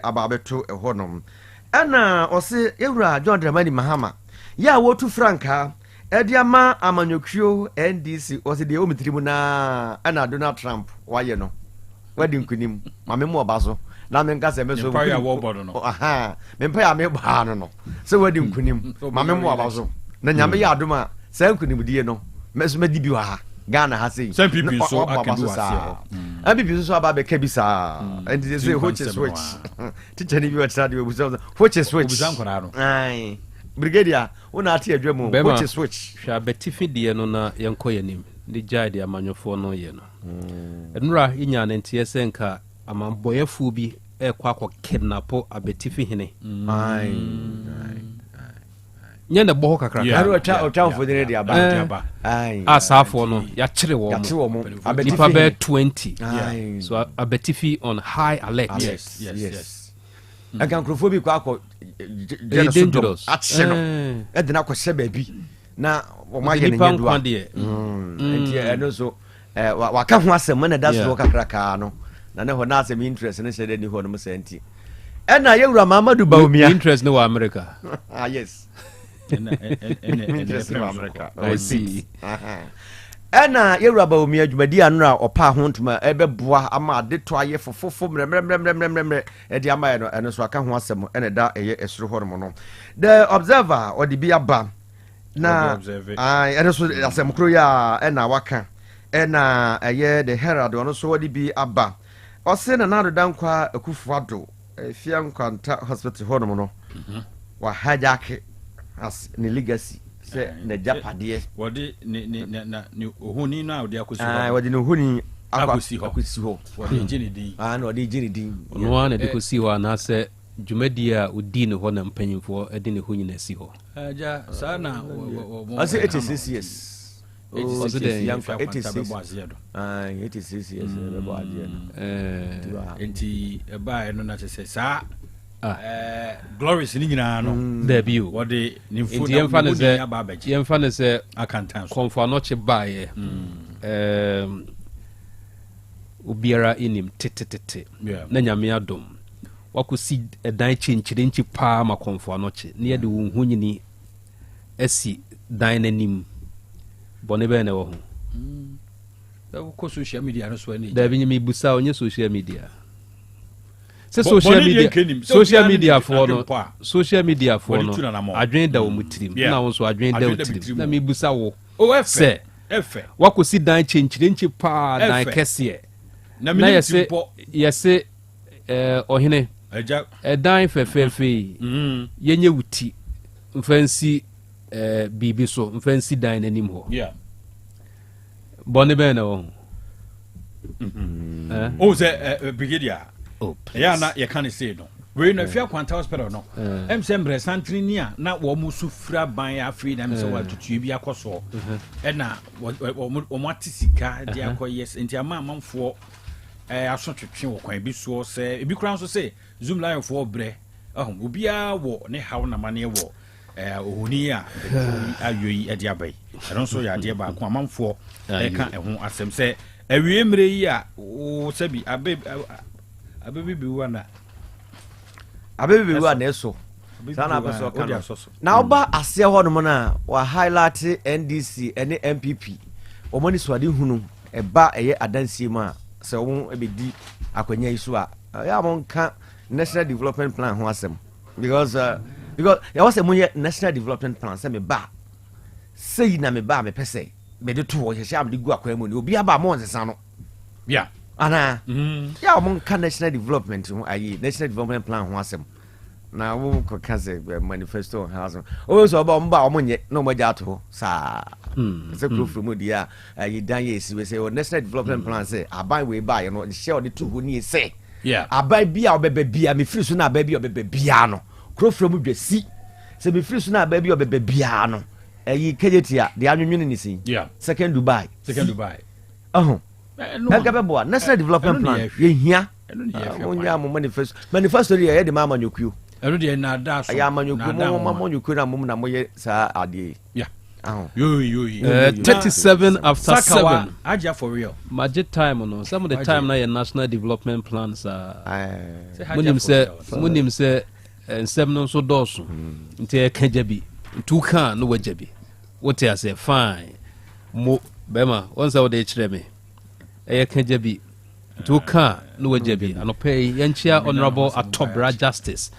ababeto ehonom ana ose ewura John Dramani Mahama ya wotu franka ediama amanyokrio NDC ose de omitirimu na ana Donald Trump waye no wadi nkunim mamemu obaso na menka se meso empire wo bodo no aha mempa ya me ba no se wadi nkunim mamemu obaso na nyame ya adoma se nkunim die no meso madibi wa ha Ghana ha sei some people so akedu ase people so aba be kabisa and they say which is which teacher ni bi try we busa which is which ai brigadier una ati adwemu which is which hwa betifi de no na yenko yanim ni jade amanyofo no ye no enura inya na ntie senka amamboyefo bi ekwa kidnapo abetifi hene ai nyenda boho kakra aro for the radio aba ai asafo no ya kire wo abetifi be 20 so abetifi on high alert yes agankrofo bi kwa dangerous action edina ko shebe bi na o ma ye ne nyedo enti eno so waka ho asem na daso wo kakra ka no na ne ho na asem interest ne shede ni ho no senti ena yewura Mamadu Bawumia interest no wa America yes in America I see ena yewura Bawumia adwumadi anu a opa ho ntuma ebeboa ama ade to aye fofofo mremremremremremre e di ama no eno so aka ho asem ena da eye esuru ho no the observer or the biaba na eno so asem kro ya ena waka ena eye the herald ono so wodi bi aba o se na nado dankwa akufuado fia nkwanta hospital ho no wa hijack as ni legacy se na japade wodi ni ohuni na odi akosi ho wodi ni ohuni akosi ho wodi jini din na wodi jini din no na de kosi ho na se dwumadi a odi ne ho na mpanyimfo edi ne ho nyina si ho aja sana ase 86 years Oh, so the young 86 years bebo adie no enti eba no na se sa glories ni nyina no there be what the info yemfa ne se akantan so konfa no che bae obiara inim tetetete na nyame adom wakosi edan chenchire nchi pa ma konfa no che ne yede wo hunyini asi dan nanim bone be na wo ho ko social media no so ani da bi nyimi busa onye social media se social media for no adwen da wo mutirim na wo so adwen da wo mutirim na mi busa wo efe wakosi dan chenchire nchi pa dan kese na yese ohene dan fefefe yenye wuti mfansi bibi so mfansi dan nanim ho bone be na wo o ze brigadier ya na ye kan say no we no fia kwanta hospital no emsembre santrinia na wo musu fra ban afri na mse watutu bi akoso na wo matisika dia akoyes enti amamfo asotwetwe wo kwan bi so se ebi kran so se zoom line for bre obia wo ne hawo na mane wo ohuni a ayoyi ade abai eno so ya de ba ko amamfo ka eho asem se awie mre yi a wo sabi abebi wana eso sana abeso kana na oba ase ho no na wa highlight NDC ene MPP omoni swade hunu eba eye adansie ma se wo ebedi akwanya isu a ya monka national development plan ho asem because ya was a national development plan say me ba say na me ba me pese me de to wo hye am de gu akwa mu ni obi aba mo nsesa no yeah ana ya mo kan national development ayi national development plan ho asem na wo ko kaze manifesto house o so ba mba o monye na mo ja to sa se kro from dia ayi dan yes we say national development plan say aban we ba ye no share the two ni say yeah aban bia obebe bia me free so na aban bia obebe bia no kro from dwasi se me free so na aban bia obebe bia no ayi kejetia de anwunwene ni sin yeah second Dubai Megabeboa national development plan ye hia onya mo manifesto ye de mama nyokuo eno de na da so ya manyokwu mo manyokwu na mo na mo ye sa ade yeah 37 after 7. Aja for real. Magic time no. Some of the time na your national development plans munim say nsem no so doso. Nti e ka jabi. Ntu kan no wajabi. What I say fine. Mo bema once I dey kire me. E ka jabi. Ntu kan no wajabi. Anope yanchia honorable Atobra Justice.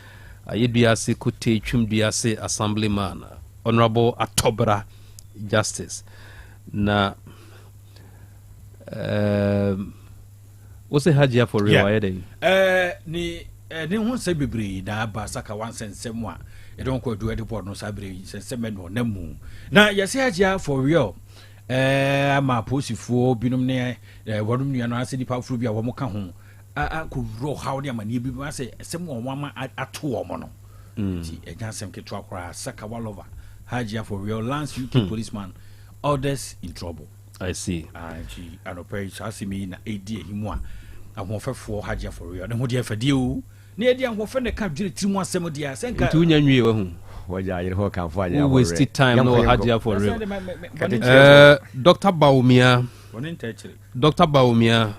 Ayeduase Kote Twumduase Assemblyman. Honorable Atobra Justice. Na what's a hajia for real? Ni won't say bebre na basaka one sense semwa. You don't go do ediport no sabre semen no nemu. Na yesi hajia for real. Ma posifo binom ne wadum nua no ase dipa furu bia wo ka ho. Ko ro how ne amani bi ma say semwa wama ato wo mo no. Ti ejansem ke to akora saka walova. Hajia for real, Lance UK policeman, others in trouble. I see. And she asked me na AD himwa. I want for Hajia for real. And what you have for you? Near the one that can't do 3 months. Some of the Asen. Who wasted time no Hajia for real. Dr. Baumia. Dr. Baumia.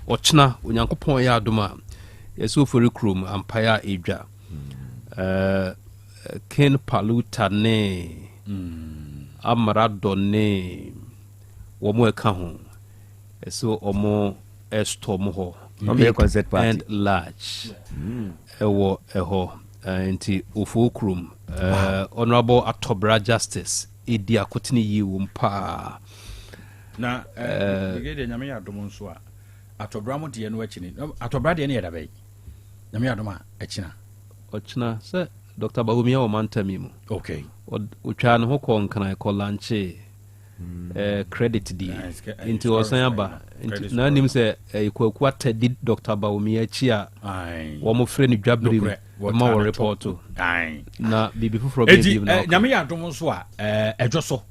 Ochna, Unyankopon ya duma. Yesu for recruit Empire Aja. Ken Paluta ne Amaradone Womo eka ho so omo estom ho and large ewo eho nti ofokrum honorable Atobra Justice Idi Akotini yi wumpa na brigade nyame ya dom nso a Atobra mo de no akini Atobra de ne yeda bai nyame ya dom a akina ochina se Dr. Baumia o mantamimu. Okay. Uchano hoko nkana ko lanche credit di into osanyaba na nim se ikwaku atedi Dr. Baumia chia wo mo frɛ ni dwabiri ma wo report na bibi fufuro be give na nyame ya dom so a edwoso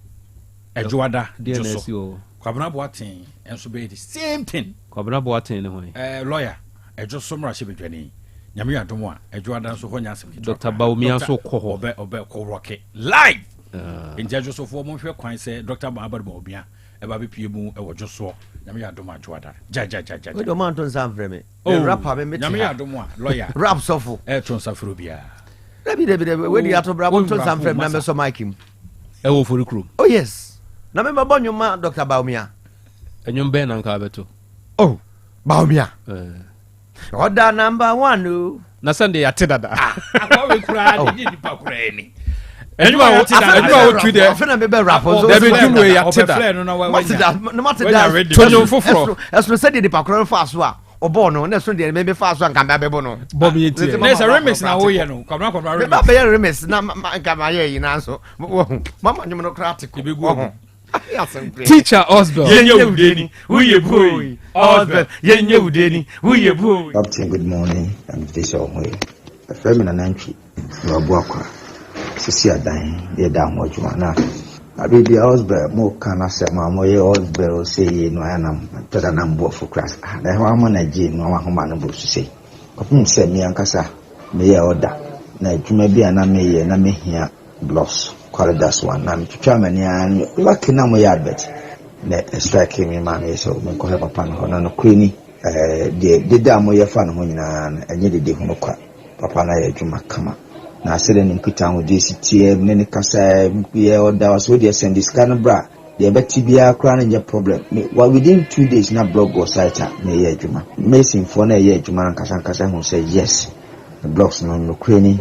edwoada DNSO kwabena boaten enso be the same thing kwabena boaten ne ho lawyer edwoso mra shebedwani nyame ya dom a edwoada so ho nyasem Dr. Baumia so ko ho obe ko roke live injajo so fo mo hwe kwan se Dr. Baumia eba be pie mu e wojo so nyame ya dom adwoada ja we do man ton sam freme rapper me meti nyame ya dom a lawyer rap sofo ton safro bia debi we di Atobra ton sam freme na me so mic him e wo for crew oh yes na me babonyo ma Dr. Baumia enyom be na nka beto oh Baumia Oda number 1 na Sunday ya tedada akwa we kura di di pakura ni edwa wo twi de afena me be rap so de be dumwe ya tedada no matter tonyo foforo eso se di pakura fa so a obo no na so de me be fa so anka me bebo no bom yeti na se remix na wo ye no kwabra remix me be remix na anka ma ye yi na so mama nyum no critical Teacher Osbel yenye udeni uye boy Osbel yenye udeni uye boy Captain, good morning. I'm this way. A feminine nantry no boakwa sisi adan ye da ho adwuma na abi bi Osbel mo kana se ma mo ye Osbel say no anam tada na mbo for class na ho ama na je no ma ho ma no bo sisi opun se mi ankasa me ye order na adwuma bi ana me ye na me hia blocks Qualitas one. I'm trying and lucky now my advert. Let strike me, man. So, my call up upon her no queenie. The dam where your fan when and you did Honoka. Papa and I do my come. Now, sitting in Kutan with this TM, many Casa, or that was with your send this kind of bra. The better be a crown your problem. Well, within 2 days, not blog or site, may Juma. Mason for a year, Juma and Casan who say yes. The blocks no queenie.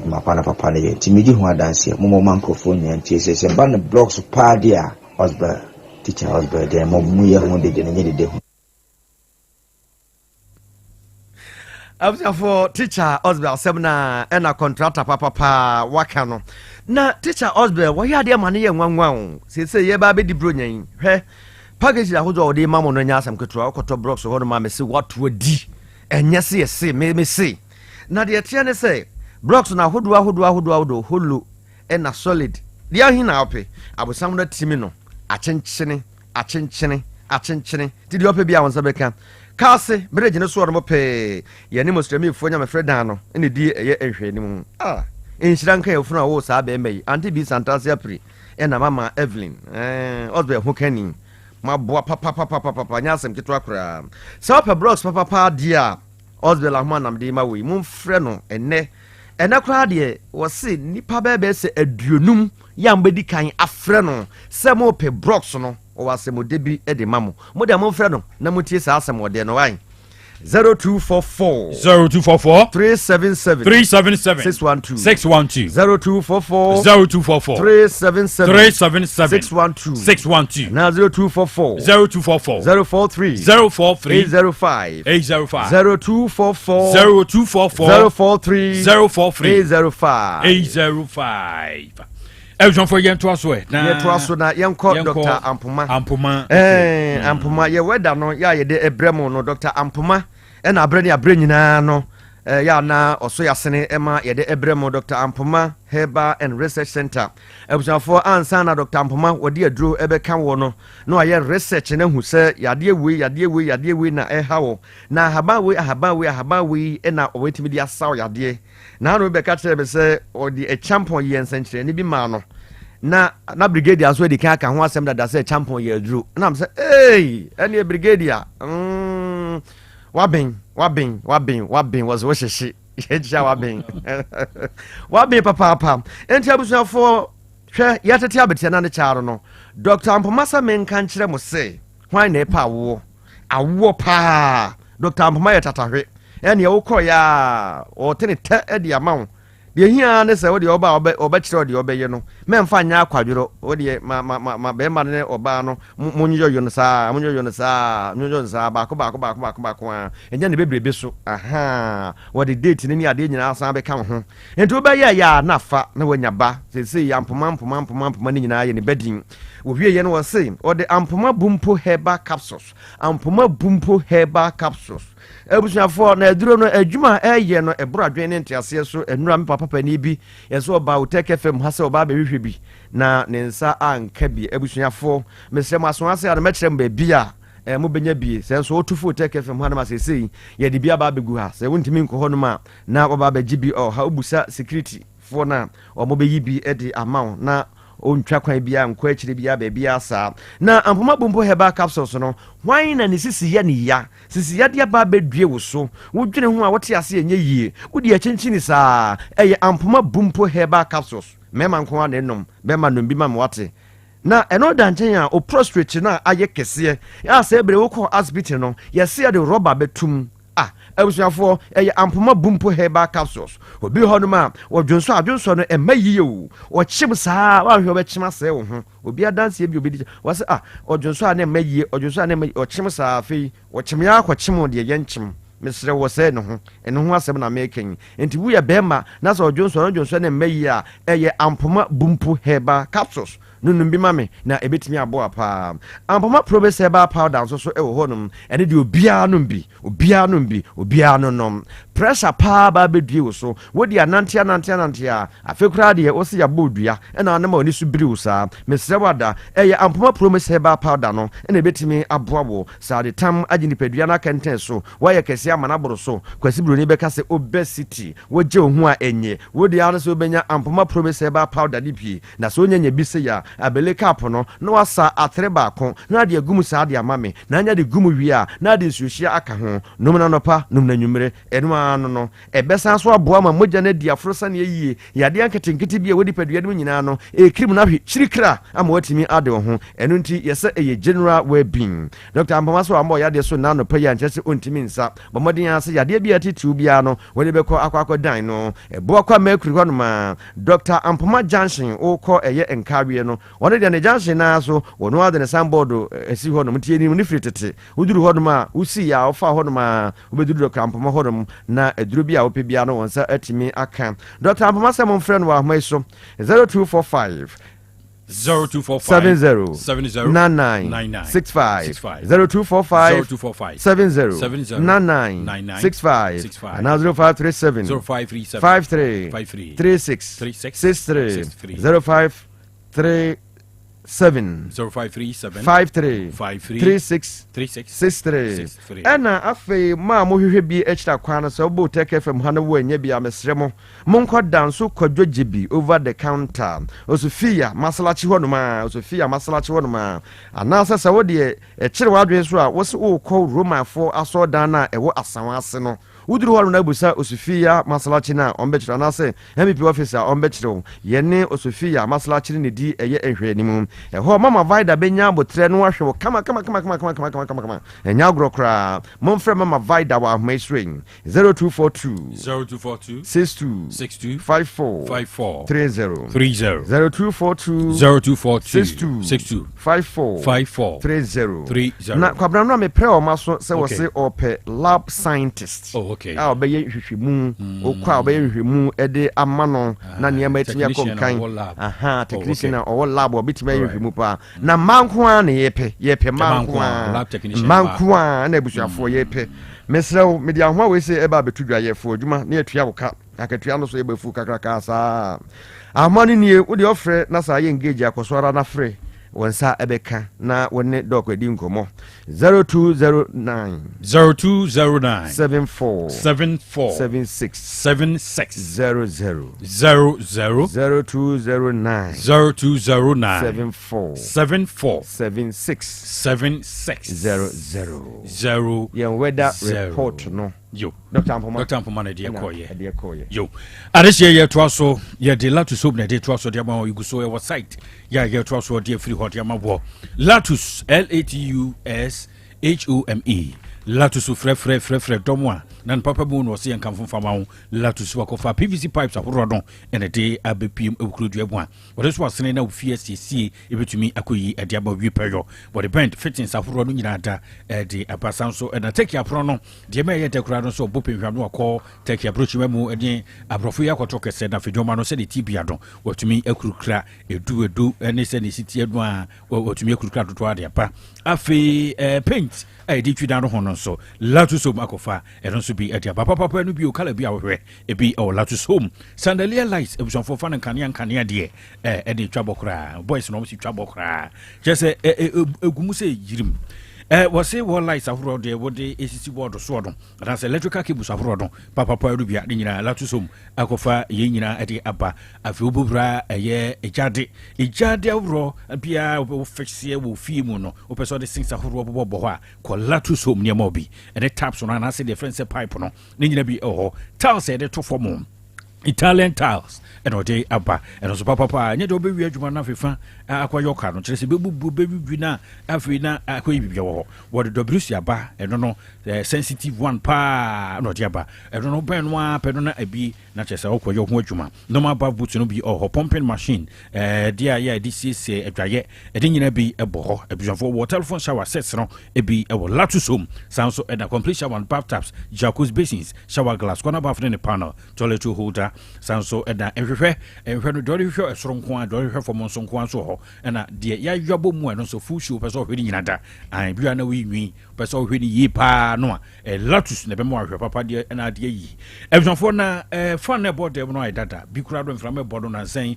My papa ye timidi ho adanse mo microphone yantie se ban blocks party a Osbel teacher Osbel de mo mu ye ho de ne ho After for teacher Osbel semna and a contractor papa waka no na teacher Osbel wo ya de mane ye nwanwan se ye ba be di bronyan hwe package da hozo de mamo no nya asam keto okoto blocks ho no ma me se what wo di enye se me se na de tie ne se blocks na hodo holo na solid dia hin na ope abosam na timi no achenchene ti dia ope bia won sabeka kase bridge ne so no pe ye ne mostrami fo nya me freda no ene di eye ehwe ni mu enhira nka ye funu wo sa be mai anti bi santasia pri ɛna mama Evelyn Osbel Hokani maboa papa nya asɛm ketewa koraa sɛ wopɛ blocks papa dia Osbel ahoma nam de ma wei momfrɛ no ɛnɛ koraa deɛ wɔse nipa bɛbɛ sɛ aduonum yam bɛdi kan afrɛ no sɛ mopɛ blocks no ɔwɔ asɛm de bi de ma mo de momfrɛ no na motie saa asɛm ɔde no wan 0244 377 612 0244 377 612 now 0244 043 805 0244 043 805 Everyone for yen to us way. Na yen call Dr. Ampoma. Ampoma ye weda no ya ye de ebremo no Dr. Ampoma e na abre nyina no ya na oso yasene ema ye de ebremo Dr. Ampoma Herbal and Research Center. Everyone for ansa na Dr. Ampoma wodi aduro ebeka wo no no aye research na hu se yade we na hawo na haba we e na owetimi dia saw yade na no be ka kire be se odi a champion ye nsenkyere ni bi ma no na brigadier so di ka ho asem da se champion ye aduro na am se ene brigadier wabin was wo hyehe eja wabin papa enti abusuafo hwe yatete abetia na ne chaaro no Dr. Ampoma sa men kan kire mo se hwan na epa awo pa Dr. Ampoma ye tatahwe ene ye wokọ ya o tene te edi amawo de hia ne se wo de oba kire de obeye no memfa nya akwadworo wo de ma be ma ne oba no munyo no saa ba ko enya ne bebrebe so wo de date ne ade nyina asan be ka ho enti wo be ya nafa na wanya ba se ya Ampoma ne nyina ye ne bedin wo wie ye no wo se o de Ampoma Bumpo Herbal Capsules ebusuafo na aduro no adwuma eye no ebro adwen ne ntiase so enura me papa ni bi yeso oba Uteke FM ha se oba be hwehwe bi na ne nsa anka bi ebusuafo mesem aso ase ya mekyerem ba bia mo benya bi se nso otufo Uteke FM ha na masese ye de bia ba begu ha se wontimi nkoho no ma na oba ba gibi ha obusa security fo na o mo be yibi e de amount na ontwa kwan bia nkwa akire bia ba bia sa na Ampoma Bumpo Herbal Capsules no hwan na ne sisi ya ne ya sisi ya de ba bedue wo so wodwene ho a wote ase enye yie wodi akyenkyini saa eye Ampoma Bumpo Herbal Capsules mema nko na enom bema no bi ma wate na eno danchen a o prostrate na aye kese ya se ebre wo ko hospital no yesi ya de rubber betum ebusuafo eye Ampoma Bumpo Herbal Capsules obi honuma odwonso no emayiye o ochim saa wa hwe obechima se wo ho obi adanse bi obi wase odwonso na emayiye ochim saa fei ochim ya akwachim de yenchim mesre wo se no ho eno ho asem na meken enti wu ye bema na so odwonso na emayiye a eye Ampoma Bumpo Herbal Capsules nunum bi mame na ebetimi abo apa Ampoma Probes Herbal Powder so ewo honum ene de obia no nom pressure pa ba bedue wo so wodi anantia afekura de wo se ya bodua ena na ma oni so biri wo sa mesre wada eye Ampoma Probes Herbal Powder no ene ebetimi aboabo sa de tam agini padua na kenten so waye kese amana boro so kwasi biro ni beka se obesity woje ho a enye wodi ano so benya Ampoma Probes Herbal Powder dipi na so nyanya bi se ya abele cap no na wasa atre baako na de agum saa de amame na nya de gum wi a na de suhia aka ho num na nopa num na nwumre enu ano no ebesa so aboa ma mogya na di afrosa na yie yade anketenkete bi a wodi padua dem nyina no ekrim na hwe chirikra ama watimi ade ho enu nti yese eye general well-being Dr. Ampoma so amo yade so na no pa ya nkyese ontimi nsa bomodin ase yade bia titu bia no wode bekọ akwa dan no ebo akwa mercury ho no ma Dr. Ampoma Junction okọ eye enkawie no wone de ne Junction na so wono ade ne sandboard esi ho no mtie ni ni fritete uduru ho no ma usi ya ofa ho no ma ubeduru Dr. Ampoma ho no na eduru bia ope bia no wonsa atimi aka Dr. Ampoma se mon friend wa ahmai so 0245 0245 70 99 65 0245 70 99 65 and now 0537 53 36 63 0537 0537 53 53 36 36 63 ɛna afei ma mohwehwɛ bi extra kwan no sɛ wobo Tech FM ha no wo anya bi amesrɛ mo monkɔ danso kwadwogye bi over the counter Osofia masalachi hɔ noma anaasɛ sɛ wo de ɛkyere wadwen so a wo se wokɔ Romanfo asɔdan na ɛwɔ asawa ase no wuduru hɔ no abusa Osofia masalachi na ɔmbɛkyerɛ anaasɛ MVP officer ɔmbɛkyerɛ yɛne Osofia masalachi ne di ɛyɛ ehwɛnimu ɛhɔ mama Vida benya abotrɛ no ahwɛ wo kama ɛnya agorɔ koraa momfrɛ mama Vida wɔ ahoma isring 0242 62 54 30 0242 62 54 30 na kwabra no me prɛ o maso sɛ wo se ɔpɛ lab scientist okay a obɛyɛ hwehwɛmu okwa obɛyɛ hwehwɛmu ɛde ama no na nneɛma etimi akɔnkan technician a ɔwɔ lab obɛtimi ayɛ hwehwɛmu pa na manko a na yɛpɛ manko a na abusuafoɔ yɛpɛ mesrɛw mede ahoa we se ɛba betu dwayɛfoɔ adwuma na yɛtua wo ka akatua no so yɛbɛfu kakraka saa ahoa no nie wode ɔfrɛ na saa yɛ engage akɔsɔra na frɛ wonsa ebeka na wonne doko edi nkomo 0209 74 76 00 0209 74 76 00 yen weather report no yo Dr. Ampoma na de koye yo adehye ye to aso ye de latus hope na de to aso de ma iguso ye site ya ye to aso de free hot ya ma bo latus LATUSHOME latus frɛ domo a nan papa bu no se yankan fama ho latus wakofa PVC pipes ahoro don ene de abepiem ewukrodua bu a wode so asene na ofie siesie ebetumi akoyi ade aba wi peyo wode bend fittings ahoro no nyina da de abasan so na take apro no de ma ye dekura no so bopehwa no akọ take approach mu ede abrofo yakoto kese na fedoma no se de tibia don watumi akurukra edu ene se ne siti adu a watumi akurukra toto ade apa afi paint di twida no hono so latus home akofa eno so bi adia papa no bi o kala bi awhwe e bi o latus home sandalia lights e buson fofa nan kanea de e de twabokra boys no mo si twabokra je egumu se yirim wose wo lights ahoro de wode esisi board so do that's electrical cables ahoro do papa do bia de nyina latus home akofa ye nyina de aba afi obobra ye ejade ahoro bia wo fixe wo fie mu no wo person de sings ahoro bobo ho a ko latus home ne ma bi e de taps no na se de friends pipe no ne nyina bi tiles e de to form Italian tiles and ode aba and so papa nye do be wi adwuma na fefa akwayo ka no kyerese bebubu bebibi na afi na akwayi bibia wo wo de WC aba and no sensitive one pa no de aba and no ben no apɛ na abi na kyerese akwayo ho adwuma no ma ba boot no bi pumping machine dia ya di sese adwaye ede nyina bi ebo ho abujanfo wo telephone shower sets no ebi e wo latus home sound so and complete shower and bathtubs jacuzzi basins shower glass corner bath in the panel toilet holder sanso eda ehwehwe no dori hwehwe esoronko a dori hwehwe fom nsonko so ho na de ya yabo mu no so fushi person hwe ni nyinada an bia na wi person hwe ni yi pa no a latus na be mo ahwe papa de na de yi ebjonfo na fan na board no ai dada bi kura do mframa board na nsen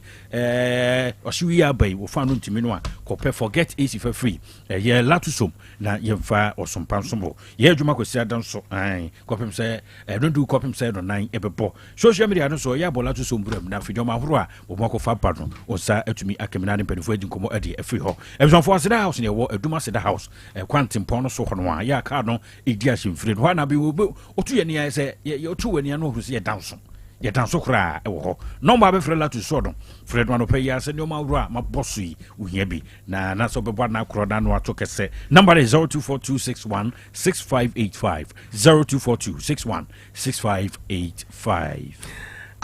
ohwi abai wo fan no ntimi no a ko forget AC for free ye latusum na ye mfa osompan somo ye adwuma ko sia dan so an ko pem se no do ko pem se no nan ebebo social media no so ya bola to so mbram na fidoma horo a wo mako fa padon o sa atumi akemina ne mpedifo adi nkomo ade afri ho ebisonfo aseda house ne wo aduma aseda house kwantimpon no so ho no a ya ka no edi ahemfiri no na bi wo otu ye ne ya se ye otu wani no huru se ye danso ye danso kra e wo ho no ma be frɛ la to so don frɛ no pɛ ya se ne ma wuro a ma bosso yi uhia bi na so be bwa na kro na no ato kese number is 0242616585 0242616585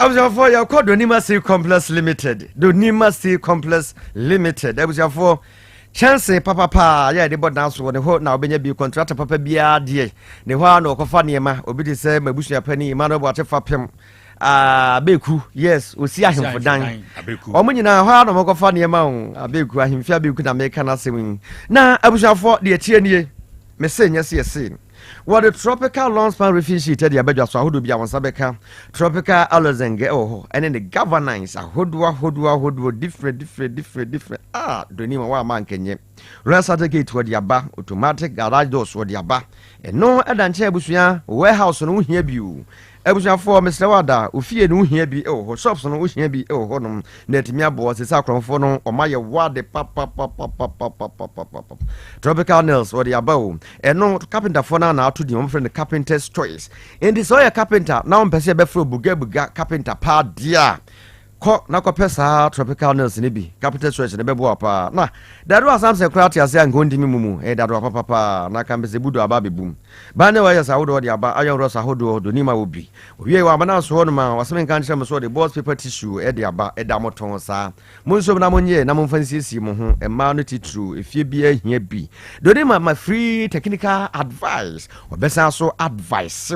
Abusafo ya kwa Donima Steel Complex Limited. Donima Steel Complex Limited. Abusafo chance papa ya de bod na so ne ho na obenya bi contract papa bia de ne ho na okofa niema obi de se mabusu ya pani ma no bo atefa pem abeku yes osi ahemfo dan omunyina ho na okofa niema on abeku na meka na sem na abusafo de atie nie message nyese yese what the tropical long span roofing sheet the abedwa so ahodo bia wonsa beka tropical alozenge and then the governance ahodo different doni ma wa man kenye Yaw Asante gate wo the aba automatic garage doors wo the aba no edanche abusua warehouse no hia biu ebusuafo Mr. Wada ofie no hia bi ho shops no hia bi ho no na timi abo se sakromfo no omaye wade papa tropical nails what the aba no carpenter for na ato di friend the carpenter's choice in this oil carpenter now mpese be fro buga carpenter pa dia ko na ko pesa tropical nails ni bi capital choice ne bebo apa na dadu asamse krati ase ngondi mimumu dadu papa na kambese budu aba bebum ba ne wa yesa wodo de aba ayon rosa hodo do nima obi owie wa mana so no ma waseme kan kyerem so de boss paper tissue de aba da moton sa munso na monye na monfansisi mo ho ma no titru efie bi ahia bi do nima ma free technical advice obesa so advice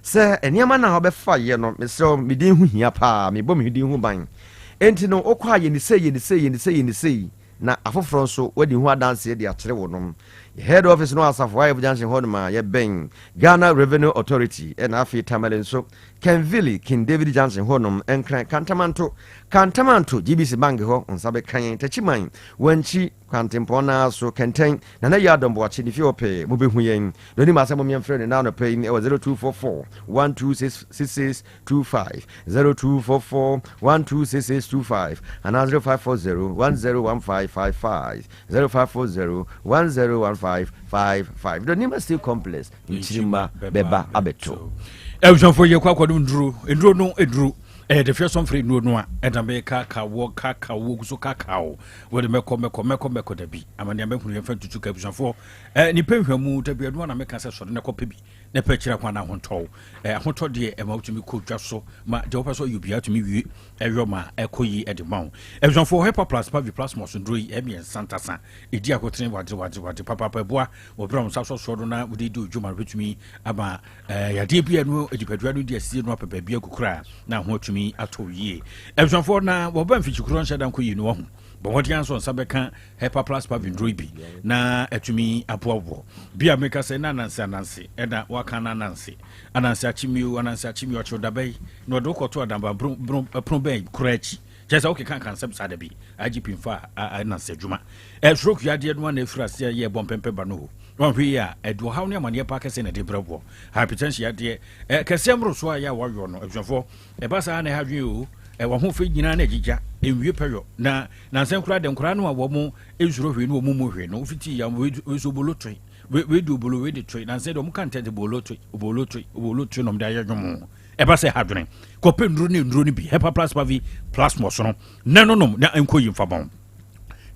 se eniama na obefa ye no me so me din hu hia pa me bo me din hu ban enti no okwa ye ni sei na afoforo so wadi hu adanse de akyere wo no head office no asafo ayi junction honma ye ben Ghana Revenue Authority and afi tamale so Kenville King David Johnson honum enkran kantamanto GBC bank ho onsabe kan tachiman wanchi kwantempona so kenten na ya dombo achi ni fiope mo behu yen doni ma asemo miem frɛ ne na no pay ni 0244 126625 0244 126625 and 0540 101555 0540 101555 doni ma still complex nchirima beba abeto Ebusanfo ye kwa kwadu nduro no eduru the first one free no edambe kakawo kuso kakao we de meko dabi amane amehunu ye fan tutu ka ebusanfo ni penhwamu dabi adu na meka se so ne kope bi ne pa kira kwa na honto honto de e ma utumi ko dwa so ma de opa so yubia tumi wi ewo ma ekoyi edemaw ebusanfo hyper plus pa plus mo so nduro yi e santa san edi akotene wade papa boa wo bra mo so so do na wo de odwuma betumi aba yade bia no edipadua no de asie no apapa bia kokura na ho mi atoye ebusanfo na wo ba mfichikuro nhyada nko yi no ho bo hodi anso nsabeka hyper plus pa vindroi bi na atumi apoabo bia meka se na nanse eda waka na ananse achimi ocho dabai no do koto adamba Krobea kurachi jesa okay kan concept sada bi agp mfa ananse djuma stroke ya de no na efrase ye bompempe ba no wan hwe ya edo hawo ne amane pa kese na de brabo hypertension ya de kese mro so ya wayo no ebusanfo ba sa na ha hwe o wa ho fe nyina na agija enwie peyo na nsem kura de nkura no wo mu ezuro hwe no mu hwe no fiti ya we so bolotwe we do bolo we de twe na nsem do mu kan tete bolotwe no mda ya dwom ba se ha dwene ko pe nduro ni bi hyper plus pavi plus mo so no na enkoyi mfa bon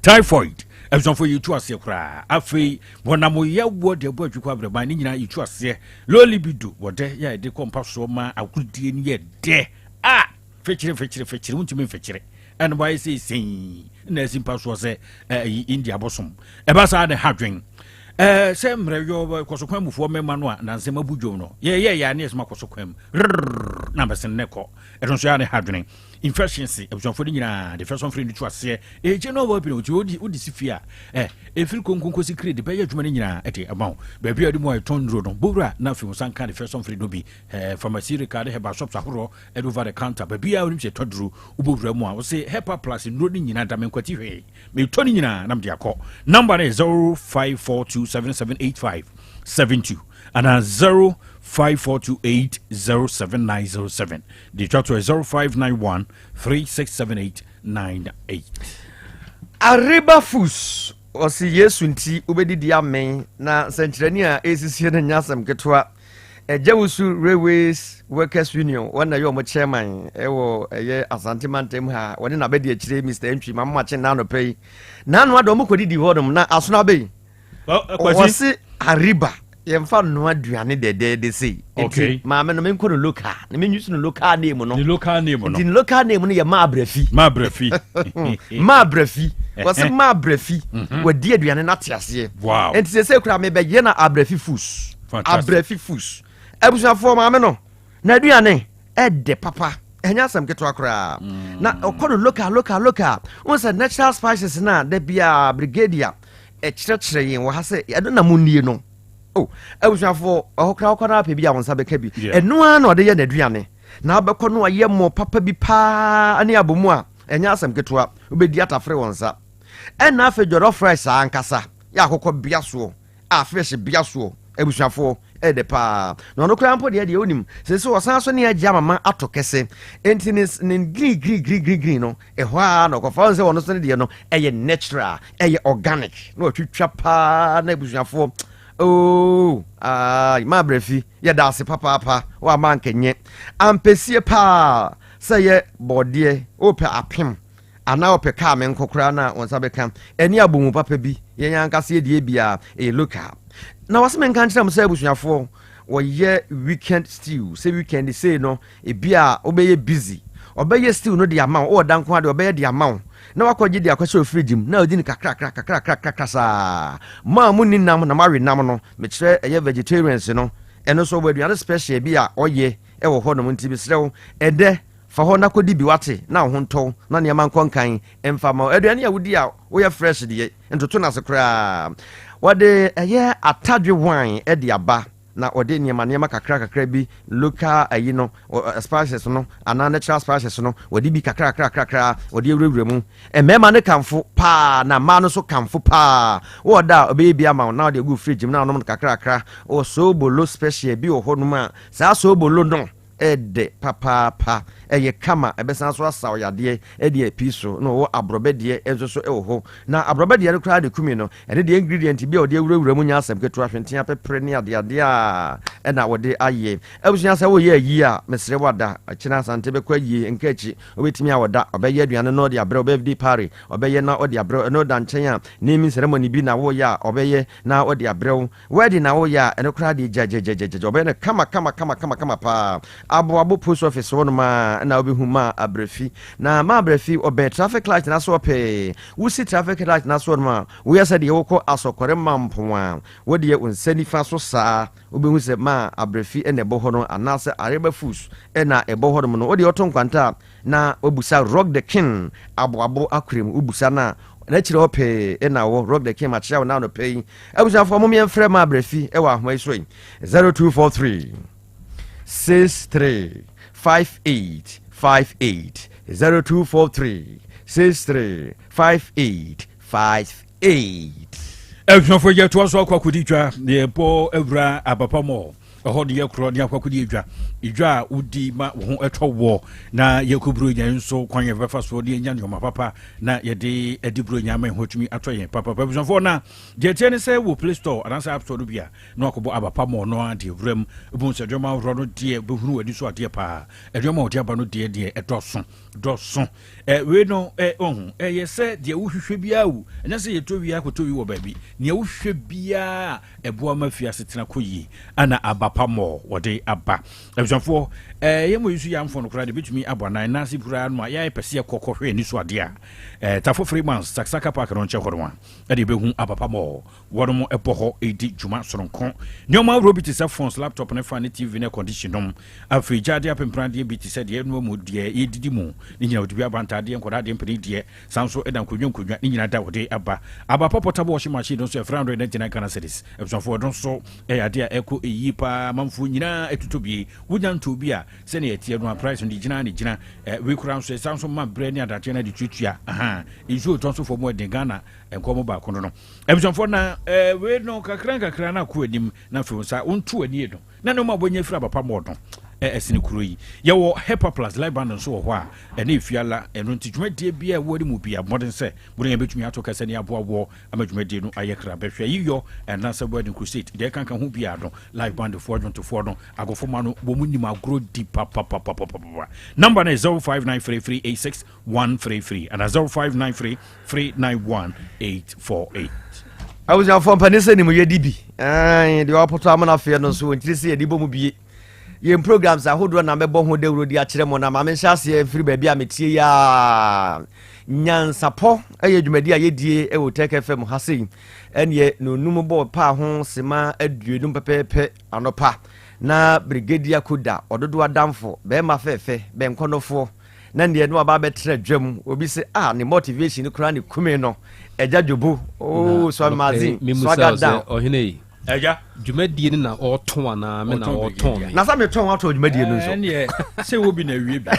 typhoid ebusanfo yitu ase kura afei wonamo yawo de bo adwukwa breba ni nyina yitu ase low libido wode ya de kompa so ma akudie ni ye de fechire untimi fechire and why say sin na simpa so se India bosom e ba sa de hadwen se mre yo kosokwan mufo mema no na nsem abudwo no ye ya na esma kosokwan na besen neko e don so ya ne hadwen infections ebusanfo ni nyina the first one free to ase je no wo bi no odi sifia efiri konkonko secret de be adwuma ni nyina ete amaw ba bia adi mo etondro no bowra na fi musanka the first one free no bi pharmacy recard heba shops ahoro over the counter ba bia oni che todro ubowra mu a wo se hyper plus ndro ni nyina da menkwati hwe me to ni nyina na mde akọ number is 0542778572 and 0542807907. The chat is 0591367898. Arriba fus osi Yesu nti ubedidi amen na sentrani a esisi na nyasam ketwa Ejawusu Railways Workers Union wana yo mo chairman ewo eye Asante mantem ha woni na bedi akire Mr. Ntwi mamma che na no pay na no ado mo kodidi hodom na asona be wasi Arriba yemfa no aduane de sei okay maame no menko no local na menyusu no local name no the local name no the local name no ye maabrafi wasi maabrafi wadi aduane na tiase wow enti se kura me be ye na abrafi fus ebusuafo maame no na aduane de papa enya sam keto akora na okono local once natural spices na de bia brigadier kyerɛkyerɛ yen wo ha se yɛdo na munnie no oh abusuafo ohokra okona pa bi a wonsa beka bi eno a na ode ye naduane na abekọ no aye mo papa bi pa ani abomu a enya asem ketua obedi atafre wonsa ena afa jollof rice ankasa ya akokọ biaso a fish biaso abusuafo de pa no no kra mpo de onim se osan so ne agya mama atokese enti ne green no ho a no kofa se wono so ne de no eye natural eye organic no twitwa pa na abusuafo oh ma brefi ye da se papa wa man kenye ampesie pa se ye bode ope apem ana ope ka me nkokora na wonsa beka eni abomu papa bi ye yankase de bia local na waseme nka nkyerɛ m sɛ abusuafo wɔyɛ weekend stew sɛ weekend say no ebia obɛyɛ busy obɛyɛ stew no de ama wo da nko ade obɛyɛ de ama wo na wakɔgye de akɔhyɛ fridge mu na odi ni kakra saa ma mu ni nam na mawe nam no me kyerɛ ɛyɛ vegetarians no ɛno so obaduane special bi a ɔyɛ ɛwɔ hɔ no mu nti bisrɛw ɛdɛ fa hɔ na kɔdi bi wate na ho ntɔw na nneɛma nkɔnkan ɛmfa ma aduane a wodi a woyɛ fresh de ntoto na se koraa wade eye atadwe wine e de aba na ode niema kakra bi local ayi no spices no ana natural spices no wade bi kakra wade ewurewure mu mema ne kamfo pa na ma no so kamfo pa wo da obe bi ama na de go fridge na no kakra o so bolo special bi o honum a sa so bolo no ede papa eye kama ebesan so asaw yade ede episo no wo abrobe de enso so ewo na abrobe de no kra de kumi no ede de ingredient bi o de wurawura mu nya asem ketu ahwenten apepre ne ade a na wo de aye ebusunya sa wo ye ayi a mesre wada akina asante be kwa ayi nkachi obetimi a woda obeye aduane no de abre obedi pare obeye na ode abre no da nchen a naming ceremony bi na wo ya obeye na ode abre wedding na wo ya ene kra de jajajajaja obeye na kama pa abo post office wono ma na obihu ma abrefi na ma abrefi obe traffic light na so pe wusi traffic light na so ma wo yesa de woko asokore mampo a wo de unsani fa so saa obihu se ma abrefi ene bo ho no anase areba foods ena ebo ho no wo de oton kwanta na obusa rock the king abo akrem obusa na chire ope ena wo rock the king ma chire na no pay abusa fo mo me frɛ ma abrefi e wa ahoma isoi 0243 635858 0243 635858. Efnofo je to so akwakwudi twa de po awura abapamo ho de yakro de akwakwudi idwa udi ma ho etwo na yakubro nya nso kwanye befa so de nya nyoma papa na ye de edibro nya ma hotumi atoyen papa efnofo na je tiene se wo Play Store anasa App Store bia na akobo abapamo no ade wram ebun se dwoma ro no de behunu wadi so ade pa edwoma odi aba no de edoso we no ye se de wohwehwe bia wu enya se ye to wi akoto wi wo baby ne wohwehwe bia eboa mafia setena koyi ana abapamo wode aba ebjafo ye mo yisu ya mfo no kra de betumi abonan na sipura no ya pese kokkohwe ni so ade a tafo freemans saksaka park no nche horwa e de behu abapamo wodo mo epoho edi djuma soronko nyoma robiti se phones laptop ne fan TV ne condition nom afri jade apempran de biti se de no mu de edidi mu ni nyina odibi abantade enkoda de mpeni de sanso edan kodwa ni nyina da wode aba abapapo tabo washing machine no so 399 Ghana cedis ebjafo don so ade a eko eyipa mamfo nyina etutobie wunyanto bi a se ne etie no price ndi gina ne gina we kura so sanso ma bre ni adate na de tutua izo ton so for mo de Ghana enkomo ba kono no ebjafo na we no kakran na ko anim na fe sa ontu ani edo na no ma bonya fira papa modon esini kuro yi ye wo Hepa Plus live band so ho a ene efiala eno ntidwumadie bia wori mu bia modern se buri betumi ato kase ne aboabo amadwumadie no ayekra behwe yiyo na se wedding crusade de kankan ho bia do live band 424 no agofo ma no bo munim agro di papa number na 0593386133 and 0593391848 I was your phone panisa ni mu yedi bi de wapoto amana fe no so ntiri se yedi bo mu bie yem programs ahodo na mebɔ ho dawuro di akire mo na ma me hyase free ba bia metie ya nyansapɔ eye dwumadi a yedie e wo Tech FM hase ene no num bɔ pa ho sema aduonum pepepe anopa na brigadier koda ododo adamfo be ma fefe be nkonofo na ndie no aba betre dwam obi se ne motivation kura ne kume no eja djobo so amazing swaga down ohine Eja dwumadie na ɔtɔn ana me na ɔtɔn na sa me tɔn wato dwumadie no so ɛne sɛ wo bi na wie bi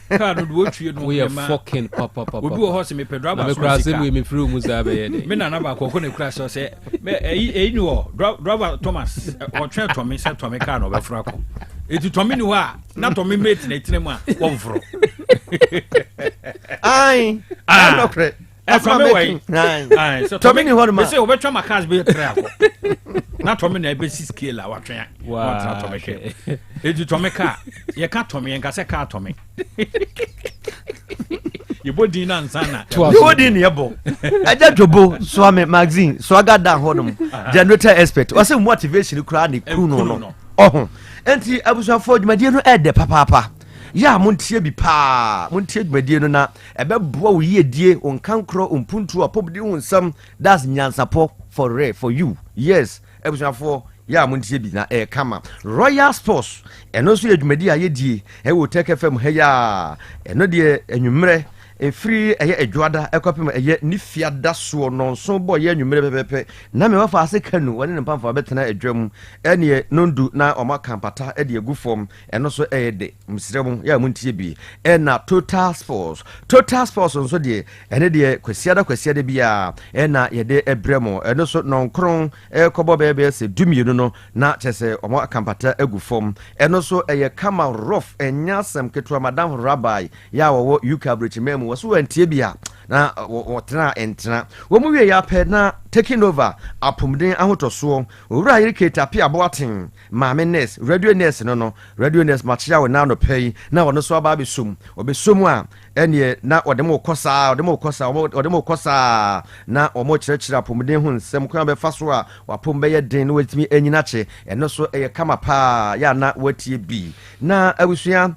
ka no do tue no we are fucking papa obi wo hɔ se me pedro aba so me sika me free mu za be ye de me na na ba kɔkɔ na kura so sɛ me eyi ni wo driver Thomas ɔtwɛn Tommy sɛ Tommy ka no bɛfra kɔ eti Tommy ni hɔ a na Tommy mate na etine mu a wɔmforo ai no kre Tommy wai so Tommy ni hɔ ma sɛ obɛtwa makas be tra akɔ na Tommy na ebe 6 scale a watwɛn wa Tommy hwɛ eti Tommy ka ye ka Tommy nka sɛ ka Tommy yebodi na nsana yebodi ne yebo aja jobo swame magazine swaga da honom generator expert o say motivation kura ne kru no oh enti abusuafo dwumadie no ede papa ya montie bi pa montie dwumadie no na ebeboa wo yiedie onkankro ompuntu apobdi hu nsam that's nyansapo for rare for you yes abusuafo ya montie bi na kama Royal Sports eno so dwumadie ayedie wo Tech FM ha ya eno de enwumre efiri edwada ekopem ni fiada so no so bo ye nwumre pepepe na me wafa ase kanu woni ne pamfa betena edwam ene nondu na omakampata de egu form eno so de msirem ya muntie bi na Total Sports nso de ene de kwasiada bia na ye de ebremo eno so nonkron ekobo bebe se dumienu no na chese omakampata egu form eno so kama rough enyasem ketwa madam Rabbi ya wo UK Bridge mem waso antie bia na wotena entena wo mu wie ya pɛ na taking over apomden ahotoso owura yiriketa pia boaten maame nurse radio nurse no radio nurse machia wo na no pɛyi na wono so aba besom obesom a ɛne na odem kosa na omo kyerɛkyerɛ apomden hu nsɛm kwa bɛfa so a wapom bɛyɛ den no wetimi anyina kye ɛno so kama pa ya na watie bi na abusua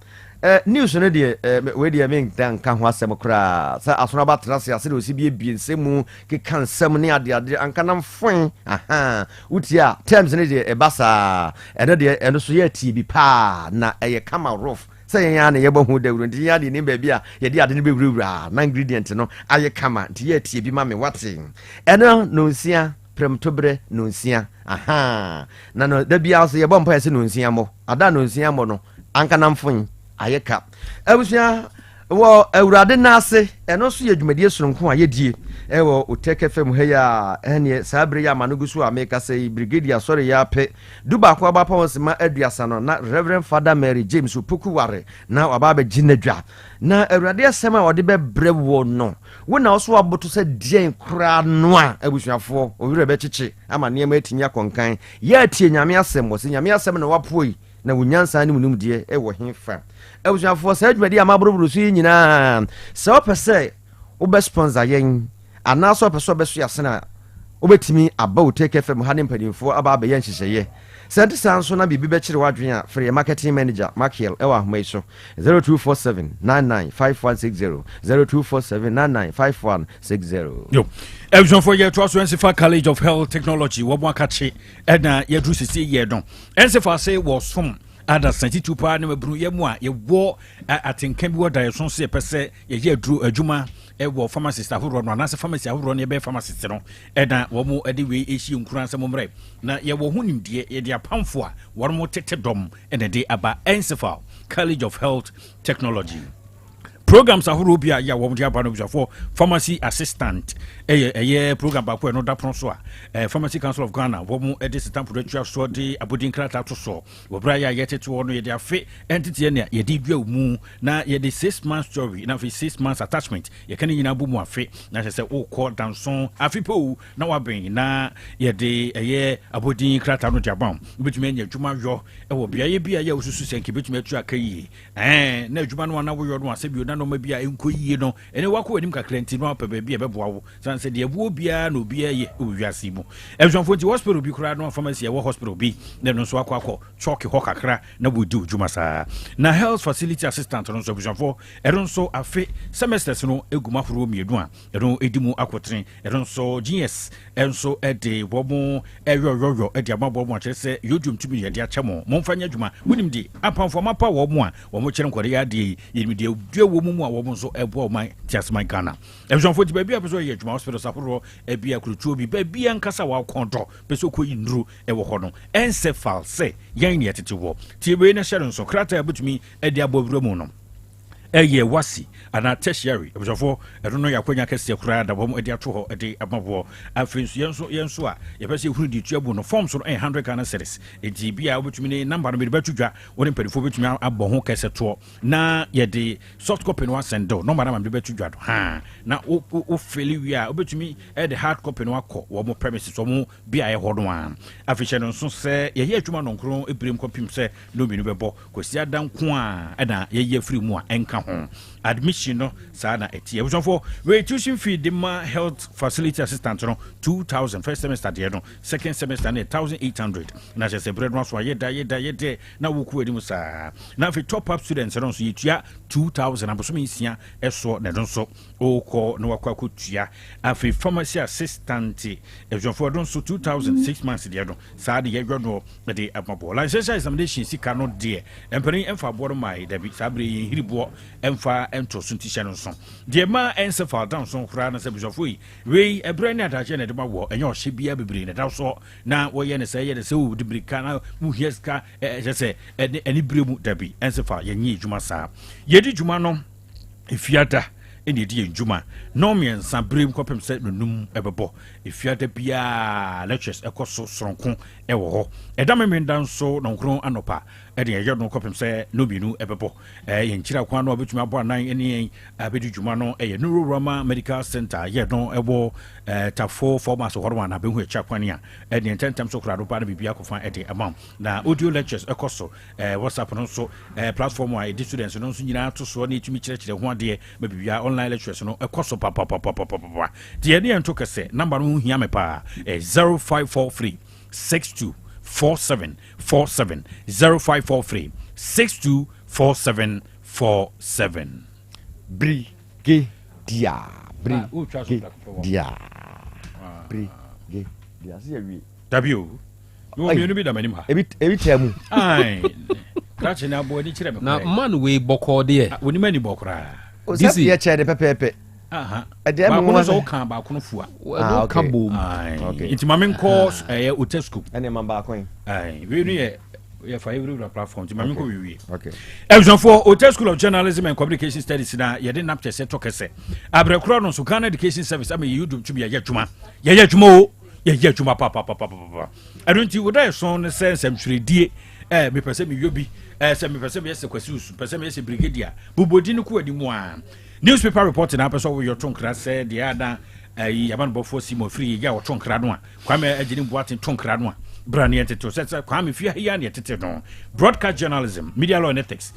news no de we de men dan kan ho asem kra sa asona ba trase ase de osibie bi nsemu ke kan sem ne ade anka nam fon aha utia terms ne de ebasa ene de eno so ye ti bi pa na kama rough say ya na ye bohu dawru ndi ya de ni ba bi a ye de ade ne bewurawura na ingredient no kama ndi ye ti bi ma me wate eno no nsia premtobre no nsia aha na no da bia so ye bom pa ese no nsia mo ada no nsia mo no anka nam fon ayeka abusia wo awurade nase eno so ye dwumadie soronko ayedie wo Tech FM ha ya ene sabre ya manugusu ameka say brigadier sorry ya pe duba kwa ba pawonsema aduasa no na Reverend Father Mary James Opokuware na waba be ginadwa na awurade asema wode be brewo no wona oso aboto se dien kra no a abusuafo owure be chichi ama ne ma atinya konkan ya tie nyame asem wo se nyame asem na wapoi na wunyansa ni munum die wo hefa abusuafo sa dwumadi amabrobro so nyina se opese wo be sponsor yen anaso opese obeso yasena obetimi aba Tech FM ha ne mpadimfo aba be yen hyehyeye sent sanso na bibi be kire wadwen a free marketing manager Michael ewa homaiso 0247995160 0247995160 yo everyone for your trust Ensifa College of Health Technology wo akache na yedru sisi ye don Ensifa say was from ada 72 pa na mabru ye mu a ye wo atenka bi wo da yeso se pese ye adru adwuma wo pharmacist ahoro no na se pharmacy ahoro no ye be pharmacist no na wo mu ade we eshi nkura nsem mre na ye wo hunimdie ye de apamfo a wo mo tete dom na de aba Ensifa College of Health Technology programs ahoro bia ya wo dia ba no for pharmacy assistant program ba ko no da pron so a Pharmacy Council of Ghana wo mu edit stamp production so de abodin krata to so wo bra ya yetete wo no ye dia fe entity ne ye di dua mu na ye de 6 months story na fi 6 months attachment ye kan nyina bu mu afe na se wo call danson afi po na wa ben na ye de abodin krata no jabam betumi anya dwuma yo wo bia ye bia ya osusu senke betumi atu akayi na dwuma no na wo yo no asebi no ma bia enko yie no ene wako anim kakrenti no pa bia beboa wo san se de abuo bia no bia ye owiase mu ejonfo ti hospital bi kura no pharmacy e wo hospital bi na no so akọ choke ho kakra na bodi ujuma sa na health facility assistant no so ejonfo ero so afe semesters no eguma foro miedu a ero edimu akotren ero so GS enso ede bomo eyoyoyo ede amabo mo akere se yodum tumi ye de achemo momfanya adwuma wonim di apamfo mapa wo mo a wo mo kire nkore ya de yimide duawo mu a wo nso ebo o man tiasman Ghana ebjonfo ti ba bia peso ye adwuma hospital saporo ebia kurutuo bi ba bia nkasa wa kondo peso ko yindru ewo ho no encephal se yan ne yetete wo ti ebe na hyere nso krata abutumi edi abobro mu no eye wasi ana tertiary ebjofo edono yakwanya kese kura da bom edi ato ho edi amabo afensu yenso a yebese huru di tuabu no forms no 100 Ghana cedis edi bia obetumi ne number no be betudwa woni pedifo betumi abɔ ho kese to na yede soft copy no asendo number na be betudwa do ha na o feli wi a obetumi edi hard copy no akɔ wo mo premises wo mo bia ye hodo a afihye no nso se ye adwuma no nkro ebrem kopim se no bi no bɛbɔ kosi adanko a na ye free mu a enka admission no sana etie ebusofo we tuition fee the health facility assistant no 2000 first semester there no second semester no 1800 na je se bread no so ye da na woku edi musa na fi top up students no so yetua 2000 aboso mensia eso na don so okọ na wakwa kotua afi pharmacy assistant ebusofo don so 2000 6 months there no sa de ye gwodo de amabo license examination sika no de empani emfa bodo mai da bi sabre hiribo emfa ento sunti hyɛ no so de ma encephal down so kra na sɛ bisofo yi we ebre ne adaje na de ma wo enye ɔhye bia bebre na da so na wo ye ne sɛ ye de sɛ wo de brika na mu hieska sɛ eni bremu dabi encephal ye nyi dwuma saa ye di dwuma no efiada eni di dwuma no miensa brem kopem sɛ nunum ebebo efiada bia lectures ekoso soronko ewo ho edame mendan so no nkron anopa ede ye no kopem sɛ no binu ebebo ye nkyira kwa no obetumi abo anan ene abedi dwuma no ye Neuro Rama Medical Center ye no ebo tafo former so horwa na behu echa kwane a ede ntentem so krado pa na bibia kofa ede amam na audio lectures ekoso WhatsApp no so platform a edi students no so nyina to so na etumi kyerɛkyerɛ ho ade ma bibia online lectures no ekoso papa de ne ento kese number no hia me pa 0543 624747 0543 624747 Brigedia see we W you be da manim ha ebi temu ai krache na bo ni kire me na man we bokọ de woni mani bokora this ye che de pepepe aha edem mo so kan ba kono fua no kan bom okay inti mame nko otescoop ene man ba kon ai we no ye fa every platform inti mame nko we okay for Hotel School of Journalism and Communication Studies na ye de napche se tokese abrekro no so Ghana Education Service am ye dum tumi ye adwuma papa I don't you would I son sense am tredie me pese me yobi se me pese me se kwasusu pese me se brigadier bubodi no ko adimu a newspaper reporting na pese wo your tonkra se the other yaban bofo simo free ya wo tonkra no a kwame agini boaten tonkra no a brand entity so kwame fia ya ne tete no broadcast journalism media law and ethics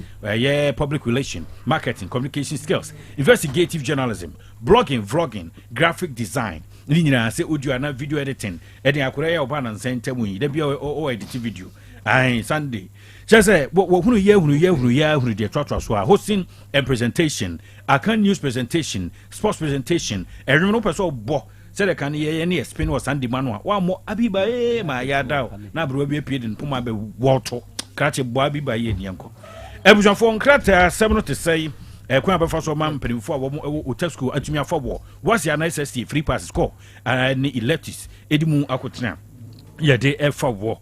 public relation marketing communication skills investigative journalism blogging vlogging graphic design ni nyina se audio na video editing eden akora ya oba na nsentemu yi da bia o edit video ai Sunday say wo hunu ye de twatwa so a hosting and presentation akan news presentation sports presentation no person bo say the kan ye ne spin was Sunday manu wa mo abiba ma ya da na bro bi apie din poma be woto krache bo abiba ye ni enko ebujanfo nkrata 7 to say kwa ba faso man pedifo a wo Hotel School atumi afọbo was ya na SSC free passes score ni electives edimu akotena ye de efọbo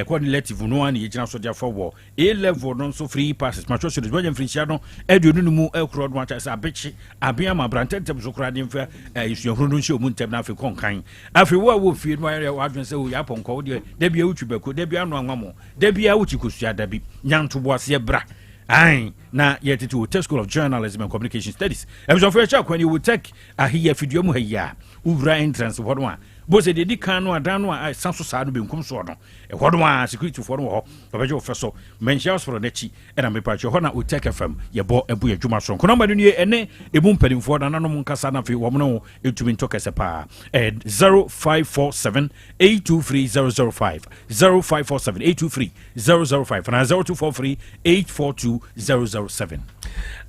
qualitative no an ye gina so de afọbo A level no so free passes macho so de bojem free share no eduonu no mu ekro do acha sa abechi abia ma brantentem so kra de mfa isu ehuru no nche mu ntem na afi konkan afi wo fie no ya wadwen se wo ya ponko wo de bia utwi bako de bia no anwamo de bia uchi kosua da bi nyanto boase bra ai na yet to Hotel School of Journalism and Communication Studies so for a when you will take a here video mu ya uvra entrance what one bo se dedi kan no adan no a sanso saa no benkum so no hodo a security for no ho obeje ofeso mentions for na chi e na mepa cho ho na Hotel FM ye bo ebu adwuma so ko number no ye ene ebu mpadimfo da nanom nkasa na fe wo no etumi ntokese pa 0547 823005 0547 823005 na 0243 842 007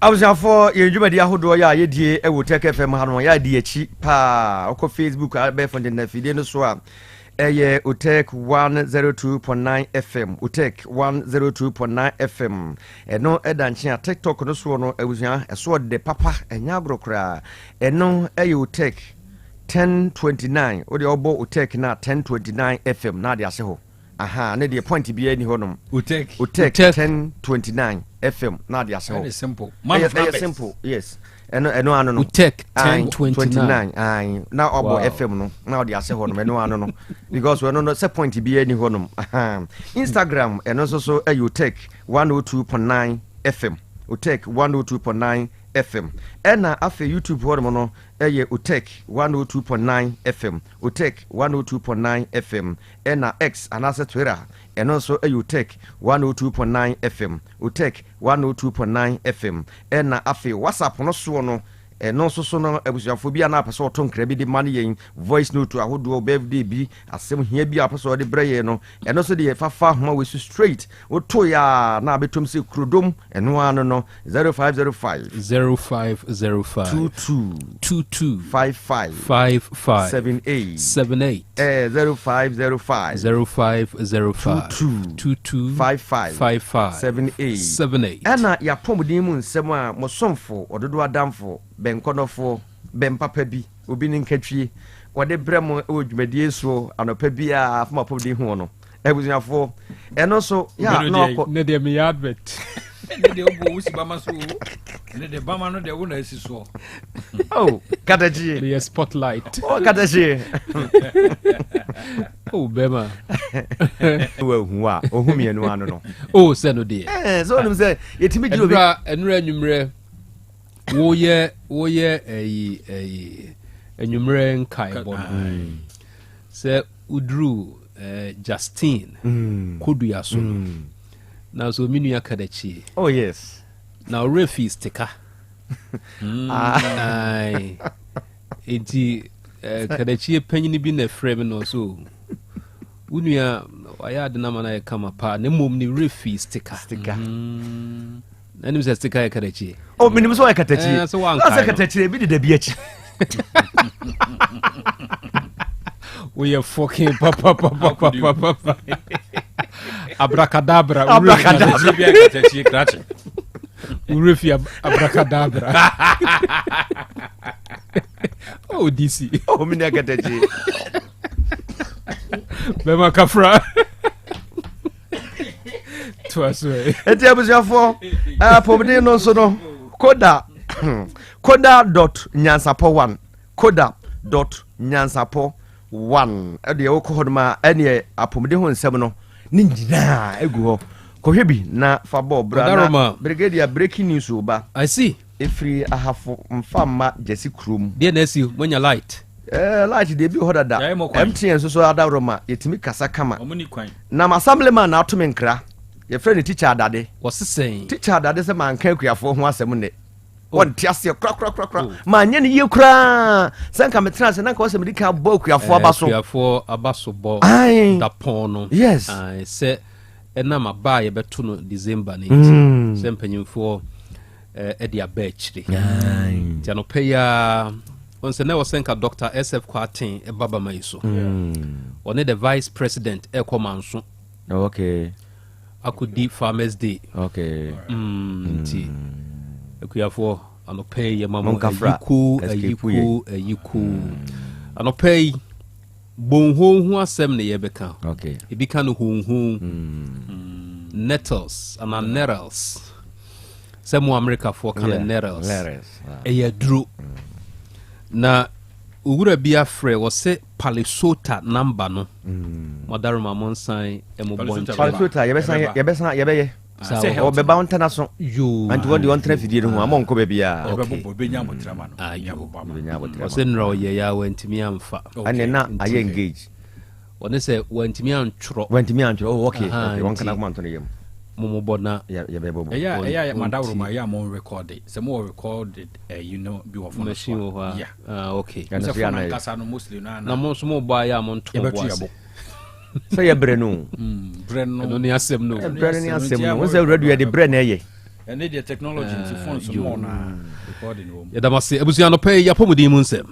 Abusafo ye dwuma dia hodo ya ye die e wo Hotel FM ha no ya die echi pa oko Facebook a be fon de na fide no so a Utek 102.9 FM. Utek 102.9 FM. Eno edanchia TikTok no so no ewusia eso de papa enyagro kra. Eno Utek 1029. Odi obo Utek na 1029 FM na de ase ho. Aha, ne de point bi ani honom. Utek 1029 FM na de ase ho. Very simple. Man of numbers. Simple. Yes. Eno ano no. Utek 1029. Aye. Na obo FM no. Na de ase honom eno ano no. Because we no say point bi ani honom. Aha. Instagram eno so Utek 102.9 FM. Utek 102.9 FM. Ena afe YouTube honom no Utek 102.9 FM. Utek 102.9 FM. Ena X anase Twitter. And also Utek 102.9 FM. Utek 102.9 FM. Ena afe WhatsApp no so no. No so no ebusuafo bia na apeso to nkra bi de mane yen voice note ahodo birthday bi asem hia bi apeso de breye no eno so de fafa homa we straight oto ya na betom se krodom eno ano no 0505 22 55 78 0505 22 55 78 ana ya pomudin mu nsem a mosomfo ododo adamfo benkonofo bempapa bi obi ni nkatwie wode brem odwumadie so anopa bi a afoma pomudin ho no ebusuafo eno so ya no ne de me advert ne de obo wusi bama so ne de bama no de wo na asiso oh kadaji the spotlight oh kadaji oh bema we hu a ohumi enu anu no oh se no de so nim say yetimi ji obi enura anwumre wo ye anwumre nkai bo se udru Justine Kodua so na so minu ya kadachi oh yes na refi sticker ai enti kadachi panyin bi na frame no so unua aya de na mana ya kama pa ne mom ni refi sticker nanim se sticker ya kadachi oh minim so ya kadachi so wan kai kadachi bi de biachi we are fucking papa abracadabra urefi abracadabra oh DC oh minya katachi bema kafra twaso eti abusiafo pomde no so no koda.nyansapo1 koda.nyansapo 1 ade wo ko hodma ene apomde ho nsem no ni nyina egu ho kohwe bi na fa bo bra na brigadier breaking news oba I see efri ahafo mfamma jesi krom de na asi monya light light de bi hodada MTN so adaroma yetimi kasa kama na assemblyman na atome nkra ye friend teacher adade wosesen teacher adade se man kan kuafo ho asem ne won tiase kra ma nya ne ye kra sanka metra se nanka wose medika bo kuafo abaso bo da pono yes ai se ena maba ye beto no December 19 se mpanyimfo edia bechri ti no peya on se na wosenka Dr. SF Kwatin baba maiso one the vice president ekomanso okay akudi farmers day okay ti ekuyafo anopay mama ayiku anopay bonhonhu asem ne yebeka okay ebika no honhu nettles and nettles some America for kind nettles eyaduro na owura bia frɛ wɔ se Palisota number no madaro mamonsan emobonche Palisota yebɛye o beba on tana so yo anti wodi on tana fidie ho amon ko bia obebo benya motrama no o se nro ye ya wantimi amfa ane na aye engage wone se wantimi antwro oh okay won kana ko manto ne yem momobona yebebo ya madaro ma ya mon record se mo recorded you know be of machine ho okay so for na kasa no mostly na mo so mo ba ya mon to boase so ye brenu no ni asem no wo se radio de bre na ye and the technology to phone so more na recording wo ya damase abusia no pay ya pomudi mu nsem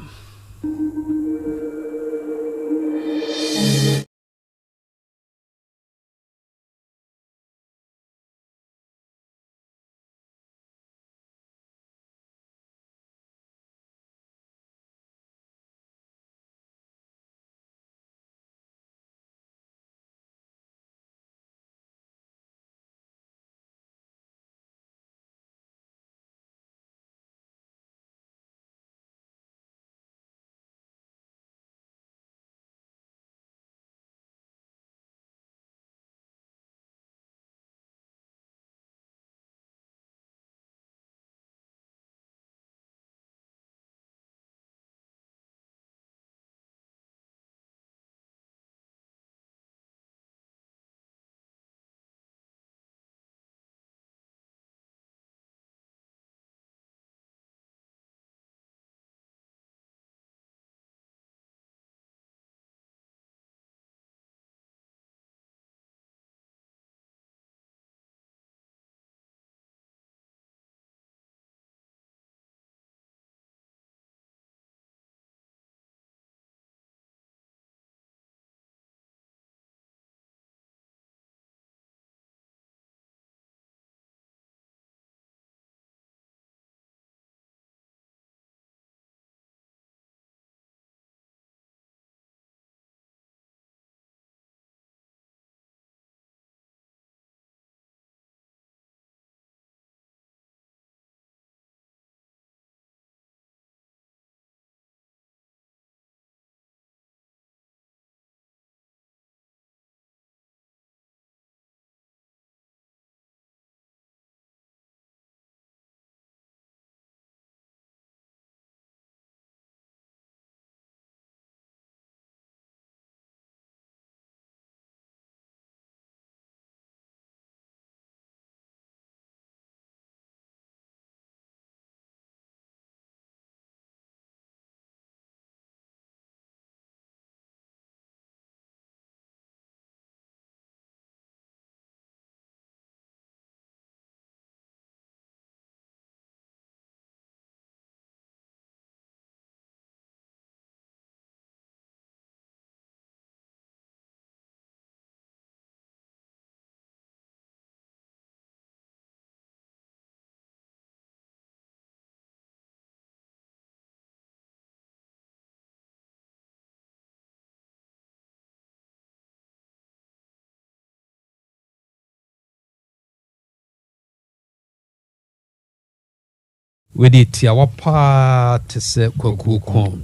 we de tia wapa te se kwaku ko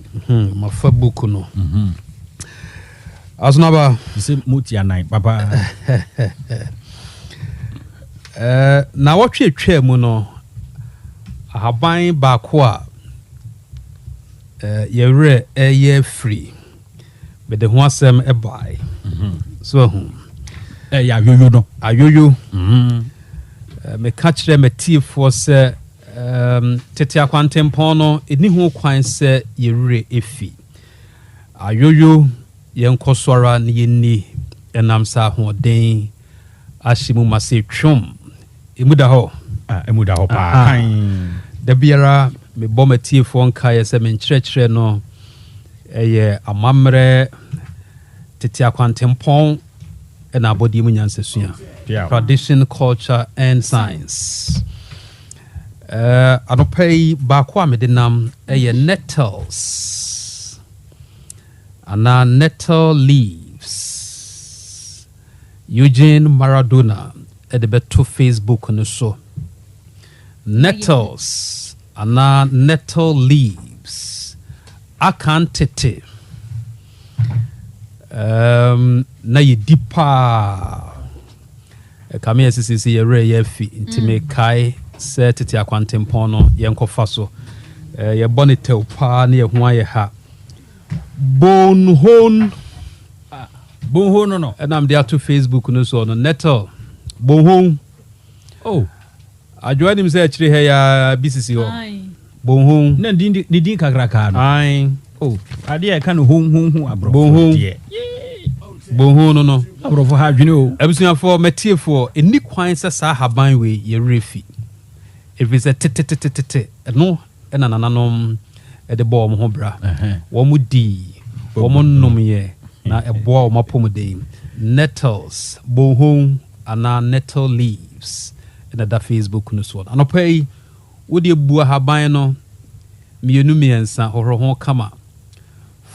ma fa book no Asnaba se mutia nine papa na wotwe twa mu no ahaban ba ko a yewre eye free be de ho asem e bai so ya yoyo no ayoyo me catch them a tifo se tete akwantempon no eni ho kwan se yewre efi ayoyo yenkosora ne yenni enam sa ho den ashimu mase twom emuda ho pa kan da biara me bom tifo nka ye se me nkyerɛkyerɛ no eye amamre tete akwantempon ena abodi mu nyansasua tradition, culture and science anopai ba kwa me denam eye nettles ana nettle leaves Eugene Maradona at the beto Facebook no so nettles ana nettle leaves akantete na ye deeper kame sisi ye re ye fi intime kai se tete akwantempon no ye nkofa so ye bonitel pa na ye ho aye ha bonhon no and am there to Facebook no so no nettle bonhon ajoa nim se akire he ya BCC ho bonhon na din kakraka no ai ade e ka no hon abro bonhon bonhon no abrofo ha dwene o abusuafo metiefo eni kwan se sa haban we ye refi if is a tete no ena nananom e de bo mo ho bra wo mu di wo mo nom ye na e bo mo pom de nettles bonhon ana nettle leaves in the Facebook no so anopai wo de bua haban no mienu miensa horo ho kama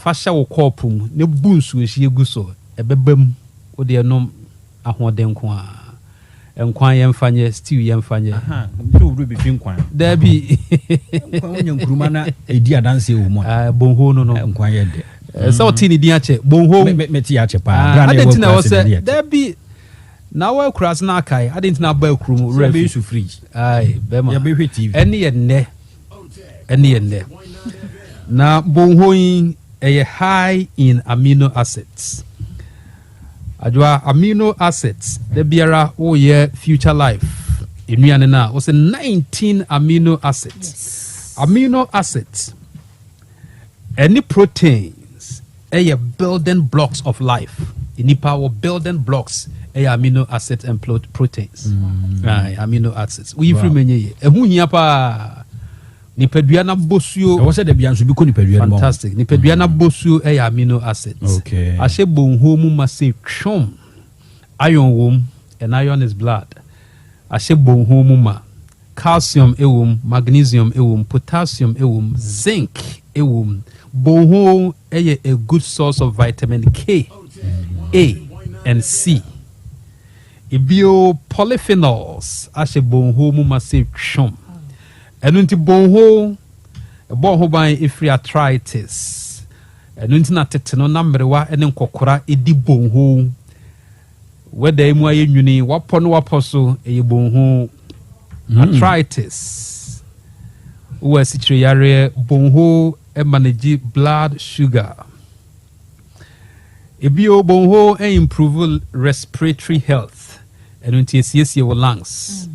fasha wo kopum ne bunsu ehie gu so ebebam wo de nom ahoden ko a enkwan yemfanye stew yemfanye so wo be fi nkwan da bi nkwan wonya nkuruma na edi adanse wo mo bonho no nkwan ye de so tini di ache bonho meti ache pa adentina wo se da bi na wa kras na kai adentina ba krum refi su fridge ai bema ya be hwe TV eni ye ne na bonho yin high in amino acids adwa amino acids the biara o ye future life enuane na o se 19 amino acids amino acids any proteins building blocks of life any power building blocks amino acids and proteins right amino acids we free menye ehu hia pa nipadua na bosuo wo se de bia nso bi ko nipadua no fantastic nipadua na bosuo amino acids okay ashe bonho mu mase twom iron wom and iron is blood ashe bonho mu ma calcium ewom magnesium ewom potassium ewom zinc ewom bonho a good source of vitamin K A and C ibio polyphenols ashe bonho mu mase twom enu nti bonho ban ifri arthritis enu nti na tete no na mrewa ene nkokora edi bonho weda emu aye nwuni wapo so eye bonho arthritis uwa sichire yare bonho manage blood sugar ebio bonho improve respiratory health enu nti esiesie wo lungs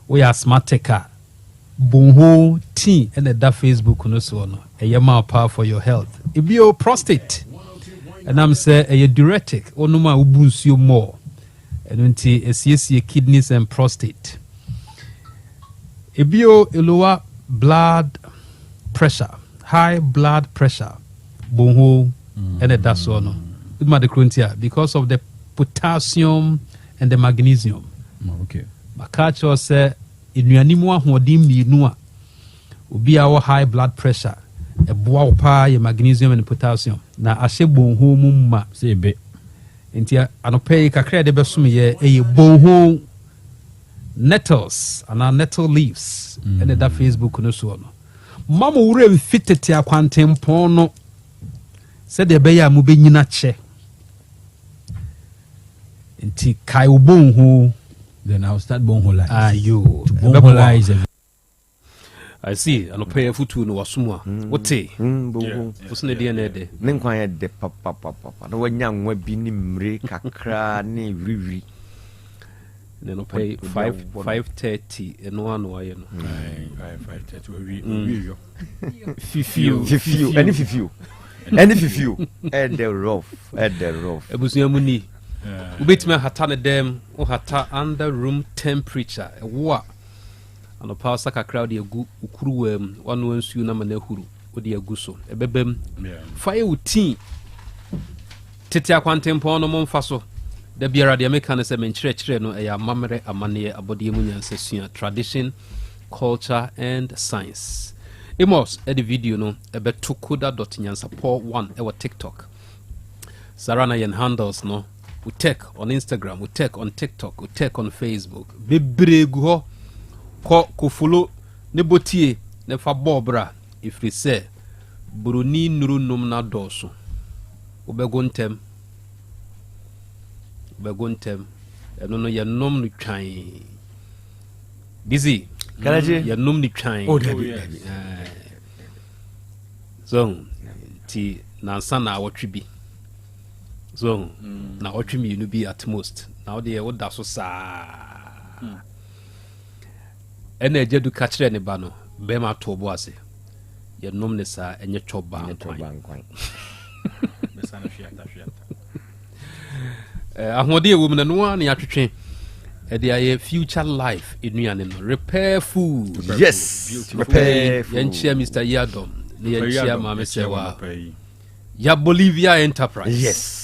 we asthmatic bonho tea and that Facebook no so no eyema power for your health ibio prostate and I'm say a diuretic onuma ubunsuo more enunti esiesie kidneys and prostate ibio lower blood pressure high blood pressure bonho and that so no ma de krontia because of the potassium and the magnesium okay makacho say inuanimu ahoden mienu a obi a wo high blood pressure eboa wo pa ye magnesium and potassium na ahye bonho mu ma se be enti anopai kakra de besom ye bonho nettles and nettle leaves and that Facebook no so no mama wura mfitete akwantempon no said the beya mu benyina che nti kai ubonhu then I'll start bonho lies. Ayo Bonho lies. I see an opaya futu no wasumwa wote wosne de na de ne nkwan ye de papa na wanya nwa bi ni mre kakra ne riwi ne no pay 5:30 eno anu aye no 5:30 we yo fifiu and the rough ebusuya mu ni ubetime hata ne dem o hata under room temperature wo ano pa saka crowd egu ukuruwam wanu ansu na ma na huru odi agu so ebebem fire utin tete akwantempo no momfa so da biara de meka ne se menkyerɛkyerɛ no ɛyɛ amamere amane abɔde mu nyansasua tradition culture and science emos edi video no ebeto koda.nyansapo1 ewa TikTok sarana yen handles no we take on Instagram we take on TikTok we take on Facebook bebregu ho ko follow ne botie ne fa bobra ifri se buroni nuru num na doso obegontem eno no ye nom no twan busy kalaje ye nom ni twan so ti nansa na awotwe bi so na awotwe mi no bi at most na ode ye woda so saa ena ejedu ka kire ne ba no be ma to bo ase ye nom ne saa enye choba nkwan Besa na fiata ahode ewo mu na no na yatwetwe ede aye future life enuane no repair food yes repair food yenchia Mr. Yadom ne yenchia mama sewa ya Bolivia Enterprise yes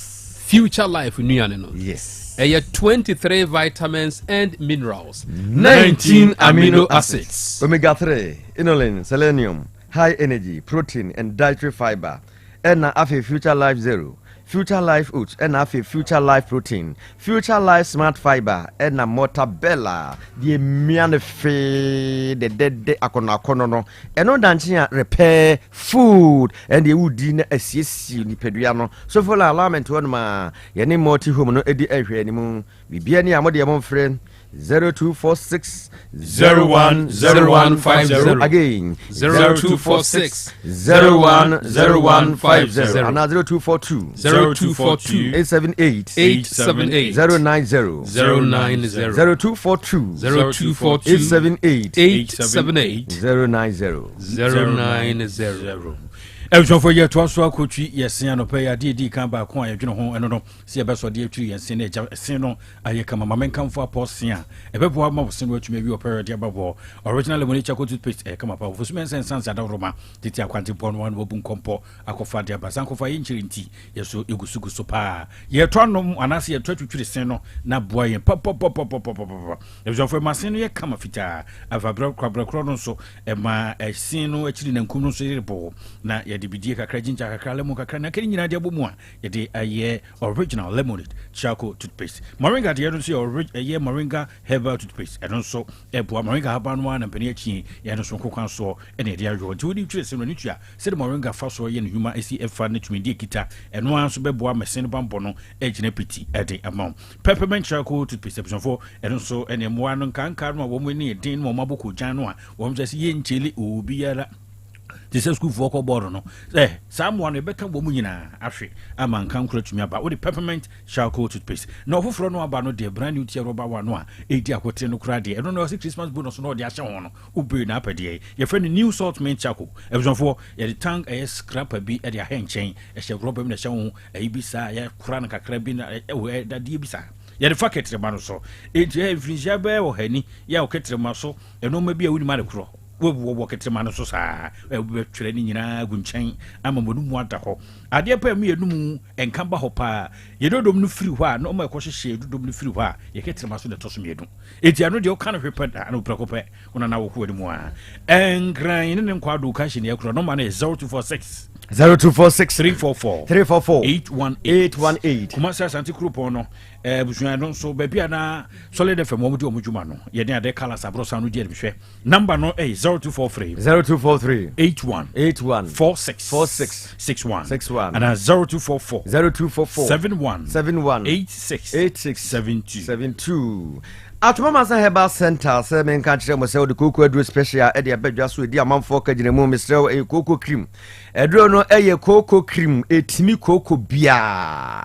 future life enuane no yes 23 vitamins and minerals 19 amino acids omega 3 inulin selenium high energy protein and dietary fiber and afi future life zero future life oats and afi future life protein future life smart fiber and mortabella the miane fe the dead akono no eno danche repair food and the woodi na asiesi ni pedua no so for alignment one ma ye ne multi home no edi ehwe ni mu bibia ni amode mo friend 0246 010150 again 0246 010150 and 0242 878 090 0242 878 090 Eljonfo ye to aso akotwi yesen anopa ya de kan ba ko ayedwene ho eno no se ebeso de atwiri yesen na eja sen no aye kama mamenkamfo aposen a ebebo ama wosen watwumi wi opera de ababo original lemon cha toothpaste kama pa fosumen sense adawroma titi akwante pon wan wo bunkompo akofa de abasan kofa ye nchiri nti yeso egusuguso pa ye to anom anase ye to atwiri sen no na boa ye pop Eljonfo masen no ye kama fita avabra kwabra no so ema esen no akiri na nkum no so yebo na de bidie kakra jinja kakra lemon kakra na keni nyina de abomu a ye de aye original lemonade charcoal toothpaste moringa de no so aye moringa herbal toothpaste and also ebo moringa haba no na mpani achi ye no so kokwan so ene de ayo de wodi twese no nitua se de moringa fa so ye no huma esi efa na twimi de kita eno anso bebo amese no bambo no egina piti e de amount peppermint charcoal toothpaste for eno so ene mo anu kanka no wo mo ni din mo maboko jan no a wo mse ye ncheli obiara the school for board no someone e beka bo mu nyina ahwe ama nkan kura tumi aba wo the peppermint charcoal toothpaste na ofoforo no aba no de brand new tier rubber one no a edi akote no kura de no Christmas bonus no de ahye ho no ube na apade ye friend new salt mint charcoal ebusonfo ye the tank scrapper bi e de ahenchen e hye rubber mi na hye ho e bi sa ye kura na kakra bi na e da de bi sa ye the facket ma no so e je frinja be wo hani ya oketre ma so e no ma bi a wuni ma de kuro wo ketrema no so saa be twere ni nyina gunchen ama modu mu ata ho ade pa mu yenum enka ba ho pa ye dodom no firi ho a no ma ekohye dodom no firi ho a ye ketrema so de toso medu eti ano de o kan hwepa da no prekope ona na wo ko mu a engran ne nkwa do ka hye ne akura no ma na 0246 0246 344 344 818 Kumasi Asante Krupo no busua no so baby ana solid FM mo di omudwuma no ye den ade kala sabro sanu di hwe number no 0243 0243 81 46 61 and 0244 71 86 72 Atumamasa Herbal Center se men ka kire mo se de koko aduro special e de abadwa so di amanfo ka gine mu misrew e koko cream aduro no eye koko cream etimi koko bia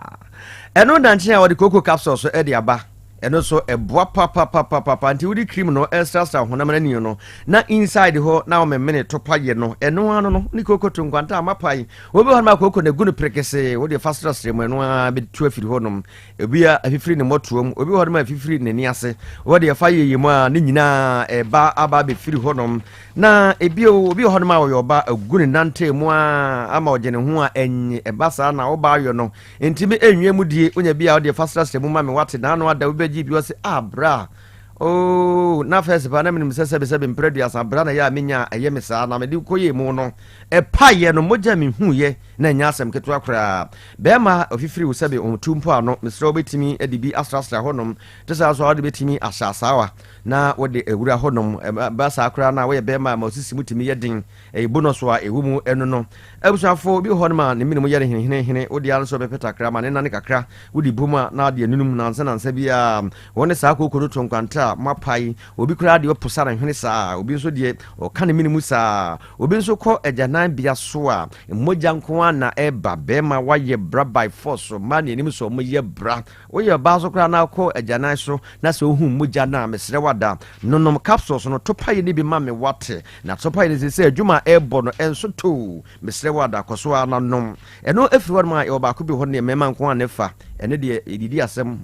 eno danche a wo de koko capsule so e de aba eno so eboa papa nti wudi cream no extra honam na ni no na inside ho na o memene topaye no eno ano no ni koko tunkwanta amapai wo be ho ma koko na gunu prekese wo de fast stream eno a be tu afiri ho nom ebia afifiri ne motuom obi ho ma afifiri ne ni ase wo de fa yeye mu a ni nyina eba aba be firi ho nom na ebi obi ho ma wo yoba agunu nante mu a ama ogene ho a enye eba sa na wo ba yo no ntimi enwie mu die onya bia wo de fast stream ma me wate na no ada wo bi wasi abra oh na first ba na me sese be mpreduas abra na ya menya eye mesa na me di koye mu no e paye no moja me huye na nya asem keto akra be ma ofifiri wo sebe otumpo ano mesro betimi edibi asrasra honom tesa so ade betimi asasawa na wo de ewura honom ba sa akra na wo ye be ma osisi mutimi yedin e bonus wa ewu mu eno no abusafo bi honoma ne minimum yere hene wo de also be petakra ma ne na ne kakra wo di buma na de nunum na nsa bia woni sa akokoro tonkwanta mapai obi kura de opusara hwene saa obi nso de o ka ne minimu saa obi nso kɔ agyanan bia so a moja nko na eba bema waye bra by force ma ne nim so mo ye bra wo ye ba so kura na kɔ agyanan so na se ohu moja na mesre wada nonom capsules no topaye ni bi ma me wate na topaye ni se adwuma ebo no enso to mesre wada koso ana nom eno efiri wad ma e ba ko bi ho ne mema nko na fa ene de edidi asem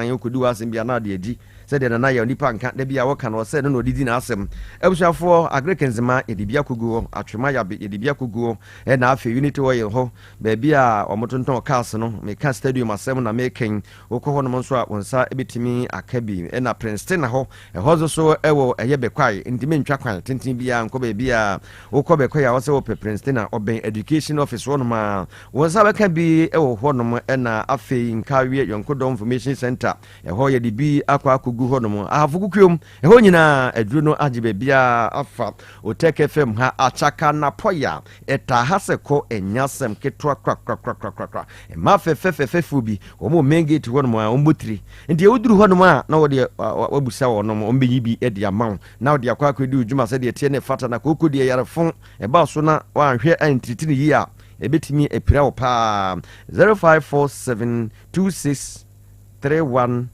yokodi wasem bia na de edi said na ya nipa nka da bia woka no se no odidi na asem abusuafo agrekenzema edibia kuguo atwema ya edibia kuguo e na afi unity oil ho ba bia omotonton cars no me ka stadium asem na making wokɔ ho no nso a wonsa ebetimi akabi e na Princeton ho e hozo so ewo eye bekwai ndime ntwa kwan tintin bia nko ba bia wokɔ bekwai a wose wo Princeton na oben education office wo no ma wonsa beka bi ewo ho no e na afi nka wie yonkodo information center e ho ye dibi akwa gu honom afukukum eho nyina aduru no agibe bia afa Oteke FM ha achaka na poya eta haseko enyasem ketwa krakrakrakrakra ma fefefefu bi omo menge ti honom a ombotiri ndi oduru honom a na wode wabusa wonom ombenyi bi edi amaw na wode akwa akwedi ujuma se de tie ne fata na kokodi yarefon eba so na wanhwe antritini yi a ebetimi epira wo pa 0547263145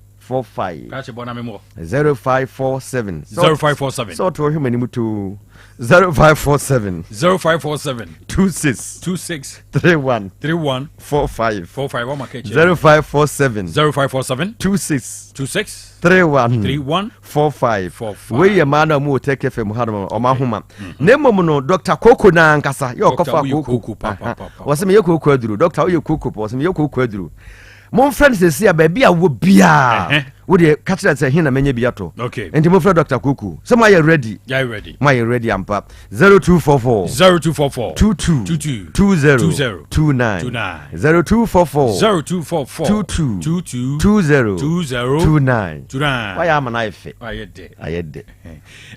Kache bona memo 0547 so to him animu to 0547 26 31 45 what market 0547 26 31 45 we ya mana mu Oteke FM hadom o mahoma nemo no Dr. Koko na nkasa ye okofa koko waseme ye koko aduru Dr. Oye koko waseme ye koko aduru mon friend se sia ba bia wo bia wo de catch that here na menye bia to okay enti mon friend Dr. Kuku so my ready my ready ampa 0244 22 20 29 0244 22 29 why am I fe ayede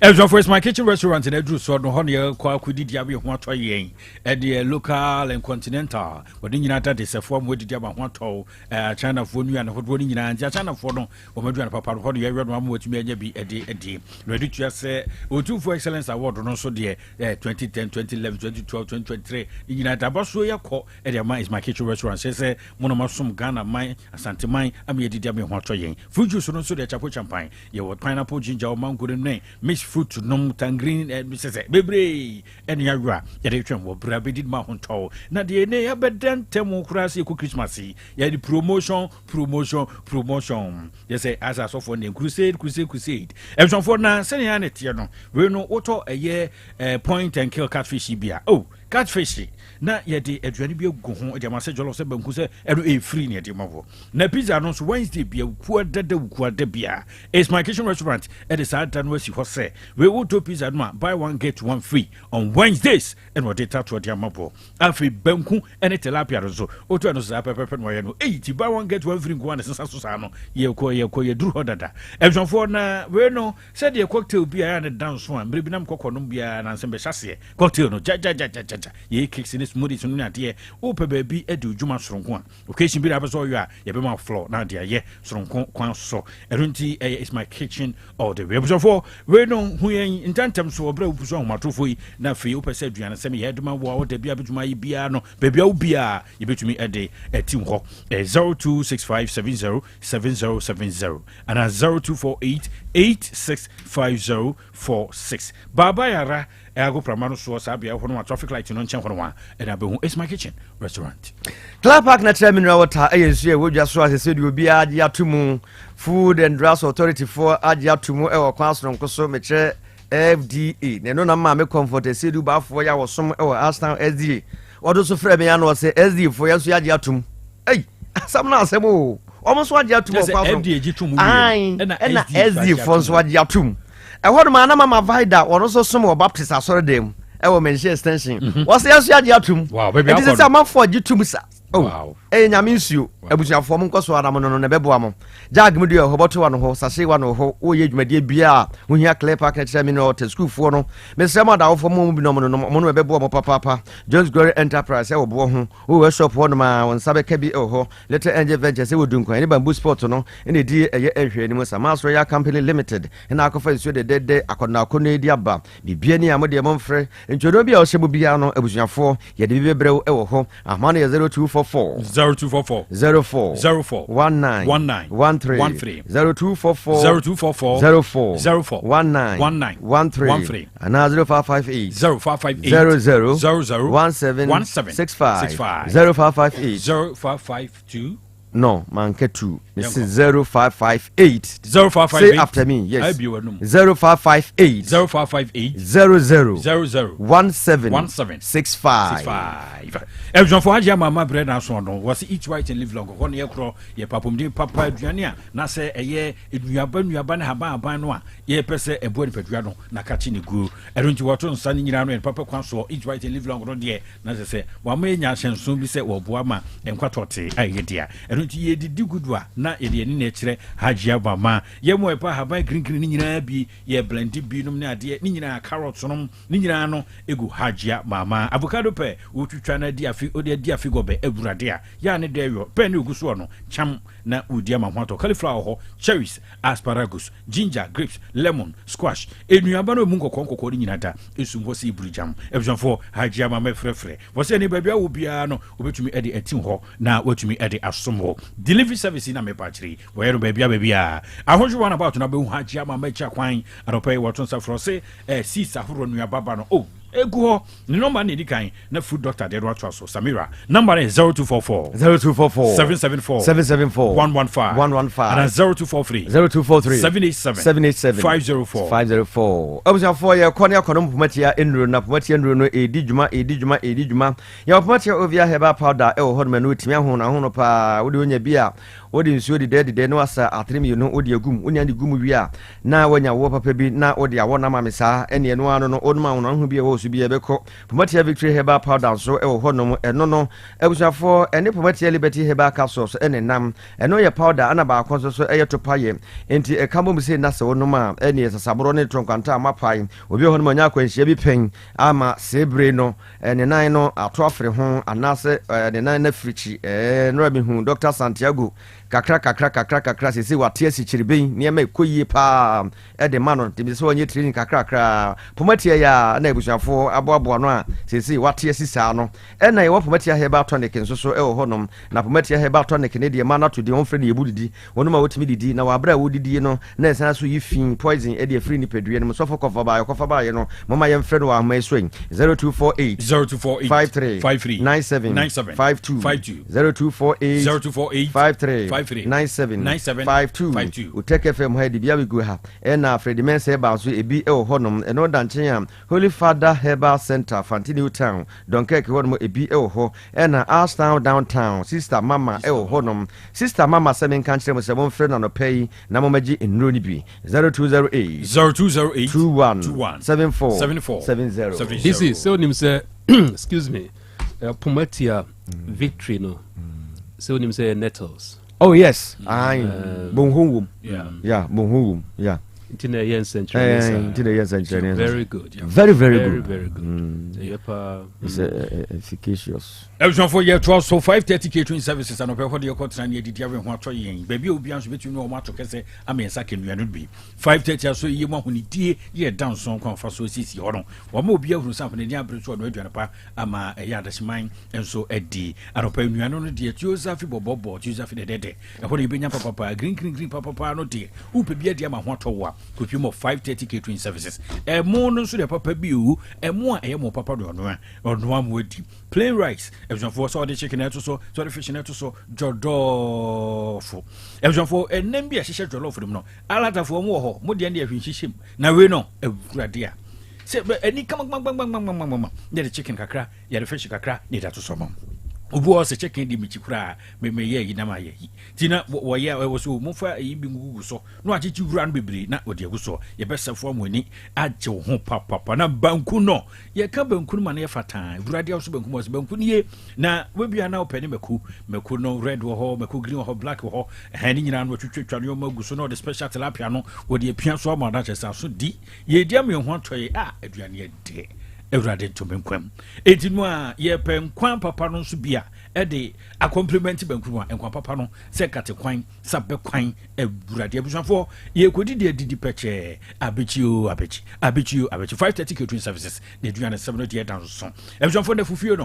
Eljo for my kitchen restaurant in Edru so no hono kwa kudidi abi ho atwa yen e de local and continental wodi nyina ta de sefo mo didi aba ho atwa China fo nu na hodo nyina ntia China fo no o madu na papa hodo ye no am watumi anya bi edi no edi tua se otu for excellence award no so de 2010 2011 2012 2023 nyina ta boso yakọ e de man is my kitchen restaurant se mo no masom Ghana man Asante man am ye didi abi ho atwa yen fruit juice no so de chapo champagne ye what pineapple ginger mango ne mix fruit nom tangerine se bebre en yawa ye de twem wo bra be did ma honto na de ne ya bedentemu kurase ku Christmas ye di promotion you say as a so for the crusade everyone for na senior net you know we no auto a year point and kill catfish bia oh catfish na yɛde aduane bi agu ho de amase jollof sɛ banku sɛ ɛno ɛyɛ free ne yɛde mabɔ na pizza no nso Wednesday bia wukua dada bia It's My Kitchen restaurant ɛde saa da no asi hɔ sɛ we will do pizza no buy one get one free on Wednesdays and wɔde tato de amabɔ afei banku ɛne tilapia no so otu ɛno saa pɛpɛpɛ no wɔyɛ no ti buy one get one free nko ana sensa so saa no yɛkɔ yɛduru hɔ dada ɛdwɔfoɔ na we no sɛ de cocktail bia ne dance one mbre bi nam kɔkɔ no bia na nsɛm bɛ hyɛseɛ cocktail no ja yɛ cakes ne smoothies no na de o pɛ baabi ɛde dwuma soronko a occasion bi na bɛ so yɛ a yɛbɛma floor na de ayɛ soronko kwan so ɛno nti It's My Kitchen all the way ɛdwɔfoɔ we no hu yɛn ntantam so ɔbrɛ opuso ahomatofo yi na afei wopɛ sɛ aduane sɛ yɛ adwuma wo a wɔda bia bɛdwuma yi bia no baabi a wo bia yɛbɛtumi ɛde ɛtim hɔ 0265707070 and 0248865046 Baba Yara Ego Pramano so Sabia Honma traffic light no nchen honwa and abehu It's My Kitchen restaurant. Club Park Natural Mineral Water ayensu we just so as said you be adia tumu Food and Drugs Authority for adia tumu e wo kwaso nkoso meche FDA ne no na ma me comfort said you ba for ya wo som e wo Aston SDA odo so frɛ me ya no say SDA for ya so adia tum ei asam na asem o almost adia tum kwaso FDA gi tumu na SDA for so adia tum ɛhɔ no ma na mama vida wɔno so som wɔ Baptist asɔre dem ɛwɔ mention extension wɔse yaso agye atum wow baby akɔ ɛdise amafo agye tum sa wow nyame nsuo abusuafo mo nkoso adam no ne bɛboa mo jag mu de hɔbɔto wa no ho sase wa no ho wo yɛ dwumadie bia wo hia clear park na kyerɛ me no te school fo no mesrɛ ma da wo fo mo bi no mo no bɛboa mo papa Jones Glory Enterprise ɛwɔ bo ho wo workshop ho no ma won sabe ka bi ɛwɔ ho Little Angel Ventures ɛwɔ Dunkwan ne Bamboo Sport no ne di ɛyɛ ɛhwɛ ni mo sa Master Royal Company Limited na akɔfa nsuo de akɔna akɔna di aba bibia ni amode mo mfrɛ ntwodo bia wo hyɛ mo bia no abusuafo yɛ de bi bebrɛw ɛwɔ ho ahma no yɛ 0244 04 19 13 0244 04 19 13 and 0558 17 65 0552 no manke 2 this is 0558 say after me yes 0558 00 17 65 Everyone for Haji Mama bread and so on was each right and live long one year crow ye papum papa duania na say eye eduaban haban no a ye pese ebo ni peduano na kachi ni gu erunti wato nsa ni nyina no en papa kwan so each right and live long no de na say wa ma nya hyenso bi se wo boa ma enkwatote aye dia erunti ye didi gudua na ye de ni na kire Haji Mama ye mo epa haban green ni nyina bi ye blend bi num na de ni nyina carrots no ni nyina no egu Haji Mama avocado pe wo twitwa na dia odi dia figobe egurade a ya ne de yo pe ne oguso no cham na udi ama hwato cauliflower ho cherries asparagus ginger grapes lemon squash enuaba no mu nkokɔ ni nyinata esum ho si burujam ebjonfo Haji Mama frefre wo se ne babia wo bia no obetumi ede atim ho na watumi ede asom ho delivery service na me pa kiri wo yero babia ahonjo one about na be Haji Mama cha kwan adopai wato nsa fro se si sahoro nuaba ba no egu ho ni number na edikan na food doctor de roto so Samira number is 0244 774 115 and 0243 787 504 observe ye kone akono pomatia enuro na pomatia enuro no edi dwuma ya pomatia ovia heba powder e wo ho no timi ho na ho no pa wo de onya bia wo de nsuo de no asa atremi no wo de agum onya de gum wi a na wonya wo papa bi na wo de awo na mame saa ene no ano no onuma wo no ho bia wo su bia beko pomatia victory heba powder so e wo ho no eno no ebusafo ene pomatia liberty heba capsules ene nam eno ye powder ana ba akon so e to paye enti e kamo mi se na se wonuma ene sasabro ne tronkwanta amapai obi ho no manya akwanhia bi pen ama sebre no ene nan no ato afre ho anase ene nan na frichi no abi hu Dr. Santiago kakra sisi watie si chiribin niema ekoyie pa de mano timi so onye training kakra pomatia ya na ebusuafo aboabo no a sisi watie sisa no na ye pomatia heba tonic nso so e wo honom na pomatia heba tonic ne de mana to de on frɛ ne yebudidi wono ma wotimi didi na wabra wodidi no na esan so yi fin poison e de free ni pedue no so fo kofa ba ye no mama ye mfrɛ no wa ma eswen 0248 53 97 52 0248 53 9752 Uteke FM Heidi Bia go ha na Freddy Mense ba so ebi honom eno danchen Holy Father Herbal Center Fantini Town Donkek honom ebi ho na Arstown downtown Sister Mama honom Sister Mama semen kan kire mo se mo frɛ na no pay na mo magi enro ni bi 0208 21 74 70. This is so nim say excuse me Pumatia Victory no so nim say nettles. Oh yes, bonhum. Yeah, bonhum. Yeah. Very good. Yeah. Very good. Very good. It's efficacious. Everyone for year 12 so 5:30 catering services and over the contract near the Diavin Water yin. Baby will be answered between no matter say I mean second we not be 5:30 so you want when ye down some for so sisi or no. One more be able to something in the average one radio pa ama a yard as mine and so Eddie. I don't pay you no dear Joseph Bobo Joseph the dead. And when you bring papa green papa no dear who be a dear my water wa could you more 5:30 catering services. A more no so the papa biu and more a more papa on one with plain rice. Everyone for so the chicken net so the fish net so jodofo. Everyone for a name be a shisha jollof for them no. Alata for more the end of him. Now we know a gradia. Say any come bang. Yeah, the chicken kakra, yeah, the fish kakra, need that to some. Ubu was a chicken di michikura, me ye yinama ye. Tina, what ya was so mofa a bingu so. No, I teach you run bibli, not what you so. Your best form when it add your home papa, na bankuno. Ye come bankunman for time. Radio Subankum was bankunie. Now, we be now penny mekuno red or meku green or black or handing around what you trick on your mogusono, the special telapiano, or the appearance of my Dutch so deep. Ye dear me one tray, Adrian ye day. Everade to benkwam enti no a ye pen kwan papa no so bia e de a compliment benkwam en kwan papa no se kate kwan sabe kwan Everade abusanfo ye kodi de didi peche abechi 5:30 catering services de duane 7 de dan so abusanfo na fufuo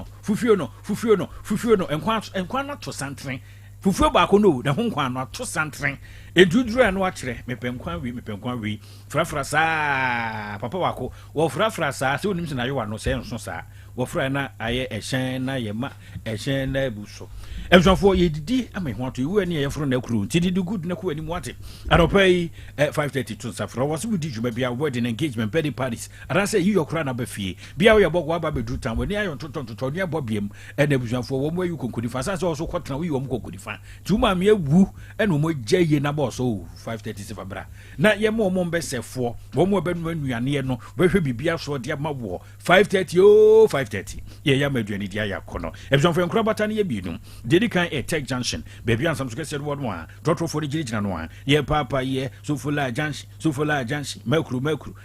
no en kwan na to santren fufuo ba ko no na honkwan no to santren eduduru no akire mepenkwan wi frafra sa papa wako wo frafra sa se onim se na yewa no se nso sa wo fra na aye ehyen na yema ehyen na ebuso emsofo yedidi amehwato iwu ani yefro na kuru tididi good na ko ani mwate aropai 5:30 to safra wo se budi djuma bia wedding engagement birthday parties aranse yi yokura na bafie bia wo yebogwa ba bedru tan woni ayon tonton ni abobiem e na ebusafo wo mo ayu konkodi fa sa se wo so kwotena wo yi wo mo konkodi fa tuma me awu e no mo gye na so 5:30 se fabra na ye mo mbesefo wo mo benu anuane no behwe bibia so de ma wo 5:30 5:30 ye ya maduani dia ya kono ebson for nkrabata ne ye bienu dedi kan Tech Junction baby ansam so kese word one trotro for the gina no ye papa ye Sofola Junction makru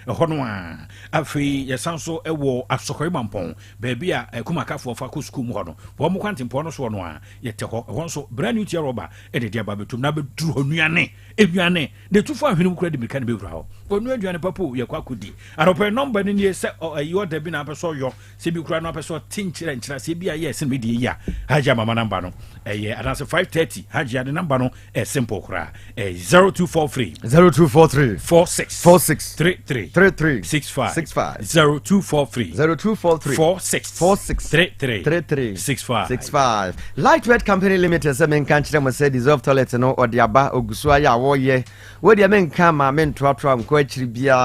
hono a afi ye sanso ewo asokoi mampon baby a kumakafo fa ko school mu hono wo mo kwantempo no so no a ye te ho wonso brand new tier roba e de dia ba betum na beduru honuane eduane de tufu ahwenu kura de mirika ne bewura ho onu eduane papo ye kwakodi arope number ni ye se you de bi na peso yo se bi kura na peso tinchira se bi aye se me de ya haja mama number no eye adanse 5:30 haja de number no simple kura 0243 46 33 65 0243 46 33 65 Lightweight Company Limited se men kan kire mo se dissolve toilet no odiaba ogusu aya woye we de men kan ma men toatoa nko akiri bia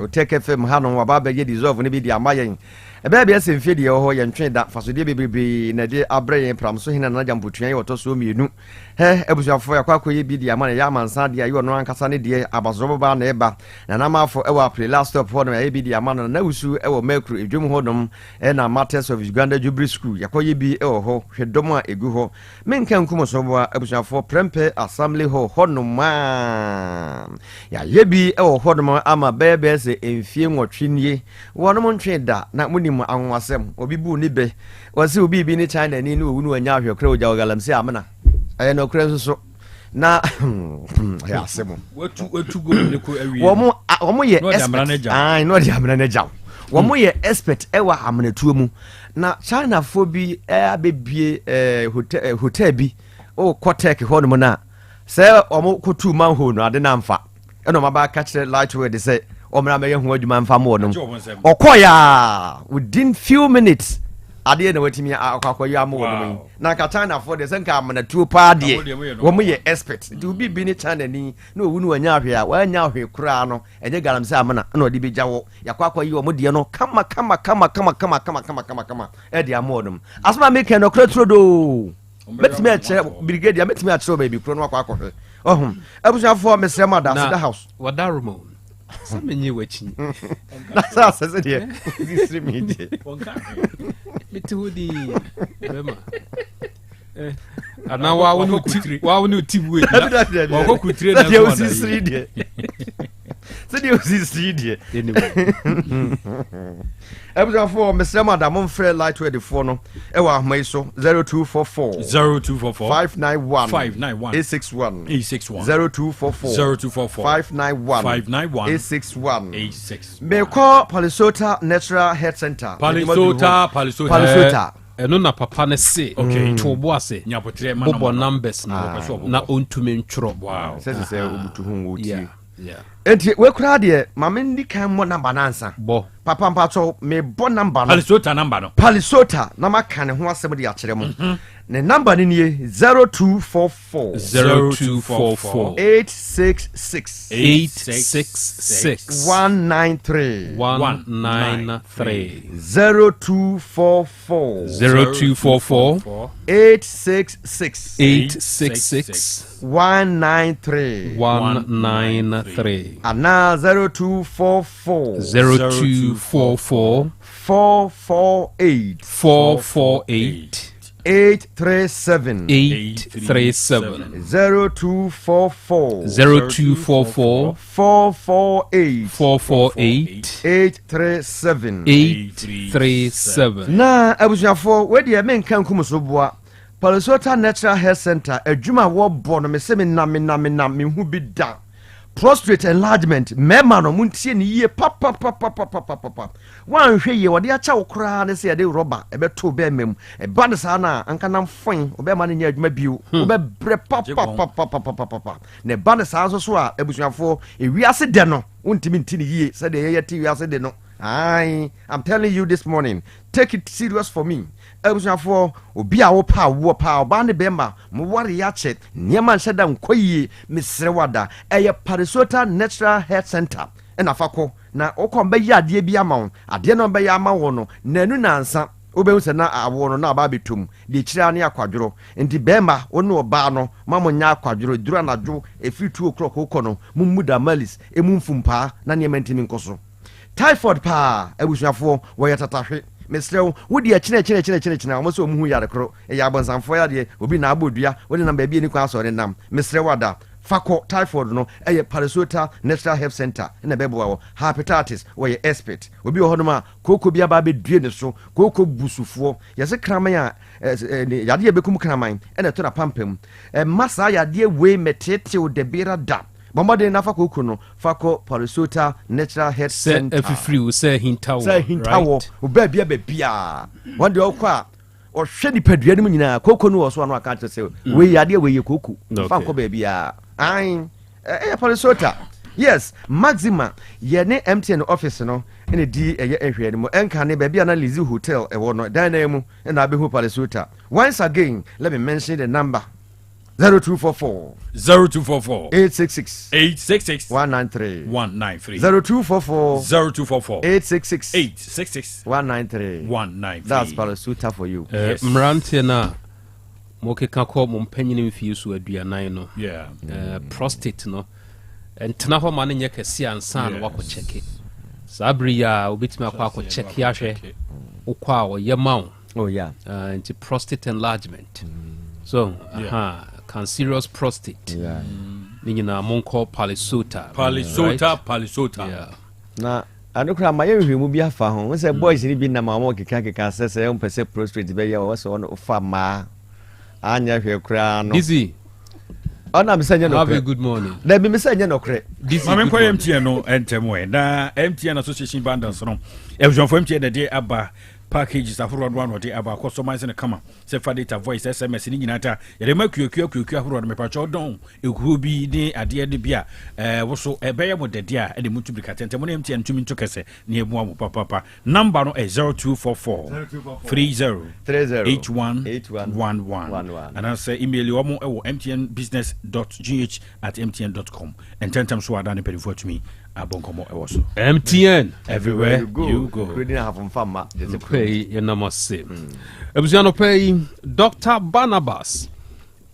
Uteke FM hanon wa ba be dissolve ne bi di amayen ebe bia se mfie de ho ye ntwe da fasode bebrebe na de abreye pram so hina na jampotuan ye otoso mienu he ebusuafo ya kwakoye bi di amane ya mansa de ayi ono ankasa ne de abazobo ba na eba na na mafo ewa April last stop ho no ya bi di amane na wusu ewo makru edwum ho dom na Martyrs of Uganda Jubilee School yakoye bi ewo ho hwedom a egu ho menka nkumo so bo ebusuafo Prempe Assembly ho no ma ya yebi ewo ho dom ama bebe se emfie nwotwenie wono mo ntwe da na munim anwasem obi bu ni be wasi obi bi ni China ni no wunu anya ahwekra oja ogalamsi amana aye no kra so na ya asemo wetu go ne ko awie womo ye expert no dia manager womo ye expert ewa amnatuo mu na China fo bi abebie hotel bi o Kotek ho no na se womo kotu manhole no ade na mfa eno maba ka kire Lightweight de se omra me ye ho adwuma mfa mo no okoya within few minutes ade na watimi akwakoyi amo wonu na ka China for the senka amana tuo pa ade wo mo ye expert nti obi bi ni China ni na owu nu anya ahwe a wanya ahwe kura no enye galamse amana na odi bi jawo yakwakoyi wo mo de no kama e de amo wonu asma make no kra trodo metimi a che brigadier metimi a che baby kro no akwakohwe abusuafo mesrema da the house wadarumo samenye wachi na sasa se de disri media mitudi bema ana wa wonu tibu wa ko kutire na so na disri de se de disri de abusuafo mesrema da mon free light way de fo no e wa ahmai so 0244 591 861 0244 591 861 me call Palisota Natural Health Center Palisota eno na papa ne se tobo ase bobo numbers na ontumi ntworo se obutu hu wo ti enti we kura de mama ndi kan mo number nansa bo papa mpacho me bo number no Palisota number no Palisota na maka ne ho asem de akere mo ne number ni nie 0244 866 193 0244 866 193 ana 0244 448 837 0244 448 837 na abusuafo we de men kan kumso boa Palisota Natural Health Center adwuma wo bo no me se me na me hu bi da prostate enlargement mema no muntie ni ye papa wan hwe ye wode acha wokra ne se de rubber ebeto be mem e ba ne sa na anka na mfon obe ma ne nya adwuma biu obe bre papa ne ba ne sa so a abusuafo ewiase de no untimi ntini ye se de ye ti wiase de no I'm telling you this morning, take it serious for me. Abusuafo obi a wo pa oba ne bemba mo ware ya che niema nhyeda nkoyi misrewada eye Palisota Natural Health Center na fako na okomba yi ade bi ama ade no be ya ama wo no nanu nansa obehu se na awo no na aba betum de kira ne akwadworo enti bemba wonu oba no mamo nya akwadworo dura nadwo efi 2 o'clock okono mummuda malis emumfumpa na niema ntimi nkoso typhoid pa abusuafo wo yatatahwe mesrew wodi a chine omo so omu hu yare kro e ya abansanfo ya de obi na abodua wodi na ba bi ni kwa asore nam mesrew ada fako typhoid no eye Palisota Natural Health Center na bebo wo hepatitis wo ye expert obi wo hodoma koko bia ba be due ne so koko busufo yese kraman ya yade ye bekum kraman ena to na pampam masa yade we metete o debira da Mamade na fako kuno fako Palisota Natural Health Center free we say hintawo bia wande okwa o hwe ni padua ni nyina koko no so anu aka to say we yade we ye koku fanko ba bia Palisota yes maxima ye ne MTN office no ene di eye ehwe ni mo enka ne ba bia na Lizzy Hotel e wo no dan na mu na abehu Palisota. Once again let me mention the number 0244 866 193 0244 866 193 That's Palisota for you. Mrante na mokeka ko mo mpanyine mfie so aduanan no prostate no entena ho ma ne nye kese ansa na wako cheke sabri ya obitima kwa cheke ahwe ukwa wo yema nti prostate enlargement so cancerous prostate ninyina monko Palisota na anokra ma yehwemu bi afa ho we say boys ni bi na ma mo keka sese mpese prostate be ya wo so no fa ma anya hwe kra no Dizzy ona misanya no have a good morning na bi misanya no kre Dizzy ma menko MTN no entemwe na MTN Association Bandans no ebujon fo MTN de aba packages afro one or the about customizing the camera say for data voice SMS ni nyinata yere ma kuku afro me pa cho don e ku bi ni ade de bia wo so e be ye mo de dia e de mutu bi katente mo na MTN tumi to kese ni ebu amu papa number no is 0244 308111 and I say email you mo e wo mtnbusiness.gh@mtn.com and 10 times so adane pay for to me abonkomo e wo so MTN everywhere you go Creating have fama just pay your number same. Ebusiano pay Dr. Barnabas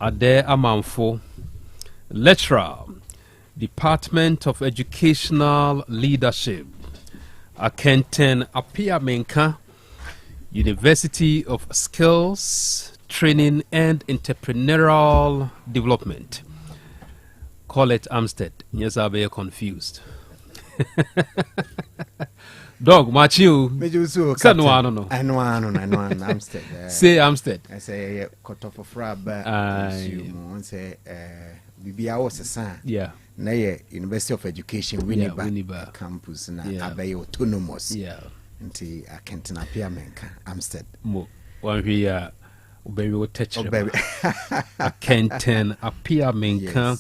Ade Amanfo, lecturer, Department of Educational Leadership, Akenten Apia Menka, University of Skills, Training and Entrepreneurial Development. Call it Amstead. Yes, I'll be confused. Dog, Machu. Say no, no. I know, Amstead. Say Amstead. I say, cut off a frab. I say, Bibia was a son. Yeah. Nay, University of Education, Winneba campus, and Abbey autonomous. Yeah. Until I can't appear, Amstead. Mo. One here, baby, will touch you. Akenten Apia Menka.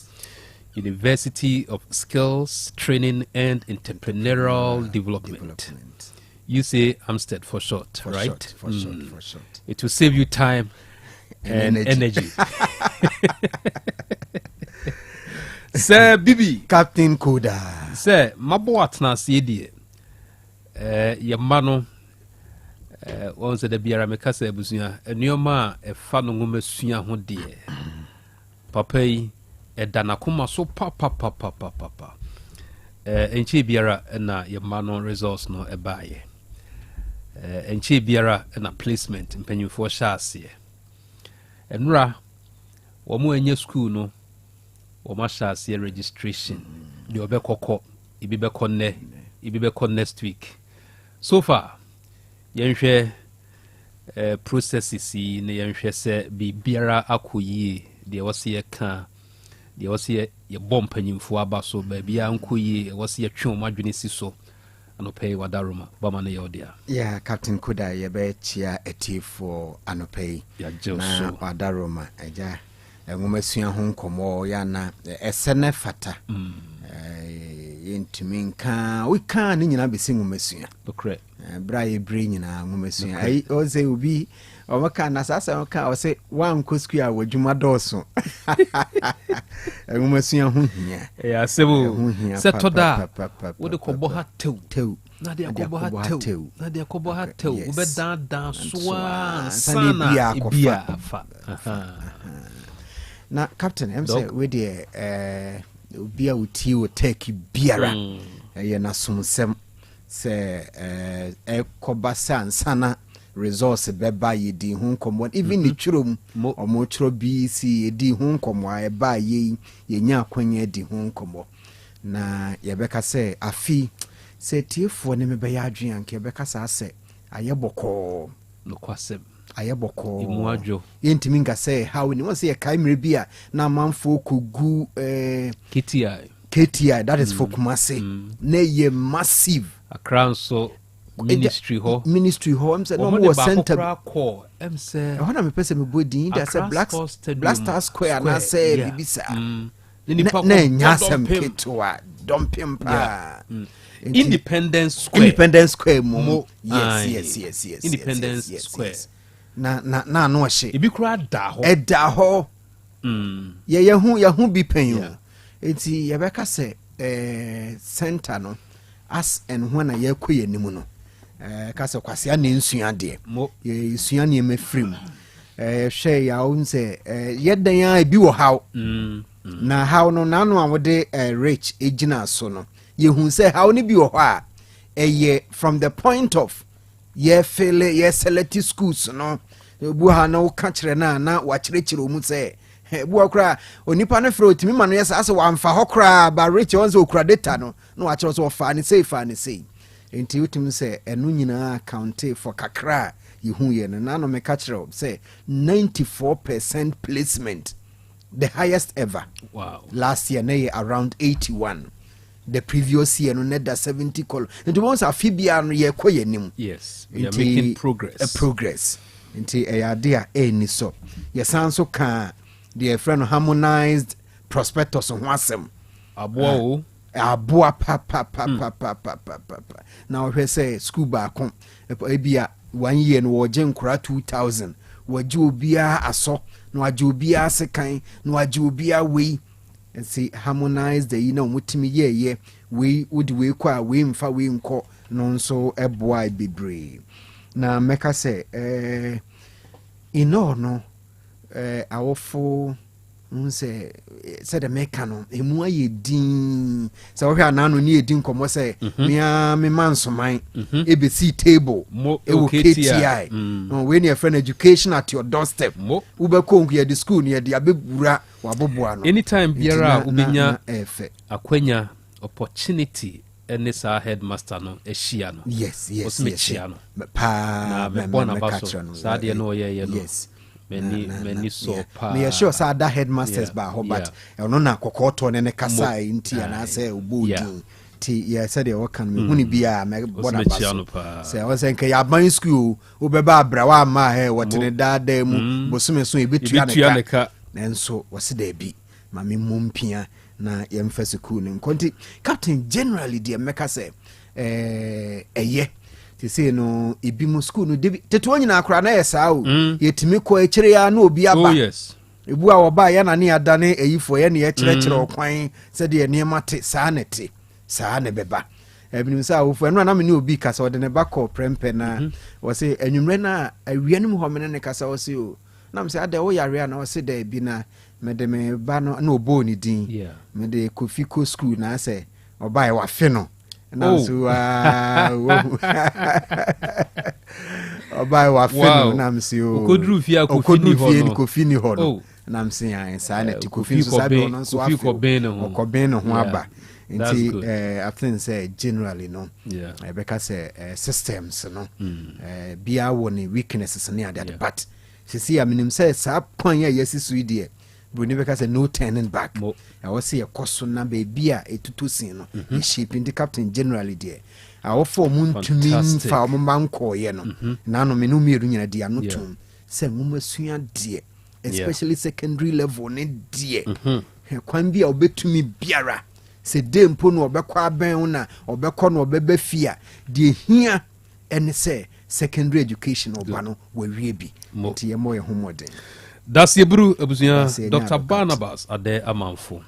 University of Skills, Training and Entrepreneurial Development. You say Amstead for short, right? For short. It will save you time and energy. Sir Bibi. Captain Koda. Sir, Mabo Atna Sidi. Yamano. Once the Biara Mekasa Busia, and your ma a fan of Mumesia Hodie. Papai. Danakuma so papa enchi biara na ye mano resource no ebaye enchi biara na placement mpanyimfo hyase enura wo mo enye school no wo ma hyase registration de obekokọ ibi bekọ next week so far yenhwe processes ne yenhwe se bi biara akoyi de wose ka de wose ye bom panyimfo aba so ba bia nkoyi wose ye twe mo adwene si so anopay wadaroma bama ne yodia yeah Captain Koda ye be chia etifo anopay ya jeso na wadaroma eja enwomasua ho nkomo ya na esene fata yentimi nka we kan ni nyina besi nwomasua okre bra ye bri nyina nwomasua ai oze obi o maka na sasa maka o se wan kosku a wadwuma doso nwomasua ho hia ya sebo setoda wo de kobo ha tew na de kobo ha tew wo be dan soa sana bia afa na Captain em say we de bia uti o take biara ye na somsem se ekobasa sana resource beba ye di hu nkomo even ni churom omo churo bi si ye di hu nkomo a eba ye nya akwanya di hu nkomo na ye beka se afi se tiefo ne mebe ya adwen anke beka sa se ayeboko no kwasem ayeboko imuajo yentimi nga se how ni won se ye kai mire bia na manfo kogu KTI that is for Kumasi na ye massive Accra so ministry ho am say no more center call am say ho na me pese me bodi that say Black Star Square na say bibisa na nyasem ketwa dompim pa Independence Square mo yes Independence Square na no hye ibi kura da ho ye hu bi pen enti ye beka se center no as and when I yakoye nimu no kase kwase a ne nsua de ye sua ne mefrim hwe ya unse yedan ya bi wo haw na haw no nanu a wode rich ejina so no ye hu se haw ne bi wo ha eye from the point of ye fele ye select schools no bu ha na wo ka kire na wa kire omu se bu okra onipa no fro otimi ma no yes ase wa mfa hokra ba rich once okra data no no wa kire so fa ni sei enti utim se enu nyina account for kakra yehu ye na no me ka kire say 94% placement, the highest ever. Wow. Last year na around 81. the previous year no net da 70 column nti once afibia no ye kɔ yanim yes we are making progress progress nti ade a eni so ye san so ka the friend harmonized prospectus ho asem aboa pa na we say school ba kon ebia 1 year no wo je nkora 2000 waje obia aso no waje obia sekan no waje obia wei and see harmonize the mutimi ye we would we kwa we mfa we nko no so eboa bebre na meka se ino no awofo nse se the meka no emu aye din se wo hwa na no ni edin komo se me mansoman ebesi table e wo KTI no we near friend education at your doorstep ube ko nku ye the school near the abegura waboboa no anytime biara ubinya akwanya opportunity any sa headmaster no ehia no yes no pa me bona baso sa de no ye no yes many so pa me sure sa that headmasters ba ho but no na kokoto ne kasa nti ana say obodi ti ya said e kan me huni bia me bona baso say o say nke ya ban school wo be ba abrawa ma he wotene dada mu bosume so ebetua ne ka nenso wose da bi ma me mumpia na yemfa school ne nkonti captain generally de meka say eye ti say no ebi mu school no debi teto nyina akora na yesa o yetimi ko ekire ya na obi aba ebu a oba ya na ne adane eyifo ye ne ye kire okwan se de ne mate saa nete saa ne beba ebinim sa wo fu na me ne obi kasa ode ne bako prempe na wo say anwumre na awianum ho me ne kasa wo say o na me say ade wo yare na wo say da bi na me de me ba no na obo ni din me de Kofiko school na say oba e wa fe no na so oba e wa fe no na me say o kodru fia Kofi ni ho no na me say ya sa na ti Kofi so sabe no so afi okobin no ho aba nti I think say generally no because systems no bia woni weaknesses ne ade but see I mean say sa kwan ya yesisu die bruni because no turning back I was say a cost na baby a etutusin no shaping the captain generally there our form to mean fa mo banko ye no na no me no mieru nyina dia no tum say mo masua die especially secondary level ne die kwan bia obetumi biara se dempo no obekwa ben na obekọ no obebe fia de hia ene se secondary education oba no wawie bi nti ye mo ye homoden das yebru abusuya Dr. Barnabas ade amanfo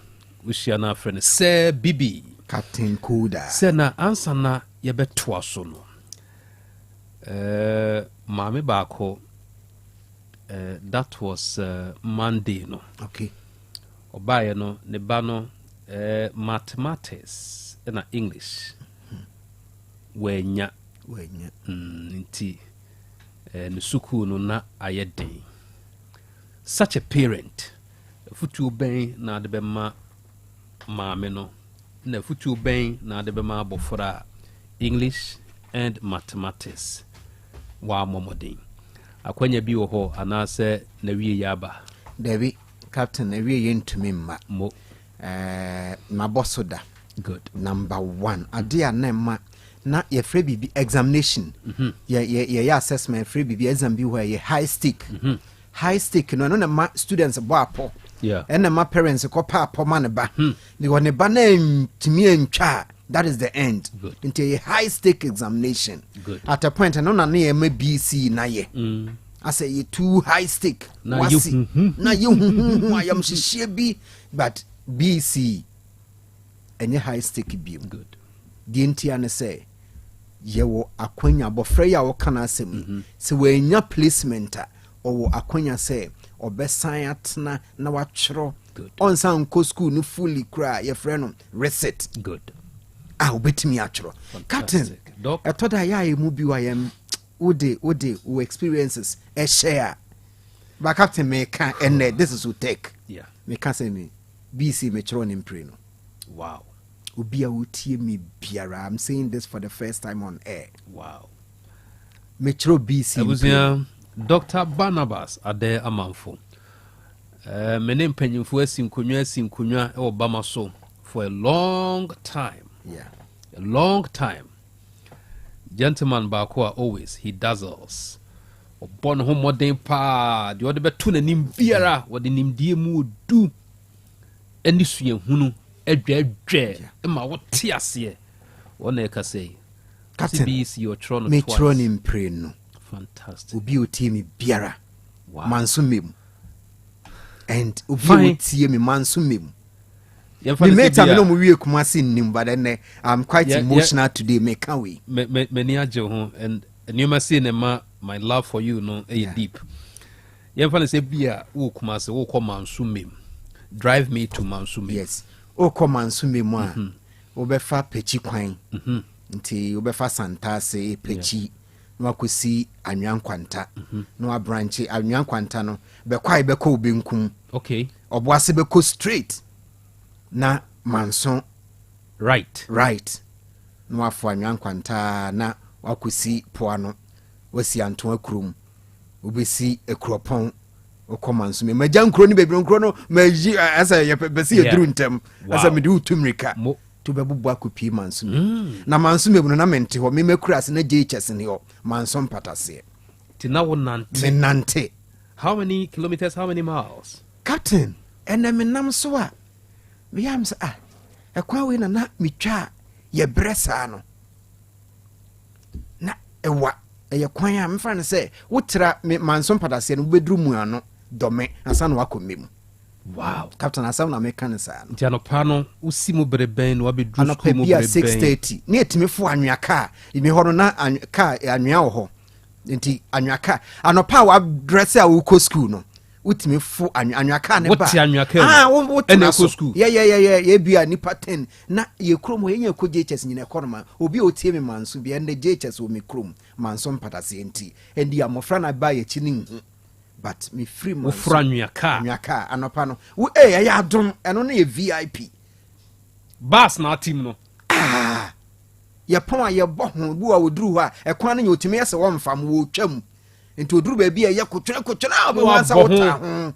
ushia na friend se bibi Captain Koda se na ansa na ye beto aso no maame baako that was Monday no okay obaye no ne ba no mathematics and English wenya nti ne suku no na ayeden such a parent futu ben na de be ma maame no na futu ben na de be ma abofra English and mathematics wa momodin akwanya bi wo ho anase na wie yaba David captain na wie yentumi ma mo na bosoda good number 1 ade anema na ye free bibi examination ye assessment free bibi exam bi where ye high stake no na ma students bo apo and ma parents ko pa apo ma ne ba ni won ne ba na ntimi antwa that is the end into a high stake examination good. At a point no na ye ma BC na ye I say you too high stake na you I am shishie bi but BC any high stake bi good the ntia say yewo akwanya bofra ya wo kana asem se we nya placement o akwanya say obesan atena na wachro on san ko school no fully cry ye frɛ no reset good obetimi achro captain etoda ya emu bi wa yem ode wo experiences share but captain me can and this is what take me can say me BC me chro ni mpre no wow Ubia utie mi biara. I'm saying this for the first time on air. Wow. Metro BC. Abusia Dr. Barnabas ade amanfo. Mene mpanyimfo asim konwa e Obama so for a long time. a long time. Gentleman Bakwa always he dazzles. Born home modern pa, the other betuna nim biara, what the nim dear mood do. And this year, hunu, a dread, Emma, what tears ye? One eka say, Captain, your tron me tron him pray no. Fantastic. Ubi uti mi biara. Wow. Mansumim. And ubi uti mi mansumim. Me mate am no mu wie Kumasi nim, but then I'm quite emotional today. Me can we? Many ajo ho and you must see my love for you no deep. You fan say bia wo Kumasi wo come Mansumim. Drive me to Mansumim. Yes. O come Mansumim a. Wo be fa pechi kwan. Nti wo be fa Santase pechi. No akosi Anwan Kwanta. No a branch Anwan Kwanta no be kwai be ko benkum. Okay. Oboase be ko straight. Na Manson right no afọ Anwan Kwanta na wakosi poano wasi anto akurum obesi ekropon okomanso me magya nkro ni bebi nkro no maji asa ye besi eduru ntem asa me de utumrika to bebubu akopi manso na manso me bunu na mente ho me makura ase na JHS ne ho manso mpatase ti na wo nante how many kilometers, how many miles? Captain eneme nam so a me yam say ekwa we na mitwa ye bresa no na ewa eye kwan a mfa ne say wotra manso padase no bedru mu ano dome asa no akomem. Wow. Captain Asem na meka ne sa no nti anopa no usi mu bereben no abedru school mu bereben 6:30 ne etimi fo anwaka imi ho no na ka anwa wo ho nti anwaka anopa wa dress a wo ko school no utimi fu anwaka ne ba wo ene ko school ye bia nipa 10 na ye krom ye nya ko JHS nyina ekonoma obi otie me manso bia ne JHS o me krom manso mpatase enti endi amofra na ba ye chini but me free manso ofra anwaka anopa no wo ya adom eno na ye VIP bus na team no ye pon ye bo ho bu a woduru ho a ekwan na otimi yese wo mfam wo twam enti oduru ba bia ye kotwena obi wansa wota ho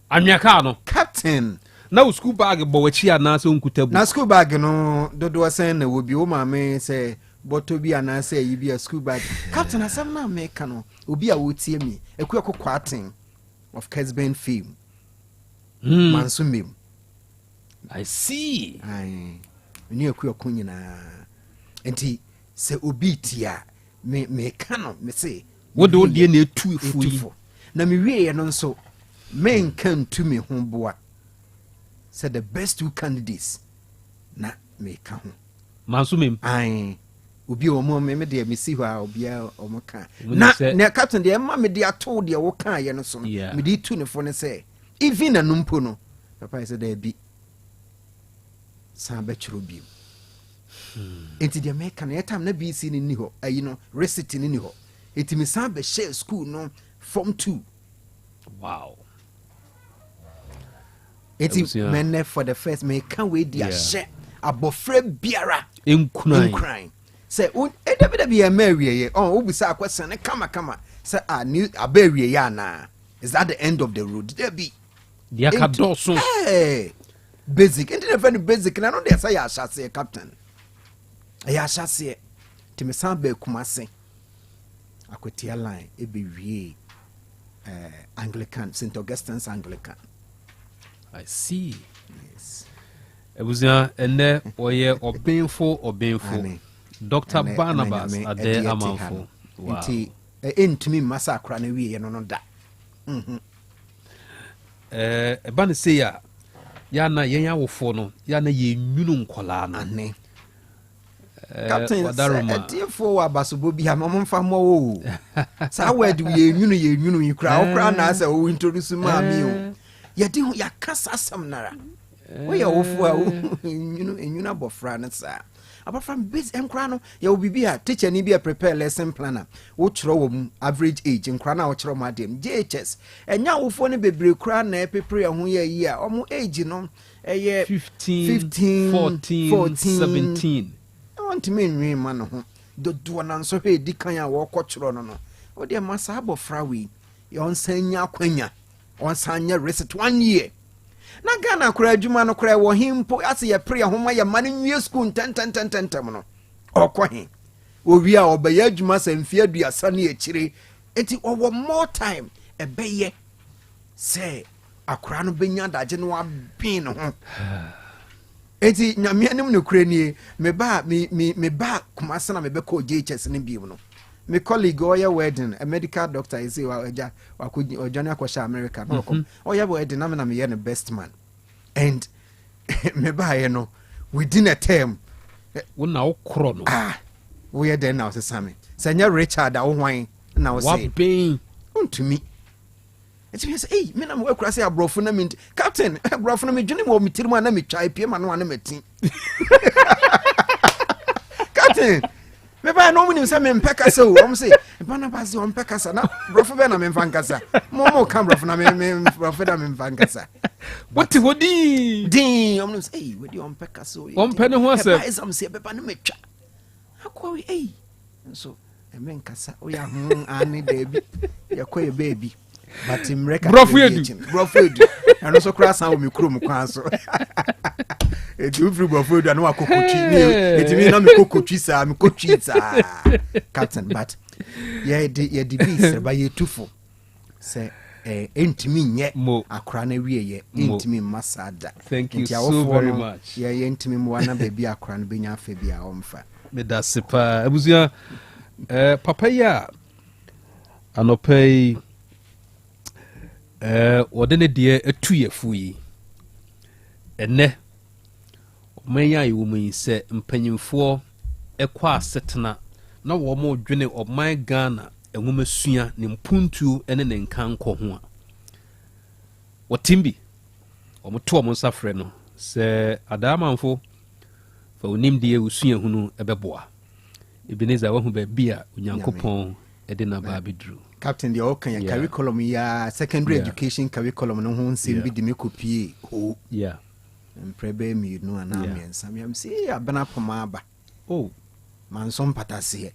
anwaka no Captain na school bag bo wachi ana se onkutabu na school bag no dodo sen na wobi wo maame se boto bi ana se yi bi a school bag Captain Asem na meka no obi a wotie mi eku ekokwaten of Kesben film Mansumim. I see. Ai ni eku ekonyina enti se obi tia me kano me say wo de odie na etu efuyi na me wie ye no nso men kan to me ho boa said the best two candidates na me ka ho Mansumim ai obi o mo me de me si ho a obi o mo ka na captain de ma me de ato de wo ka ye no so me de tu ne fo ne say even na numpo no papa said there be san be chiro bi enti de me ka na etam na BC ni ho ayi no receipt ni ho enti me san be share school no form 2. Wow. Eti men for the first me can we dia share abofre biara enkran say David be a marry on obisa question kama say new abawie ya na is that the end of the road there be dia ka doso basic and the very basic na no dey say ya shase captain ya shase ti me san ba Kumasi akwatia line e be wie Anglican St Augustine's Anglican. I see. Yes. Ebuzia ene oye obenfo Dr. Barnabas ade amanfo. Wow. Nti entumi masa akra na wie no da. Eba ne say ya na yen awofo no ya na ye nwunu nkola no. Ane. Captain etiefo wa basobo bi amamfa mo wo. Sa wadu ye nwunu yikra okra na asa o introduce ma mi o. Ya di ya kasa asam nara. We ya wofo a nwunu abofra na sa. Apart from base enkra no ya obibi a teacher ni bi a prepare lesson planner. Wo chro wo average age enkra na wo chro ma dem JHS. Enya wofo ne bebre kra na prepare ho ya yi a omo age no eye 15 14 17. Want me nwi ma no ho dodo na nso he di kan a wo kwochro no o de masa abofra wi ye onsanya kwanya onsanya receipt 1 year na Ghana kura adwuma no kura wo himpo ase ye pre homa ye mane nwie school tententem no okọ he owi a obaya adwuma samfie aduasa ne akire enti owo more time ebeye say akura no benya daje no abin no ho enti nyame anim no kura nie me ba kumasa na me be ko JHS ne bi no my colleague oya wedding a medical doctor is say wa ojani akosha America no come oya wedding na me the best man and me ba ye no within a term wo na okro no we are there now say same senya Richard a wo hwan na wo say what pain to me it means hey me na me kura say abrofo na me captain abrofo na me dwene mo mitirimu na me twa pie ma no na meti captain me ba no munim say me mpeka say o say ba na ba say o mpeka sa na brofo be na me mfankasa mo kan brofo na me brofo da me mfankasa what wodi din o say hey we di o mpeka so o mpene ho asem ba exam say be ba na me twa akwa we hey so e me nkasa o ya ani baby ya koye baby but mreka brofo edu ano so kra san o me kuro mu kwan so eti ufri brofo edu ano akokotwi ni eti mi na me kokotwi sa me kotwi sa captain but ye di bis ba ye tufo say entimi nye akra na wie ye entimi masada thank you so very much ye entimi mo na baby akra na benya afa bia omfa me da sepa abuzia papa ya anopai wodene de atuyefu yi ene manya yi wo mun se mpanyimfo ekwa asetena na wo mo dwene oman Ghana enwumasua ne mpuntu ene ne nkanko ho a wotimbi omoto omo nsafre no se adamanfo fa onim de usua hunu ebeboa Ebeneza wa hu ba bia onyankopon ede na ba bidru captain the okan curriculum ya secondary education curriculum no ho nsem bi de me kopie ho mprebe mi no ana miensa mi am say abana poma aba mansom patase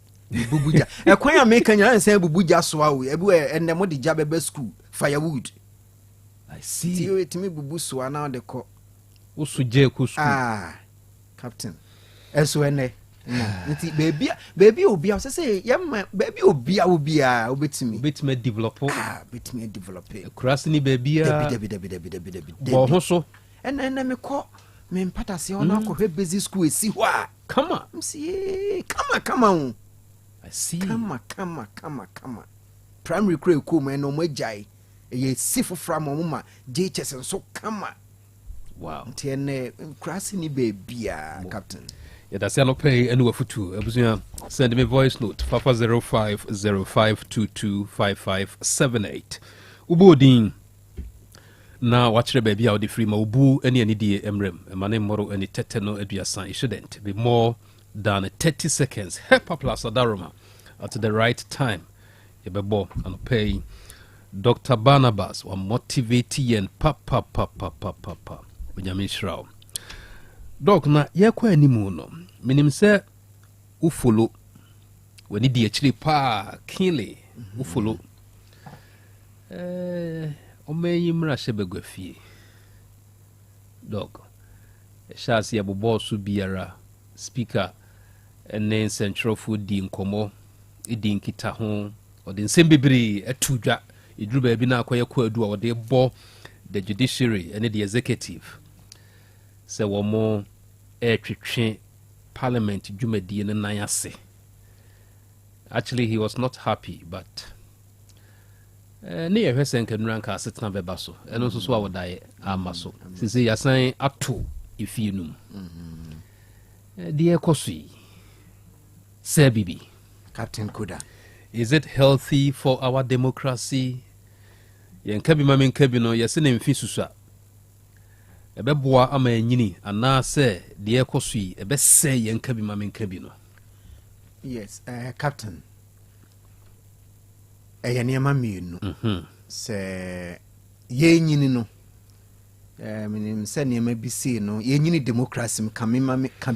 bubuja ekwan ya make nya nsa bubuja so awo ebu enne mo de ja bebe school firewood I see ti o etimi bubu so na de ko usuje ku school captain eso ene nti baby obia say yam baby obia obetimi develop betimi develop cross ni baby debi bo ho so ene me ko me mpatase ona ko hwe busy school esi ho a come on come I see come primary grade ko me no magai ye sifu from mama JHS nso come wow nti ene cross ni baby captain that's no pay and wafutu abusia send me voice note 550505225578 ubodin na watchere baby out the free ma ubu any die emrem emane moro any teteno aduasa it shouldn't be more than 30 seconds help plus adaroma at the right time yebebo and pay Dr. Barnabas wa motivate and papa Benjamin Shrao Doc na yekwa animu no minim se u follow when di actually pa kinle u follow o meyi mra shebegwa fie Doc shasi ya bobo su biara speaker ene central food di nkomo edi nkita ho o de nsembebere atudwa idru ba bi na akoye kwa adu o de bo the judiciary and the executive se womo twetwe parliament dwumadie ne nan ase. Actually he was not happy but ne ye hwesen kanura nka asetena beba so eno so so awodae amaso sisi yasan ato ifienum die ekosui se bibi Captain Kuda, is it healthy for our democracy? Yenkabi mamen kabi no yese ne mfi susa ebeboa ama anyini ana se de ekosui ebese yenkabi mamen kabi no. Yes, Captain. Eyaniama mienu. Se ye nyini no. Minim se niema bi se no, ye nyini democracy kan bi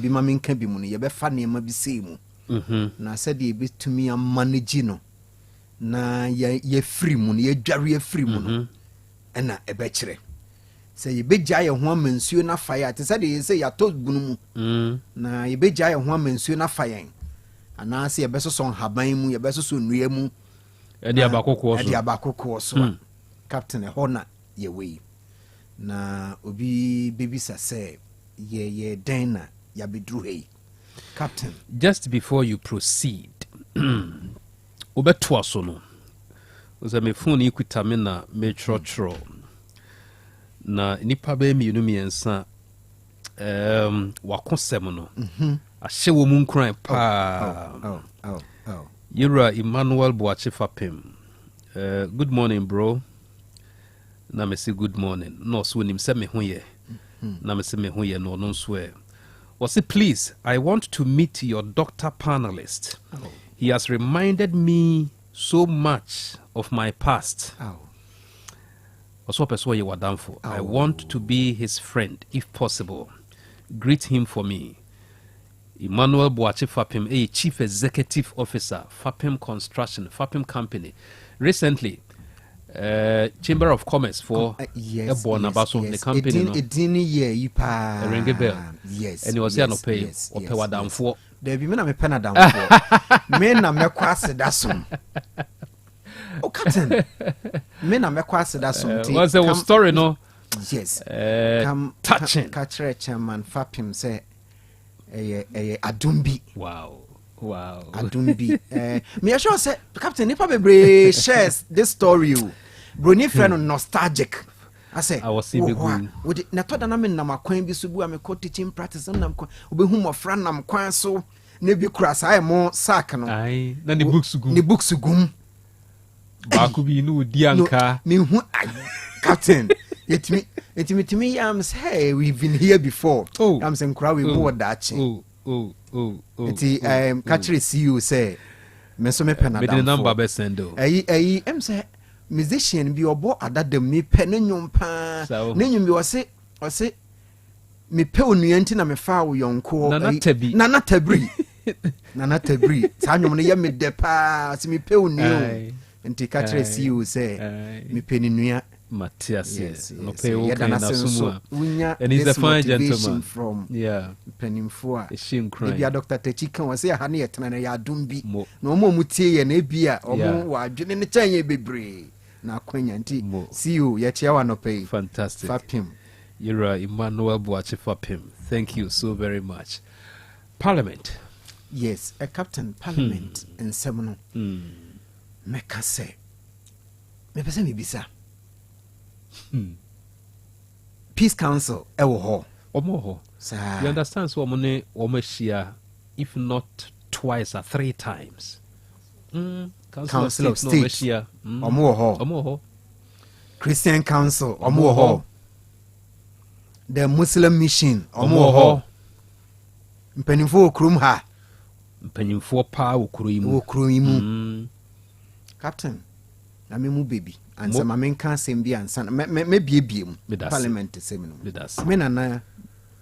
mamen kabi mu no ye be fa niema bi se mu. Na se de betumi manage no. Na ye free mu no, ye dware ye free mu no. Ena ebe kire. sɛ yɛbɛgya yɛ ho ama nsuo no afa yɛ a te sɛ deɛ yɛsɛ yɛatɔ bunu mu na yɛbɛgya yɛ ho ama nsuo no afa yɛn anaasɛ yɛbɛsosɔ nhaban mu yɛbɛsosɔ nnua mu ɛde abakokoɔ so a captain ɛhɔ na yɛwɔ yi na obi bɛbisa sɛ yɛyɛ dɛn na yɛabɛduru ha yi captain. Just before you proceed wobɛtoa so no sɛ me phone yi kuta me na metwerɛtwerɛ na nipa bɛyɛ mmienu mmiɛnsa wakosɛm no ahyɛ wɔ mu nkuran paa yɛwura Emmanuel Boakye Fapem. Good morning bro. Na me say good morning na ɔso onim sɛ me ho yɛ na me say me ho yɛ no ɔno nso ɛ say please I want to meet your doctor panelist. He has reminded me so much of my past. Also person yɛ wadamfo. I want to be his friend if possible. Greet him for me. Emmanuel Boakye Fapem, a chief executive officer, Fapem Construction, Fapem Company. Recently, Chamber of Commerce for the company. It didn't ring a bell. Yes. And he was here no pay or pay what down for. There be me pen down for. Men na me kwase da som. Oh captain. Men na me kwase da som. What's the story no? Yes. Touching. Catcher chairman Fapem say adumbi. Wow. Adumbi. Me sure say captain nipa bebre shares this story. Brony friend nostalgic. I say I was seeing with na to na me na makwan bi so bu am ko teaching practice na ko obehu mo fra nam kwan so na bi kura sai mo sack no. Ai na ni books gum. Ni books gum. Ba ku bi no di anka. Me hu captain. Etimi yam say we've been here before. I'm saying crowd we go that. Eti catcher see you say me so me pen the number be send o. Em say musician bi obo adadam me pen nyom pa. Ne nyom bi o se me pe onua nti na me fa wo yonko nana tabri sa nyom ne ye me de pa se me pe onua nti catcher see you say me pe ni nua Matthias, yes. No pay okay na sumo. And he's a fine gentleman from penimfo a shame cry. Bia Dr. Techi kan we say ha na yetena na ya dumbi. Na omo mutie ye na bia omo wa adwene ne chan ye bebre. Na akwanya nti see you ye chia wa no pay. Fantastic. Fapem. You're Emmanuel Boakye Fapem. Thank you so very much. Parliament. Yes, a captain parliament in Semono. Meka say. Me pese me bisa. Peace Council ewo ho you understand so money share if not twice or 3 times Council of State omo ho Christian Council omo ho the Muslim Mission omo ho mpanimfo okrum ha mpanimfo pa okuru imu captain na me mu baby and some men can same be and me bie mu parliament seminar me nana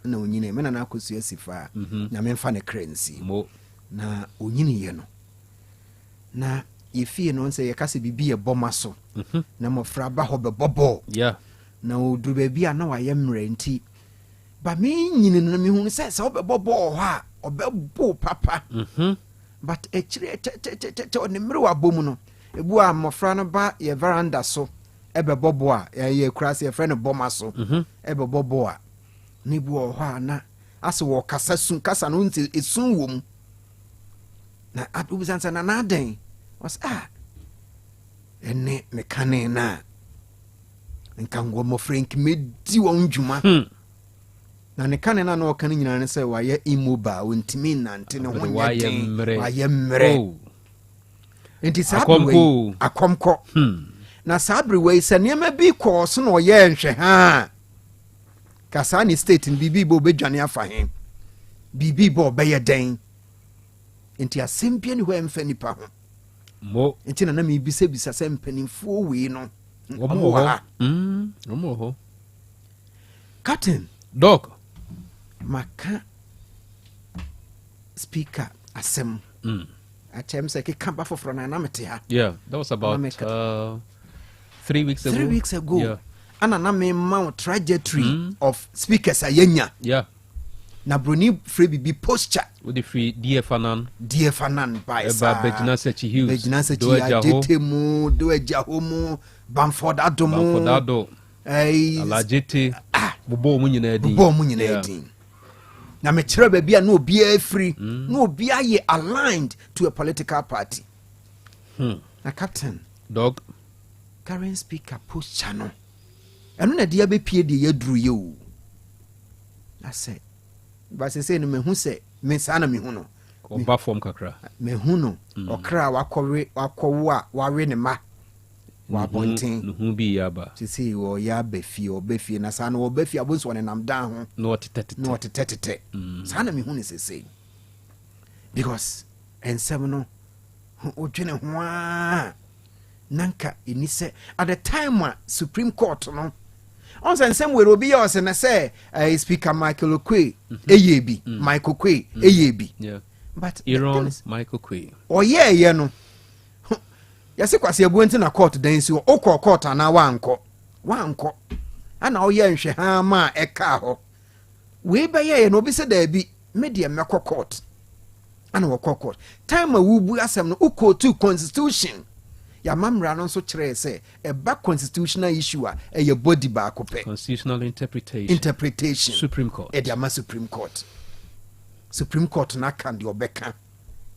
na onyine me nana akosu asifa na me mfa ne currency na onyine ye no na ye fie no nse ye kase bibi ye boma so na mofra ba ho be bobo na oduru ba bia na waye mre nti ba me nyine na me hu se se obe bobo ho a obe bo papa but echire te on mre wa bomu no ebu a mofra no ba ye veranda so ebe bobo a ye kurase ye friend boma so ebe bobo a ne bu ho a na ase wo kasa sun kasa no nti esun wom na adubu sansa na naden was ene me kane na nka ngo mofra nki medi won dwuma na ne kane na no kan nyina ne se wa ye immobile wontimi nante ne ho nye wa ye mre enti sabwe akomko na sabwe se niam bi ko so no ye nhwe ha kasa ni state bibi bo bedwane afa hen bibi bo be ye den enti asempie ni ho emfa nipa ho mo enti na me bisa se mpanimfo we no omo ho captain dog maka speaker asem atem se ke kamba foforo na mete ha that was about 3 weeks ago. 3 weeks ago ana na me mount trajectory of speakers ayenya yeah na broni free bibi posture with the free dear fanan by eba bejina sechi hills bejina sechi ajetemu do ejahomu Bamford Ado alajete bobo mu nyina edin na me kire ba bia na obi afri na obi aye aligned to a political party na captain dog current speaker posture no eno na dia be pie de yaduru ye o na say ba se no mehu se me sana mehu no oba form kakra mehu no okra wakɔwo a wawe ne ma wa bonten nuhu bi yaba sisi wo ya befie na sana wo befie abonso wona nam dan ho no tetete sana mehu ne sese because ensem no odwene ho a nanka enise at the time Supreme Court no on ensem we obi ya ose na say Speaker Michael Okwe eyebi Michael Okwe eyebi but Iron Michael Okwe ye no yase kwase abuanti na court dan si okọ court ana wankọ ana oye nhwe ha ma eka ho we be ye no obi se da bi media mekọ court ana wọ court time wubu asem no ukọ to constitution ya mamra no so kire se eba constitutional issue a eye body ba akopɛ constitutional interpretation Supreme Court Supreme Court na kan de obeka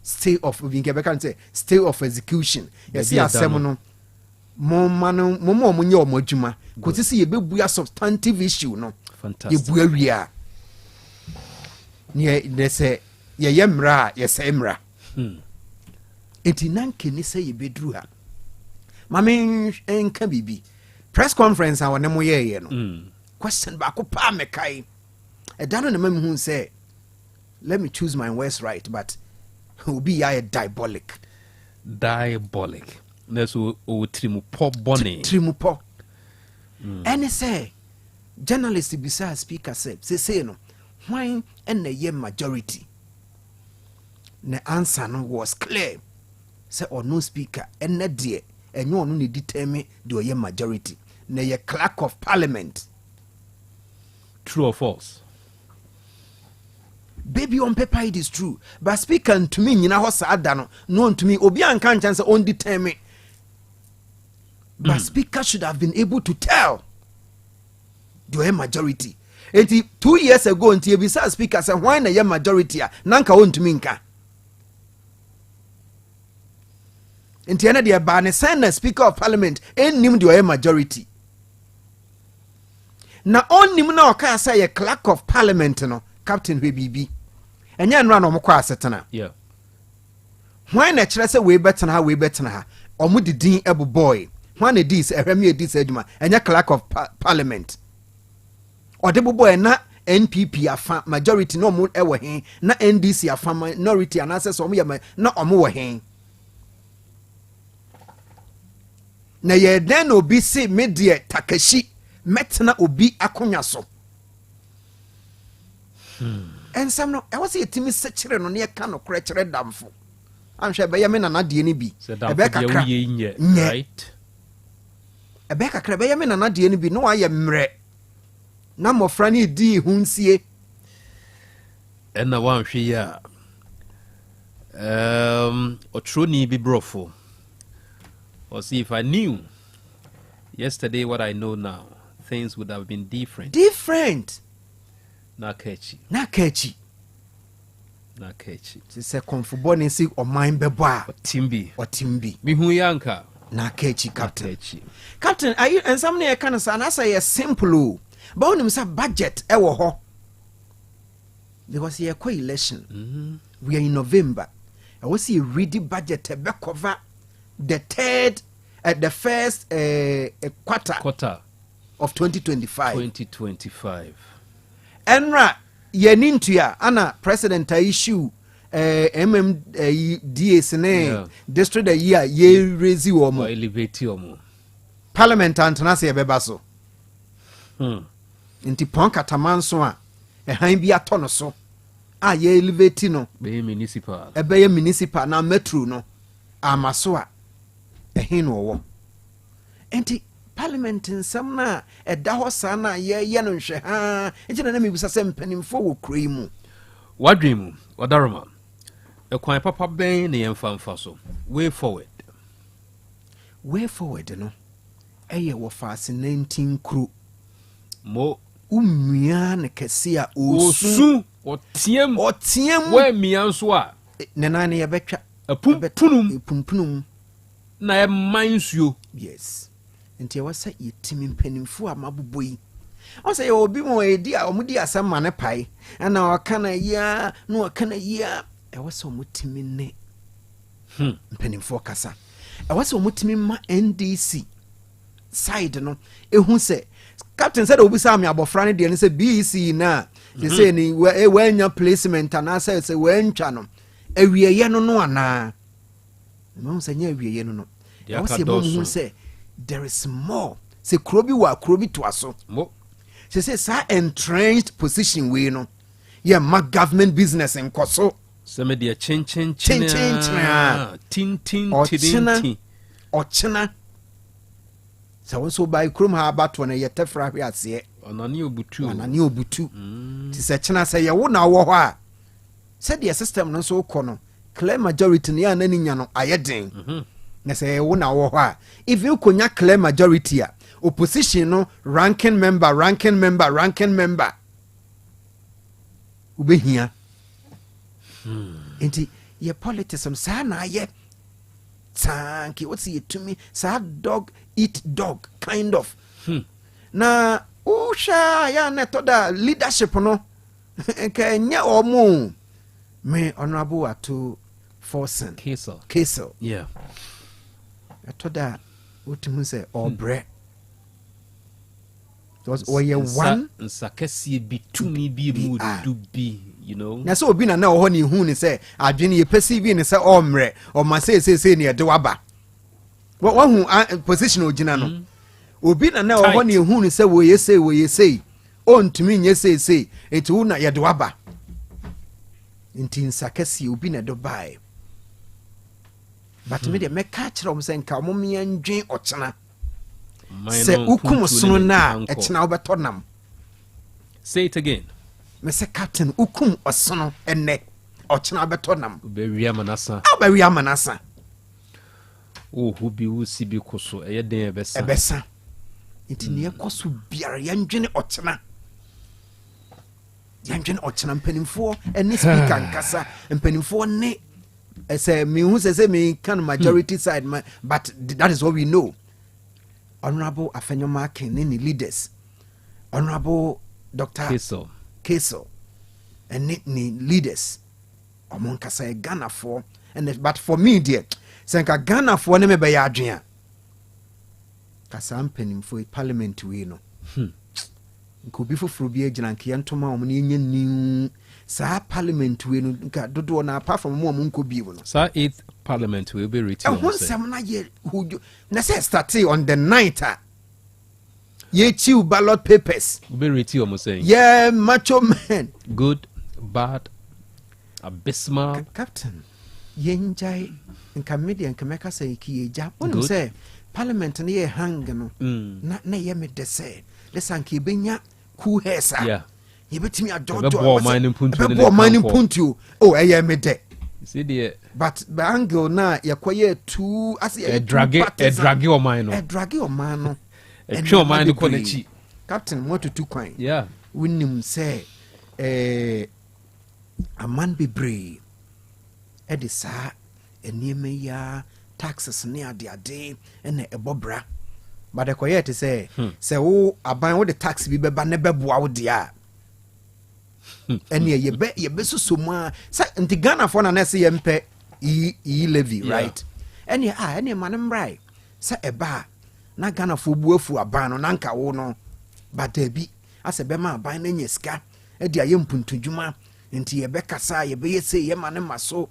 stay of Vingebeka say stay of execution yes asem no mo nye omodwuma ko tisi ye bebu ya substantive issue no ye bu awia ne se ye yemra ye se emra enti nanke ni se ye bedru ha mame enka bibi press conference a wona mo ye no question ba ko pa mekai e dano na mamu say let me choose my words right but will be a diabolic neso o trimupo bone trimupo any say journalist beside speaker say no why and the majority the answer no was clear say or no speaker and na dear and you only determine the ye majority na ye clerk of parliament. True or false? Baby, on paper it is true, but speaker to me you know what no known to me obi anka chance on determine but speaker should have been able to tell the majority. 2 years ago until bisa speaker say why na ye majority a nanka on to me nka nti ena de ba ne sen speaker of parliament ennim de majority na onnim na oka say ye clerk of parliament no captain bibi enya nra no mokọ asetena why na kire say we betena ha omu didin ebu boy why na dis ehwemi edis aduma enya clerk of parliament odebo boy na NPP afa majority no mu ewo hen na NDC afa minority anase so omu ye na omu wo hen na ye den obi si media takashi metena obi akonya so and some no I was a timi sechere no ne ka no kure kire damfo am hwe be ye me nana de ni bi e be kakra right e be kakra be ye me nana de ni bi no aye mre na mofra ni di hunsie and na wan hwe ya otroni bi brofo or see if I knew yesterday what I know now things would have been different Nakechi. Se konfubo ne si o mind bebo a Otimbi. Mihu yanka Nakechi captain are you and some ne kan say na say simple but onim say budget e wo ho because ye kwa election we are in November I was see ready budget e be cover the first quarter of 2025 enra yenintua ana president issue MMDS ne district year ye raise wo mo elevate omo parliament antana se beba so nti pon katamanso a han bi atono so a ye elevate no be municipal na metro no amaso a ehin no wo nti parliament nsɛm na ɛda hɔ saa na yɛyɛ no nhwɛ ha nti na mebisa sɛ mpanimfoɔ wɔ kuro yi mu wadwen mu ɔdaroma ɛkwan papa bɛn ne yɛmfa so way forward no ɛyɛ wɔ faase 19 kuro mo umia ne kɛse a osu ɔteam woamia nso a ne nan ne yɛbɛtwa apumpunum na ɛma nsuo yes nti ɛwɔ sɛ yɛtimi mpanimfoɔ a mabobɔ yi ɔsɛ yɛwɔ bi mu ɛdi a ɔmodi asɛm ma ne pae ɛna ɔka na yia na ɔka na yia ɛwɔ sɛ ɔmotimi ne mpanimfoɔ kasa ɛwɔ sɛ ɔmotimi ma NDC side no ɛhu sɛ captain said obi sa me abofra ne de ne sɛ BEC na they say ni wanya placement anaasɛ sɛ wantwa no awieyɛ no ana no sɛ nya awieyɛ no ɛwɔ sɛ mo sɛ there is more sɛ kuro bi to aso sɛ saa entrenched position we no yɛ ma government business nkɔso sɛ me de chen ɔkyena sɛ wo nso ba kurom ha abato no yɛtɛfra hwe aseɛ anane obutu nti sɛ kyena sɛ yɛwo na wɔ hɔ a sɛdeɛ system no nso wokɔ no clear majority no yɛ anani nya no ayɛ den na sɛ yɛwo na wɔ hɔ a if you konya clear majority a opposition no ranking member wobɛhia nti yɛ politics no saa na ayɛ tanki what's it to me sa dog eat dog kind of na usha ya netoda leadership no nke nya omo me honorable Ato Forsen Kesel yeah atoda utimu se obre was oye one nsakasi bi tumi bi mu du bi you know na so obi na ho ne hu ne se adwene ye perceive ne se omre o ma se ne de waba wo hu position ogina no obi na ho ne hu ne se wo ye sei o ntumi nye sei eti hu na ye de waba nti nsakasi obi na do bai but me de me ka kire o se nka mo me ndwen ochena se ukum sono na echena obeto nam say it again me se captain ukum osono enne ochena obeto nam obewia manasa oh hu bi wusi bi koso eye den ebesa nti ne ekoso biara yandwene ochena mpanimfo ene speaker nkasa mpanimfo ne say me hu say me can majority side but that is what we know. Honorable Afenyoma Kenini leaders, Honorable Dr. Kesel, and ni leaders. Among kasa Ghana for and but for me dear, senka Ghana for ne mebe ya adwea. Kasa ampenim for parliament we no. Nko bi foforo bi agina nke yentoma om ne nya new sa parliament we no nka dodo na apart from mo nko bi wo no. Sa 8th parliament will be returned. Na say started on the 9th. Ye chew ballot papers. Will be returned almost saying. Yeah, macho man. Good, bad, abysmal. Captain. Ye njai nka media nka meka say ki eja. Wonu say parliament na ye hang no. Na ye me de say. Listen ki benya cool hair sir. Yeah. Ye betimi adodo. Bo mining puntu. Oh, ye me de. See the but the angle na yakoye two as a drag or mine no a trio mine ko na chi captain what to two coin yeah winnim say a man be brave edisa enime ya taxes ne ade ene ebobra but the koye to say wo aban wo the tax bi beba ne beboa wo dia ene ye be so ma sa nti Ghana for na se ye mpe e levy right ene man mbrai sa eba na Ghana for buafu aban no nanka wo no but abi ase be ma aban na nya sika e dia ye mpuntudwuma nti ye be kasa ye be ye say ye man maso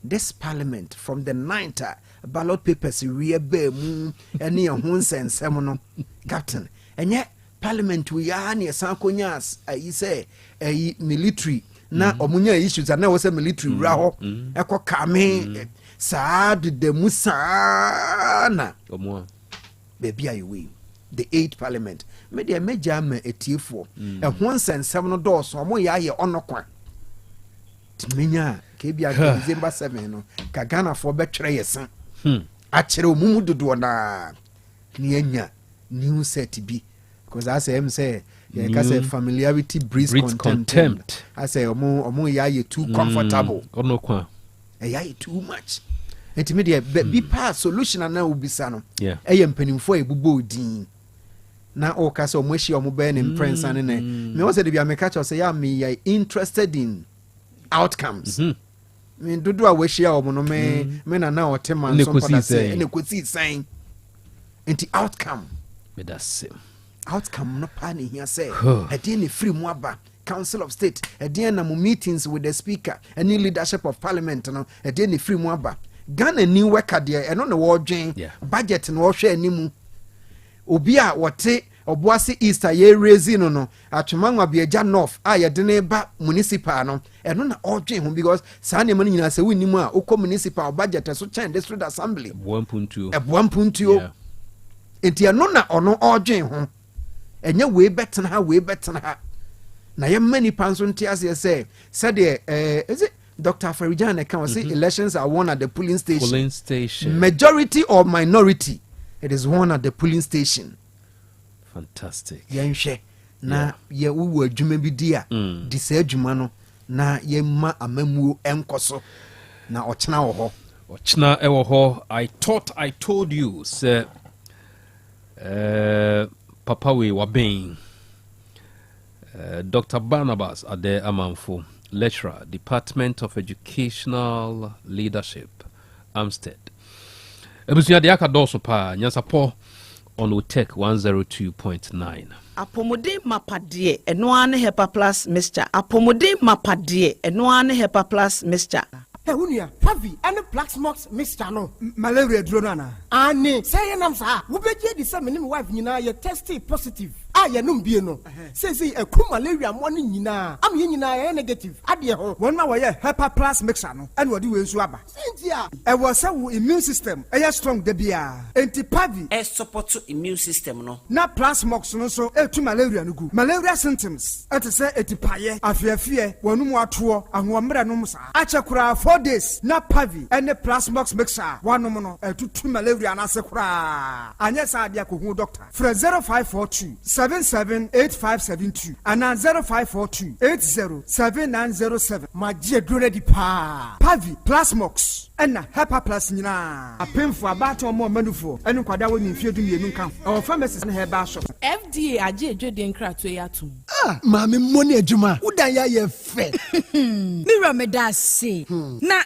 this parliament from the 9th ballot papers we be mu ene ye ho nsensem no captain enye parliament we ya na san konyas ayi say ayi military na omunya issues na wo say military wura ho ekoka me saa de musa na omo baby ayi we the 8th Parliament. Media major me etiefo. E ho nsensem no do so mo ya ye onokwa. Timenya ke bia December 7 no ka Ghana for betwere yesen. Akere omumu dodo na ni anya new set bi because as I say yeah, because familiarity breeds contempt. I say omo ya ye too comfortable. Onokwa. Ya ye too much. Enti be pass solution na ubisa no. Yeah. Mpanimfo ebubo din. Na o ka say omo hye omo be ne prince ane ne. Me wo say de bia me catch say ya me interested in outcomes. Me dodo a we hye omo no me na o tema so pada say ne kosi sign. Enti outcome. Me da sim. Outcome no pa ne hia say e dey ne free mu aba. Council of State e dey na mo meetings with the speaker any leadership of parliament no e dey ne free mu aba. Ghana new worker there eno na wo dwen budget no wo hwe animu obi a wote oboase easter ye raise no atwemanwa biaja north a ye de ne ba municipal no eno na odwen ho because saa ne man nyina se wonimu a ukọ municipal budget so chen district assembly 1.2 enti eno na ono odwen ho enye we betena ha na ye many panso ntiase say is it Dr. Farijan can say elections are won at the polling station. Majority or minority, it is won at the polling station. Fantastic. Yanshe na ye wo adwuma bi dia di sa adwuma no na ye ma amamuo enkoso na ochena wo ho. Ochena e wo ho. I thought I told you say Papa we waben Dr. Barnabas Ade Amanfo, lecturer, Department of Educational Leadership, Amstead. Ebusuya de aka doso pa nyansapo on Utech 102.9. Apomode mapade eno ane hepa plus mixture. Apomode mapade eno ane hepa plus mixture. Unia, heavy and a black smokes mixture no malaria dronana. Ane say nam sa wo beje di say me wife nyina ye tested positive. Ya num bie no say a ku malaria mo no nyina am ye nyina ye negative ade ho won ma wo ye hepa plus mixer no and wo di we nsu aba sentia e wo say wo immune system e strong da bia antipavi e support immune system no na plasmox no so e tu malaria no gu malaria symptoms et say etipaye afiafie wonu mu ato ahomre no musa achekura 4 days na pavi and plasmox mixer wanom no e tu malaria na sekura anya sa ade akohu doctor fra 0542 778572 and 0542 807907. My dear Grady Pa Pavi Plasmox and Hepa Plus Nina. A painful about or more manufo and Quadawa in fear to me and come. Our pharmacist and her bar shop. FDA aje Jordan Cratwayatu. Ah, Mammy Money Juma. Would I ye fe? Mira me does say. Na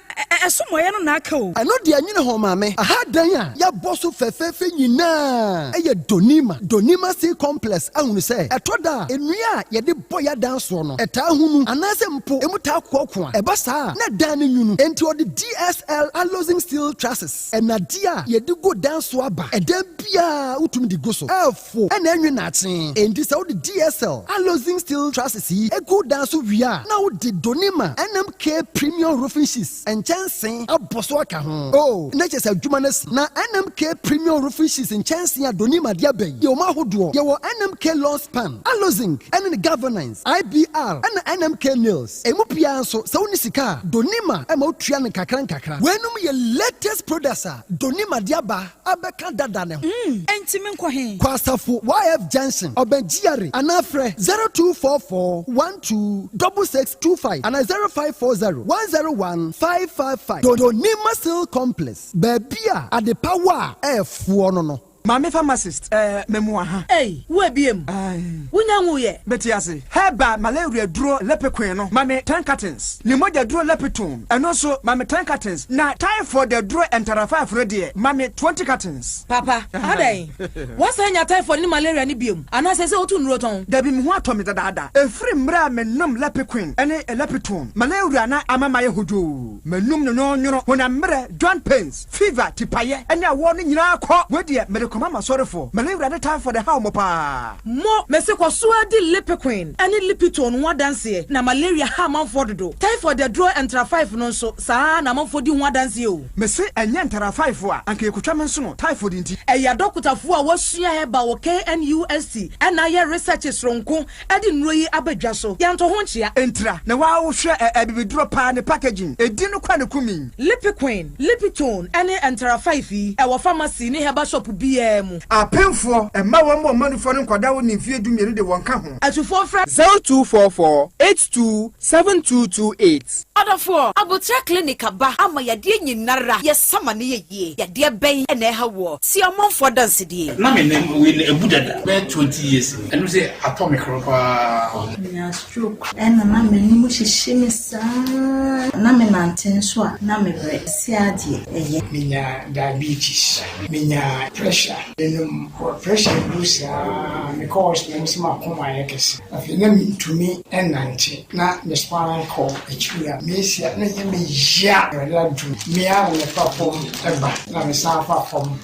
somewhere no nako. I know the Anina home, mammy. I had Danya. Ya bosso fefe yina. A Donima C complex. I will say, a toda, and we are ye de boya dance one. A tahum, an asempo, emuta quokwa, a bassa, not dining you, into the DSL allousing steel trusses. And Nadia, ye do go dance swabba, a debia utum di goso. Elfo, and then you're not saying, and this out the DSL allousing steel trusses, a good dance we are. Now the Donima, NMK premium roofing sheets, and chancing a boswaka. Oh, natures have humanist, na NMK premium roofing sheets and chancing a Donima diabe, your mahudo, your NMK law span, Allozing, and the governance, IBR, and NMK nails. Emupia so Saunisika, Donima, Emotrian Kakran Kakra. When your latest producer, Donima Diaba, Abeka Dadane. Entimen Kwahe. Kwasafu YF Johnson, Obenjiari, Anafre 0244 126625 and 0540 101 555. Donima Steel Complex, Babia at the power F no. Mami pharmacist, memoir. Hey, where be him? Unyangu ye. Betiasi. Heba malaria draw lepequeno. Mami 10 cartons. Limoja draw lepetum. And also mami 10 cartons. Na typhoid the draw and tarafa ready. Mami 20 cartons. Papa, how day? What's the typhoid ni malaria ni bium? And I say to roton. Debi mwa tomi dada. A free mra menum lepequin. Ene lepetum. Malaria na amama yehudu. Menum no when I'm mre joint pains, fever, tipaye. And ya warning na kwa. Where dear medical mama sorry for malaria the time for the how mo pa mo mese ko so adi Lipiquin any Lipiton ho danse na malaria ha manfo dodo typhoid the draw entra 5 no so saa na manfo di ho danse o mese enye entara 5 a anka ekutwa menso no typhoid nti eya dokutafo a wasua heba wo KNUST na ye research sronko adi nro yi abadwa so yanto ho nchia entra na wa wo hwe bibiduro pa ne packaging edi no kwa ne kumi Lipiquin Lipiton any entra 5 yi e wo pharmacy ni heba shop bia mu apemfo emma wo mo manufo no kwada wo ne fie dumie de won ka ho atufo fra 0244827228 Adafo Abutra Clinic aba ama yade nyinara yesama ne yeye yade ben na ha wo si amonfo dance die na me we ebudada be 20 years and we say atomic ropa na stroke and na me ni mo shishimi sa na me nantenso a na me bre si ade eye minya diabetes minya pressure pressure boost me cause me sima koma yakesi afi na mi tumi enante na me spinal cord echuya me sia na ye me ya la du me a we perform eba na me sa perform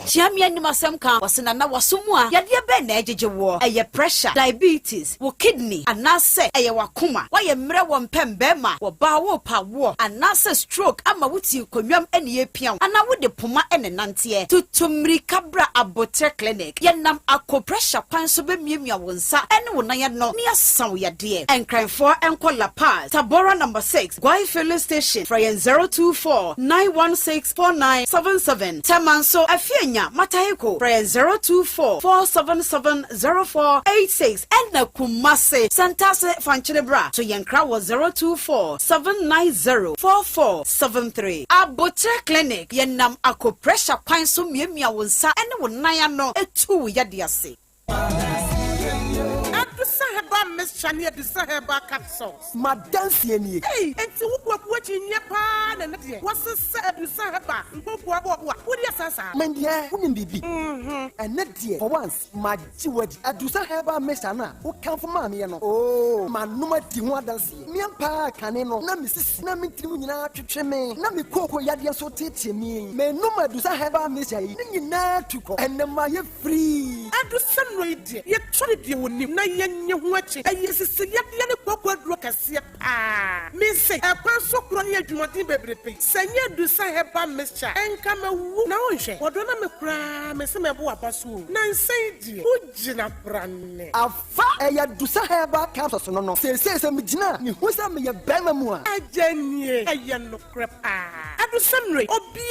Chiamia ni masem kan wasena na wasomu a yade be na ejeje wo eye pressure diabetes wo kidney anase eye wakoma waye mre wo mpembe wo ba wo pa wo anase stroke ama wuti konwam ene ye pian ana wo de poma ene nante tutumri kabra Abutra Clinic yenam akọ pressure kwan so be miemia wo nsa ene wo nan ye no ne asan wo yade enkranfo enko La Paz Tabora number 6 Gwai Filling Station Frayen 024-916-4977 Tamanso Afienya Mataheko Frayen 024-477-0486 Ena Kumase Santase Fanchinebra to Yankra was 024-790-4473 Abutra Clinic yenam akọ pressure kwan so miemia wo nsa ene wo nan ya no etu yade ase Sahaba Miss Chania the Sahaba capsules. Madam Sieni. Hey, and to what you nepa and what's the Sahaba? What is Sasa? Mendia, wouldn't be. And not dear for once, my Jewett at the Sahaba Messana, who come from Mammy. Oh, my number Tiwadansi. Miampa Caneno, Namis, Namitina to Cheme, Nami Coco Yadia so teaching me. May no matter Sahaba Messa, to go and the Maya free. And to some radio, yet tried you with him. You watching, and yes, it's a young backward rock as ah. Miss say, a person crying to what you baby. Say, you do Sahaba Messa, and come a woo now. What don't I cry, Miss Mabua Basu? Nan say, who Jina Brand? A fire do Sahaba capsules, no, say, some Jina, who some me a Bamamua. A Jenny, a young crap. I do some rate, or be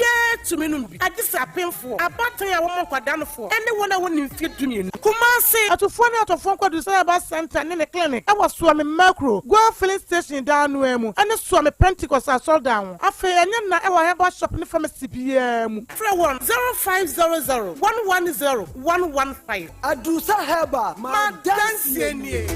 to me. I just a painful, a battery I want down for, and the one I want to fit to me. Kumasi, at a phone out of phone call to Sahaba Center in the clinic. I was swimming macro, go filling station down Wemu, and the swim Pentecost I saw down. I feel and then I have a shopping from a CPM. 10500 110 115. I do Sahaba, my dancing.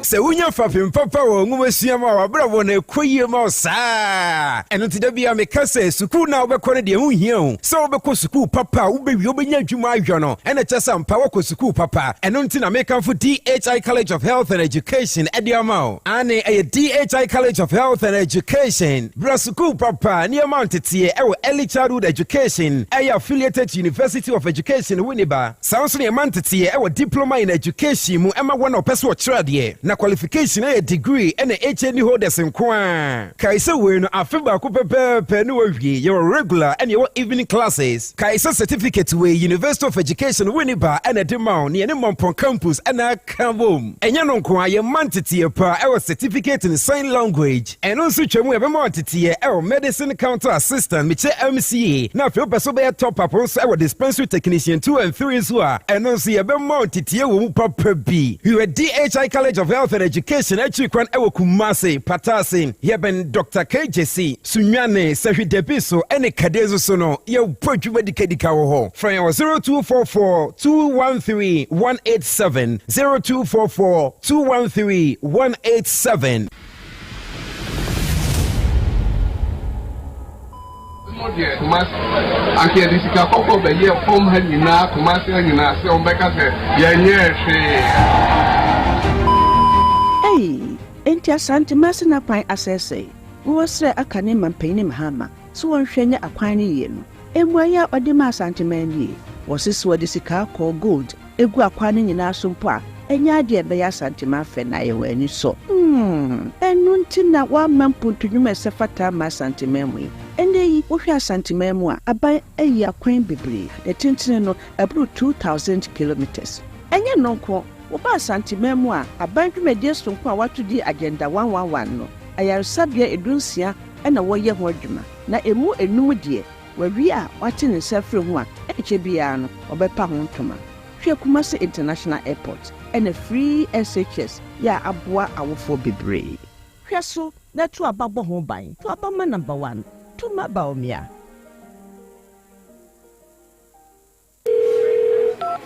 Se unya fapim papa wo ngumesua ma wabra wo na koyie ma saa eno ti da bia me kase sukuu na obekọ ne de hu hia hu se obekọ sukuu papa ubewi obenya adwuma ahwo no ena kyesa mpa wo sukuu papa eno nti na make for DHI College of Health and Education ediamao ane DHI College of Health and Education bra sukuu papa ne amount tie ewo early childhood education affiliated to University of Education Winneba sounds ne amount tie ewo diploma in education mu ema wona opeso chirade na qualification a degree and HND holders in Kwan. Kaisa win a fiba pepe no wie your regular and your evening classes. Kaisa certificate we University of Education Winneba and a demand near Mompon campus and a kabum. And yanon kwa ye mantity pa our certificate in sign language and also chemu e mantity our medicine counter assistant Miche MCA. Na feel person be top up also our dispensary technician 2 and 3 so and also ye be mantity wo papa bi. You are DHI College of Health and Education actually kwan ewo Kumase Patase yeben Dr. KJC Sunyane Sahi Debiso ene kadezo sono ye podwuma dikadika wo ho from 0244 213 187 0244 213 187 Anke disika koko be ye form ha nyina Kumase ha nyina se ombeka se ye nye hwe. Enti Asante masina pan asese wo sre akane mampani mahama so wonhwenya akwan ne ye no Emwaya Odima Santimani was this what the Sika called gold, a guaquani in our sumpa, and Yadia Baya Santima Fenaya when you saw. And Nuntina 1 man put to you myself at my Santimemui. And they Wofia Santimemua, about a year queen bibri, the Tintino about 2,000 kilometers. And you know, Oba Santimemua, a bank medias from what to the agenda 111 no. I am Sabia Edunsia and a warrior worduma. Na emu enumudie where we are watching in Sefri one, HBN or Bepa Hontoma. Kumasi International Airport and a free SHS. Ya abwa awofo bebre. Hweso na to ababo ho ban. To abama number 1. To mabaomia.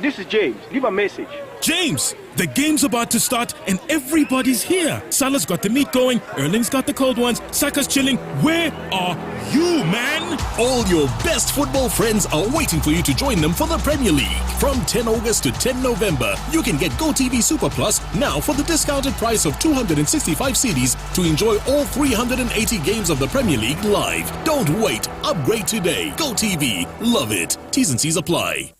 This is James. Leave a message. James, the game's about to start and everybody's here. Salah's got the meat going, Erling's got the cold ones, Saka's chilling. Where are you, man? All your best football friends are waiting for you to join them for the Premier League. From 10 August to 10 November, you can get GoTV Super Plus now for the discounted price of 265 CDs to enjoy all 380 games of the Premier League live. Don't wait. Upgrade today. GoTV. Love it. T's and C's apply.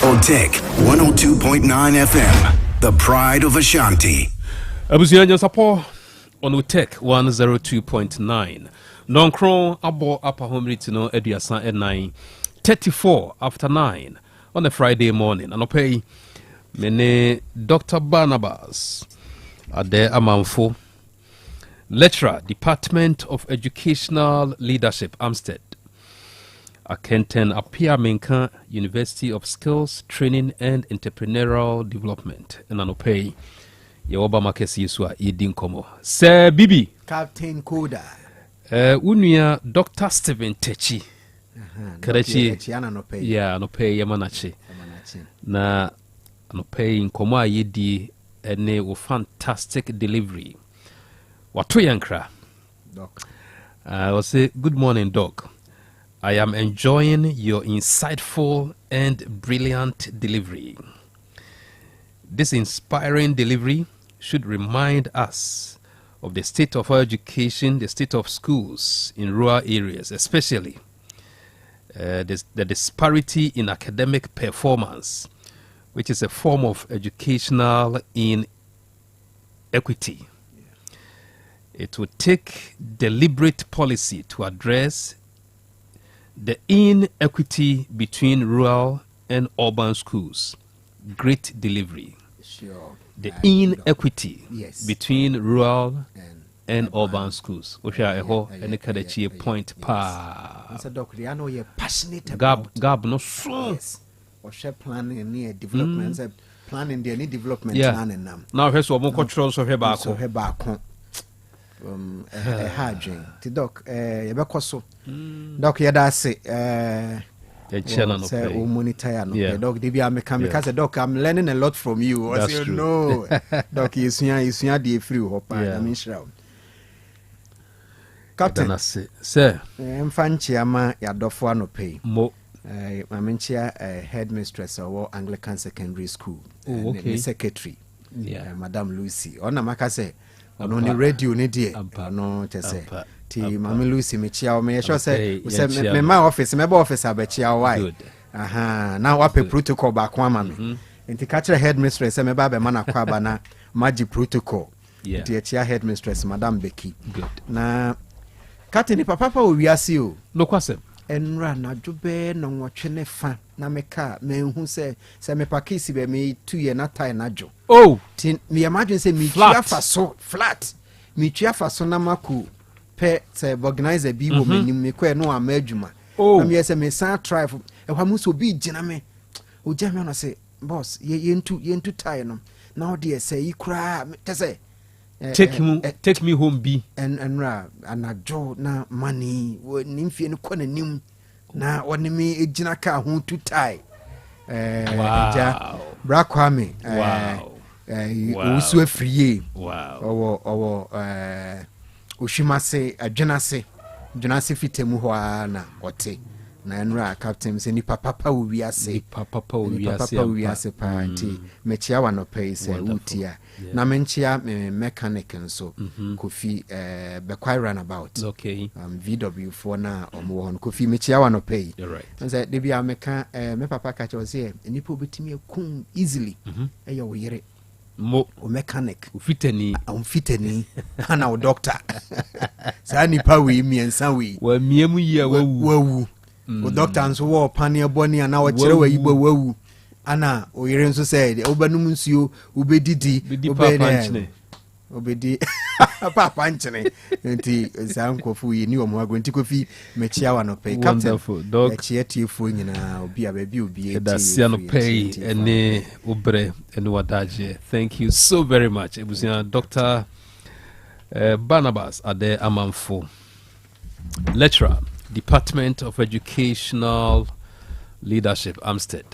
On Tech 102.9 FM, the pride of Ashanti. Abusianya Sapo on Tech 102.9. Non-cron abo upper home ritino Ediasan at 9:34 after 9 on a Friday morning. And pay mene Dr. Barnabas Ade Amanfo, lecturer, Department of Educational Leadership, Amstead. Akenten Apia Menka, University of Skills, Training and Entrepreneurial Development. And Anopay, Yawoba Makesi Yusua, Edin Komo. Sir Bibi. Captain Koda. Unia Dr. Stephen Techi. Karechi. Yeah, Anopay Yamanachi. Na Anopay in Koma Yedi, ene fantastic delivery. Watoyankra. Doc. I will say, good morning, Doc. I am enjoying your insightful and brilliant delivery. This inspiring delivery should remind us of the state of our education, the state of schools in rural areas, especially the disparity in academic performance, which is a form of educational inequity. It would take deliberate policy to address the inequity between rural and urban schools. Great delivery. Sure. The inequity yes. between rural and urban schools. Which are a whole and a point pa. You're passionate Gab no so. Yes. Or share planning near development. Planning the development planning now. Now here's what more controls of her back. Harding. The doc, Yabakoso. Doc Yadase, monitor. Doc, because doc, I'm learning a lot from you. That's true. No, doc, is the free hope. I'm sure. Captain, sir, Mfanchiama Yadofo no pay. Mo. Mamenchia headmistress of Anglican Secondary School. Okay. Secretary. Yeah. Madam Lucy. Ona makase. Ono ni radio ni die no tese ti mama Lucy me chia o me sure say me my office me office abechia why aha na wape protocol ba kwa mama enti catch headmistress me ba be mana kwa ba na magic protocol enti chia headmistress Madam Becky na kati papa o wiase o no kwasem enra na dwobe no nwotwe ne fa na meka me hu se me pakisi be me 2 year na tie na jo oh tin me imagine say me tua fa so flat me tua fa so na maku pe se organizer bi wo manim me ko no ama adwuma na me say me san try e hwa muso bi gina me o gya me no say boss yentu tie no na o de say ikura te say take me home be and ra anajo na money nimfie no kɔ nanim na woni me ejina ka ho tu tie ja brakwame usu afrie owo oshimase adwenase fitemu ho na ote na enra captain se ni papa wo wiase papa wo wiase pa nti mechia wa no pay se utia na menchia mechanic nso Kofi be quite runabout okay VW4 na omo hon Kofi mechia wa no pay nse de bia meka me papa ka che se nipa obetimi akun easily eyo wo yere mo o mechanic ufitani ana o doctor sa nipa we miensa we wa miemu yi wawu o doctor nso wo pane boni ana wo kire wa yibo wawu ana o yere nso say obanum nsuo obedidi obedi papa nchene nti zankofu yi ni omo agwenti Kofi mechia wa no pay captain echie tiefo nyina obi ababi obi da sia no pay ene obre ene wadaje. Thank you so very much ebusia Dr. Barnabas Ade Amanfo, lecturer, Department of Educational Leadership, Amstead.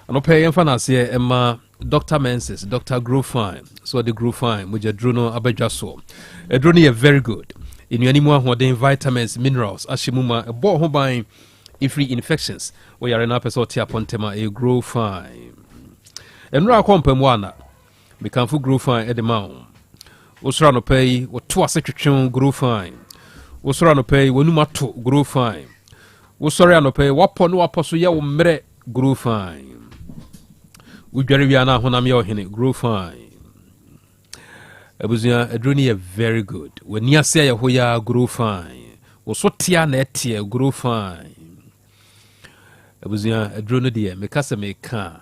And pay emphasize Emma Dr. Menses, Dr. Grofine, so the Grofine, Mujadruno Abejaso. Edroni are very good. In your anymore who vitamins, minerals, ashimuma, a ball home buying free infections, we are an episode here upon tema a Grofine. And ra compemwana, become for Grofine at the mount. Osrano pay, what two secretary Grofine. Osrano pay, Wanumato Grofine. Osrano pay, wapon waposu ya umre Grofine. Ujariana honam yo hine grow fine. Ebuzia edroni very good. When ya say hoya grow fine. Osotia na etie grow fine. Ebuzia edroni die mekase meka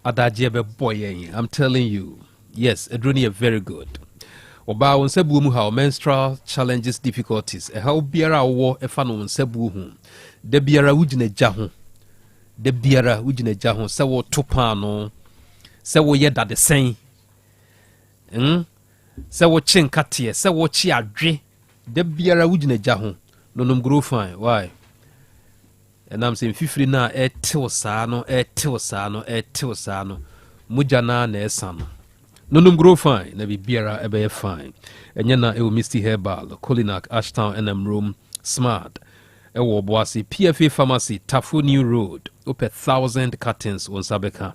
adaje be boy. I'm telling you. Yes, edroni very good. Oba won sebu mu ha menstrual challenges difficulties. E ha obiara wo e fa no sebu hu. De biara wugina gya ho. De biara wugina gya ho se wo topa no. Se wo ye dade sen se wo chin katie se wo chi adwe de biara wugina gya ho nonom grow fine why enam se fifiri na etew saa no muja na esa no nonom grow fine na bi biara ebe fine enye na e Misty Herbal Colinac Ashtown NM Room Smart e wo boase PFA Pharmacy Tafo New Road up 1,000 curtains on Sabeka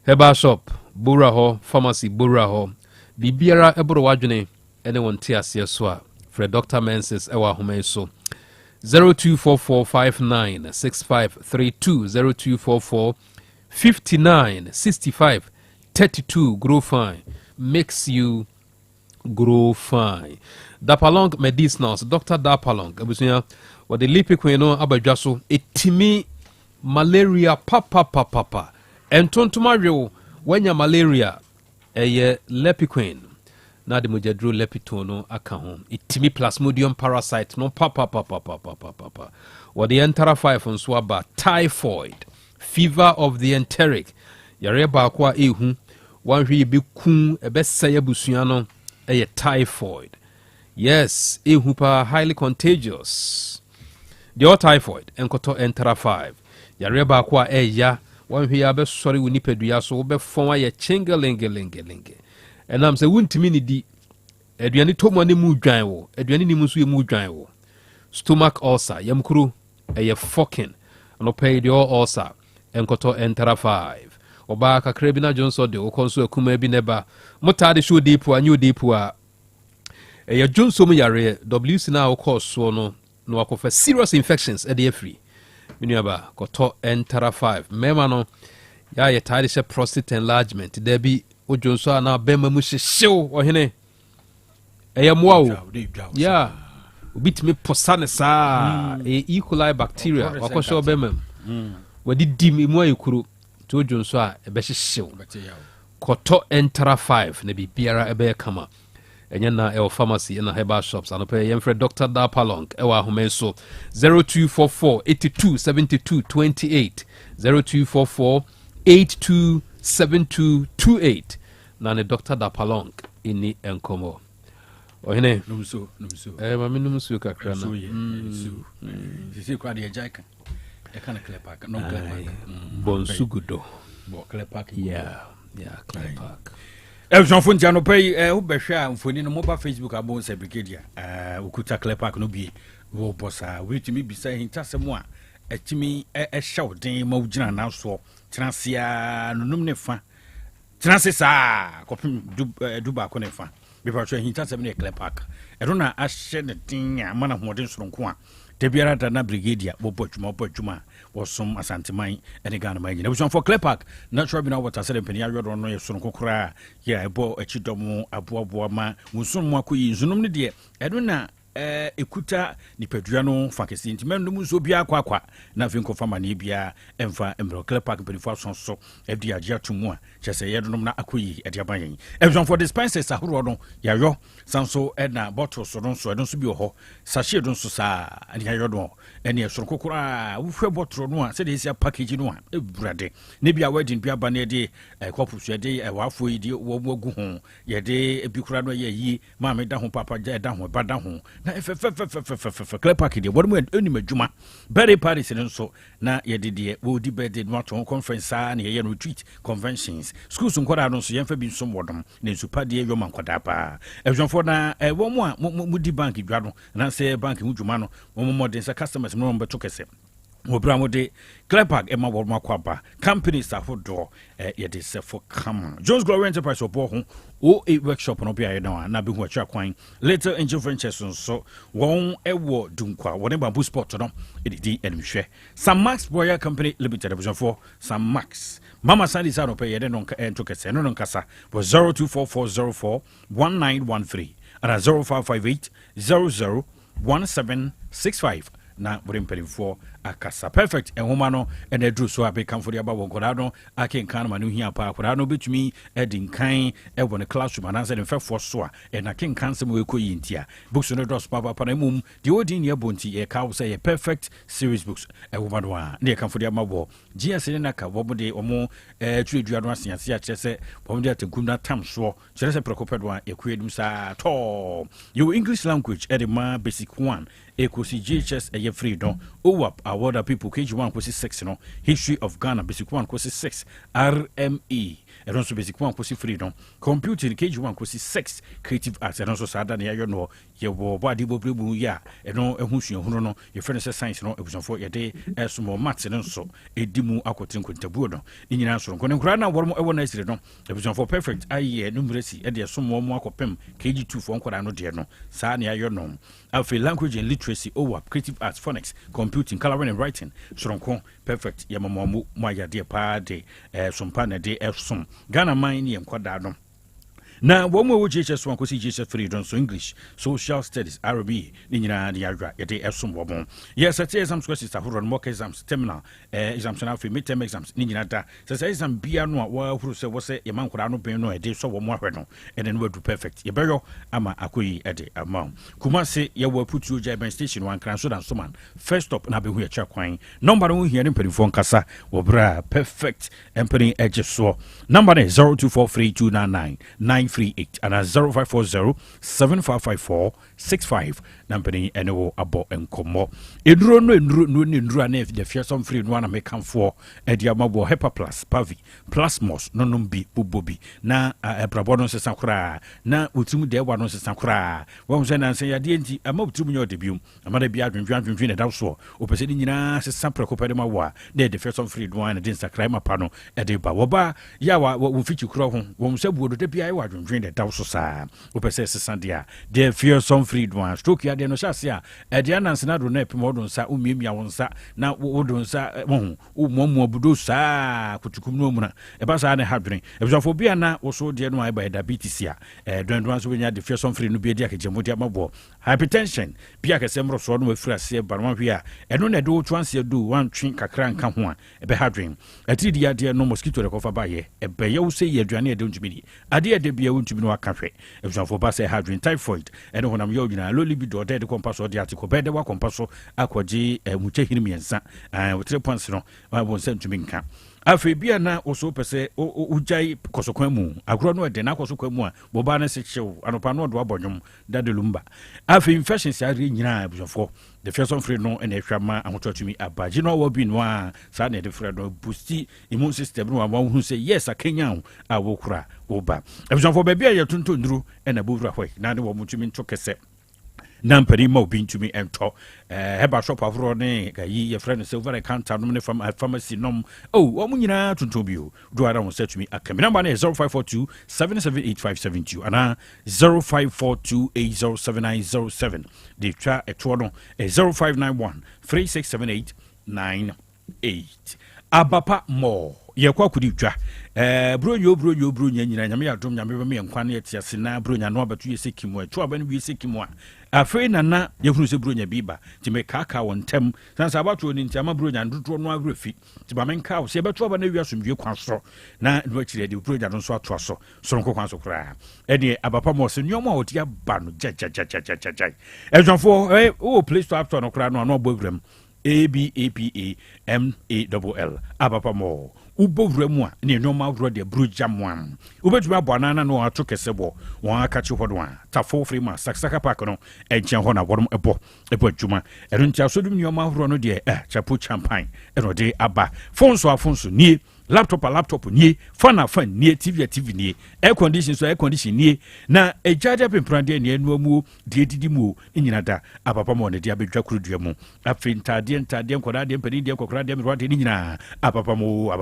Herbal Shop, Buraho, Pharmacy, Buraho, Bibiara Ebro Wajune, anyone tears yeswa, for Dr. Menses Ewa Humeso 0244596532 0244596532 grow fine makes you grow fine. Dapalong medicinals, Dr. Dapalong, Abusia, what the lipiquino abajaso, etimi malaria papa. Entontomario wenya malaria eye lepiquine na de mujadru lepitono aka ho itimi plasmodium parasite no papa what the entera 5 on swaba typhoid fever of the enteric yare ba kwa ehu wanhwe be kun ebesa yabusua no eye typhoid. Yes, ehu pa highly contagious. The typhoid enkoto entera 5 yare ba kwa eya one here be sorry we nipadua so be fon aye chengelengelengelenge enam se wuntimi ni di aduane tomo ne mu dwan wo aduane ni mu so mu dwan wo stomach ulcer yamkuru eye fucking no pay the ulcer enkoto entera 5 oba kakra bi na jonso de okonso akuma bi neba motade show deep anyu deep a eye jonso mu yare WC na okoso no akofa serious infections e dey free Minuaba koto entera 5 mema no ya ye tade she prostate enlargement there be ojonso na bema mu hyew ohene eye moa o ya obitime posane saa E. coli bacteria wakosho bema wadi dim mu ayekuru to ojonso a ebe hyew koto entera 5 na bi biara ebe kama enye na el pharmacy na herbal shops anope yemfre Dr. Dapalong ewa homenso 0244827228 0244827228 na ne Dr. Dapalong ini enkomo ohene numso mami numso kakra na sisi kwa de jaika e kana klepak no klepak bonsugudo bo klepak yeah klepak Jean Fontiano pay ubehwa mfoni no mobile Facebook abon se brigadier ukuta klepak no bi wo bossa wetimi bisa hintasem a etimi ehyew den ma wugina na so tenasia nunum ne fa tenase sa kopim duba ko ne fa before so hinta se me clear park ero na ahye ne din ama na hoden soronko a de biara da na brigadier bobodwuma wosom asanteman ene Ghana man nyina buson for clear park natural mineral water se mpani ayodo no ye soronko kura ya ebo achidom aboabo ma musun mu akoyi zunum ne de ero na ekuta nipadua no fakesi ntimem no muso bia kwakwa na finko fama ne bia emfa embro clear park penifo sonso fdi agia tumu a chese yedom na akoyi ede aban yen for dispensers ahoro no yayo sanso na bottles no so edon so bi ho sachet don so sa ani yayodo ene esoro kokora wuhwe bottle no a se de sia package no a eburade ne bia wedding bia ba na de kopu so de wafo yi de wo gu ho ye de ebikura no ye yi ma me da ho papa ja da ho ba da ho na clear park de bodo eni madwuma birthday parties nso na ye de wo di birthday no to conference na ye retreat conventions schools nkwara no so ye mfa bi nso modom na super de yo mankwada pa for na wo mo a mo di bank dwado na se bank hu dwuma no mo modern sa customers no mbeto kese Obra mode clear park ema wo makwaba companies afodo ye de se for come Jones Glory Enterprise obo ho o8 workshop no bia ye na be hu atwa kwan Little Angel Ventures so won ewo dunkwa won bamboo sport no edidi enhwe Sam Max Boya Company Limited division for Sam Max Mama Sandy sa no pay ye no ento kese no nkasa was 0244041913 and 0558 001765 na brimperifo akasa perfect ehoma no ene dru so abe kan fori aba wonkoda no akenkan ma no hia pa akora no betumi edin kan ewo ne classroom ananse ne fefo so a ena kenkan se mo ekoyi ntia books no dos papa pa na mum de odin ye bonti e ka wo say perfect series books ehoma no a ne kan fori aba wo gs ne na ka wo de omo tuedua no asiase a kyerese wo de atenkum na tam so kyerese prekopedo a ekuedum sa to your English language edema basic 1 ekosi GHS eye freedom OWAP award people KG1 kosi 6 no history of Ghana basic 1 kosi 6 RME eronso basic 1 kosi freedom computing KG1 kosi 6 creative arts eronso sada na yayo no ye wo body bobrebu ya eno ehunsuo hunu no ye friend science no ebusonfo ye de esmo maths no edimu akotin kontabuo no nyina so nko ne nkura na wormo ewo na esire no ebusonfo perfect aye numeracy e de esmo mo akopem KG2 fo nkora no de no sa na yayo no afi language and literacy OWAP creative arts phonics computing coloring and writing soronko perfect ye mamu moya de pa de sompa na de esom Ghana mine ye nkwada no na wo mo wo GHS one kosi GHS free don so English social studies Arabic ni nyina de yadwa ye de esom wo bon yes at exams questions ahoro no mock exams terminal exams na free midterm exams ni nyina da say exam bia no a wo huru se wo se ye mankora no ben no e de so wo mo ahwe no ene no do perfect ye beyo ama akoyi e de ama kuma se ye wo putu oja ben station one kran so dan so man first stop na be hu ye cha kwan number no hia ne mpelifo nkasa wo bra perfect empany edge so number is 0243299938 and 0540-7554-65 nampani ene abo enkomo enduro na the fearsome free no na make for ediamabo hepa plus pavi plus mos nonombi bubobi na ebrabo sesa kura na otum de wa no sesa kura wo se na se yade enti ama otum nyo de bium ama da bia dwendwendwen da so opese ni nyina sesa prekopede ma wa de the fearsome free no na de sakrai mapa no e de ba wo ba ya wa wo fichi kura ho wo se buodo de bia wa dwendwen de da so sa opese sesa dia the fearsome free no stroke ya de no shase a e de ananse na do na epimodon sa umiemia wonsa na wodon sa mo budo sa kutukum no mu na e ba sa na hadwen e before bia na wo so de no ai ba diabetes a dwendwan so benya de fearsome free no bia de akejemo de amabo hypertension bia kesemro so no afira se barman hwe a eno na do twanse do wan twen kakra nka ho a e be hadwen atiri dia de no mosquito de kofa ba ye e be ye wo se ye aduane e de ntumi ade de bia wo ntumi no aka hwe e before ba se hadwen typhoid eno honam yo gyina lo libido de kompaso de atiko be de wa kompaso akwaji muche hirimiensa wo 3 points no wo se ntumi nka afi bia na oso pese ujai kosokwan mu agro no de na kosokwan mu a boba na se chew anopa no do abonwom dadelumba afi infections ari nyina abusofo the fearsome free no and ehwama ahototumi abaji no wo bi no a sa na de free no boosti immune system no wa hu say yes akenya a wo kura wo ba abusofo ba bia ye tontonduru na bovra hwe na de wo mutumi ntokese na mpani ma obi ntumi ɛntɔ heba shop ahoroɔ ne kayi yɛfrɛ no silver counter nom ne pharmacy nom ɔmo nyinaa tonton bio do ara ho sɛ tumi aka me number no yɛ 0542 778572 anaa 0542 807907 de twa ɛtoɔ no 0591 367898 abapa more yɛkɔ akɔdi twa bronyo nyina nyame yɛadom nyame bɛma yɛnkwa no yɛte ase na bronya no abɛto yɛ sɛ kimu ɛto aba no wie sɛ kimu a afei nana yɛhunu sɛ bronya bi ba nti mekaakaa wɔ ntɛm san sɛ abatoɔ no nti ama bronya ndodoɔ no awerɛ fi nti ma menka wo sɛ yɛbɛto aba no awie asomdwie kwan soro na no akyirɛ de bronya no nso atoa so soronko kwan so koraa ɛdeɛ abapa ma ɔsɛ nneɔma a ɔde aba no gyagyagyagyagyagyagyae ɛdwafoɔ wowɔ play store aptɔ no koraa no ano abɔ awuram ABAPAMALL abapa mo ubo wuramu a ne nneɔma wura de broja moam wobɛtumi abɔ anana no ato kɛsɛ bɔ wɔn akakye hɔ no a tafo firi ma saksaka park no ɛnkyɛn hɔ na wɔn ɛbɔ adwuma ɛno nti asodum nneɔma wura no deɛ chapo champagne ɛno de aba fonso nie laptop nie fan nie tv nie air condition nie na ejaja pemprande ne anu amu de didi mu nyina da ababa mo ne de abedwa kurudua mu afi ntade nkoda de mpani de kokora de mrwa de nyina ababa mo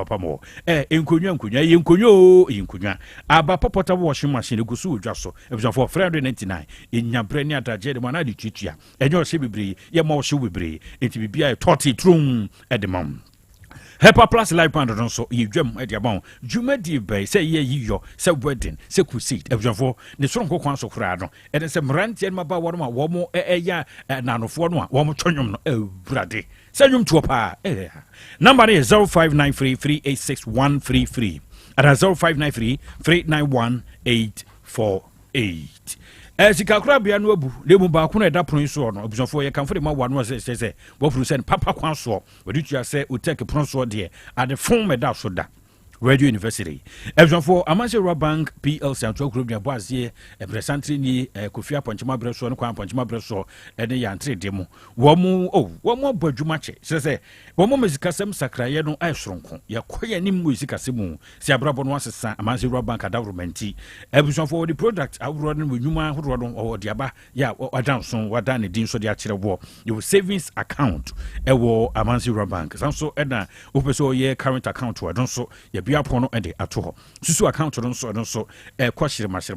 enkonwa ababa portable washing machine gusu odwa so ebja for 399 enyabre ne adaje de mana de tutua enyo hye bebre ye ma hye bebre enti bibia 30 trum edemam Hepa Plus Live Band no so yedwam adiabon dwumadi bai se ye yiyo se wedding se crusade ebjafo ne so nko kwan so kura no ene se mrantie ma ba wono ma wo mo eya nanofo no a wo mo twonwom no awurade se nwum tuo pa number is 0593386133 and 0593391848 Sika Krobea no abu le mu ba ko na da pron so no abusofo ye kanfo de ma wa no se wo furu se papa kwan so we tua se o take pron so de ade fon me da so da Radio University abusofo Amanse Bank PLC Antwo Krobea boazie presentry ni Kofi Aponchima Breso no kwa Aponchima Breso ene ya entre de mu wo mu badwuma che se wo mu mezikasem sakraye no aysoronko ya koye ni mu mezikasem si abrabo no asesa Amanse Bank adawromenti abusofo the product awro no nwuma horo no o de aba ya wadanso wadan ne din so de akire wo your savings account ewo Amanse Bank sanso ena wo peso ye current account wa don so ya bia pono ende ato ho susu account no so kwashire mashire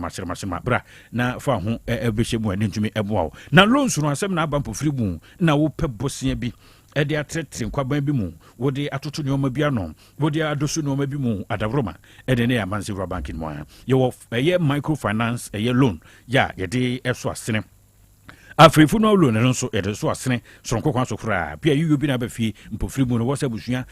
bra na fa ho ebehye mu ani ntumi eboa na loans no asem na aba mpofiri mu na wo pe bosia bi ede atrete nkwaban bi mu wo de atoto nneoma bi ano wo de adoso nneoma bi mu adavroma ede ne Amanse Bank no ye microfinance loan ya ye de eso asene Afrifu no lo ne so ede so asene soronko kwan so kra bia yuyu bi na ba fi mpofiri mu no wo sa busua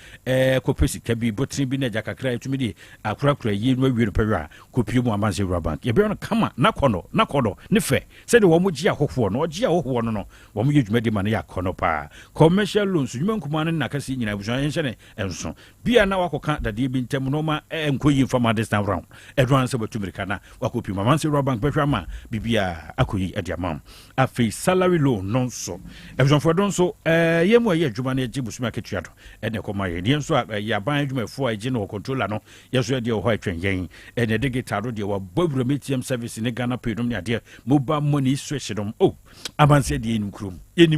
kopesi kabi botini bi na jakakra etumi di akura yi no awie no pɛwa kopie mu Amanse Bank ye be no kama nakono ne fe se de wo mo gia hoho no gia hoho no wo mo yedwuma di ma na yakono pa commercial loans dwuma nkuma no na kase nyina busua yenhye ne enso bia na wakoka dade bi ntem no ma enkoyi informa this time round edwan se batumirika na wakopie mu Amanse Bank pɛhwa ma bibia akoyi adiamam afi salary loan non so ebjon for don so yemu aye adwuma na agi busuma ketua do ene koma ye ne so ya ban adwuma fo agi no controller no yeso de ho atwen yen ene digital do de wa babura ATM service ne Ghana pay dum ne ade mobile money switch dum Amanse de yenim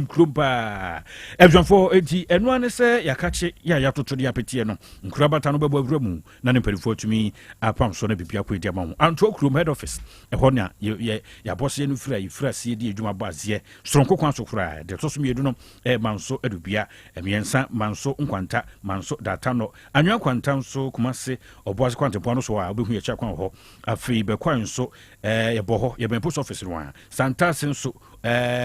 krum ba ebjon for enti eno ane se yakache ya toto de apetie no nkurabata no babo awura mu na ne perifo tumi apam so na bibia ko edi amam Antwo krum head office ho na ya boss ye no fira sie de adwuma bazie soronko kwan so kura de to so miedu no manso adubia emiensa manso nkwanta manso data no anwa kwanta nso kumase oboase kwanta po no so a obehu ye cha kwan ho afi be kwan so ye boho ye ben post office no a santa senso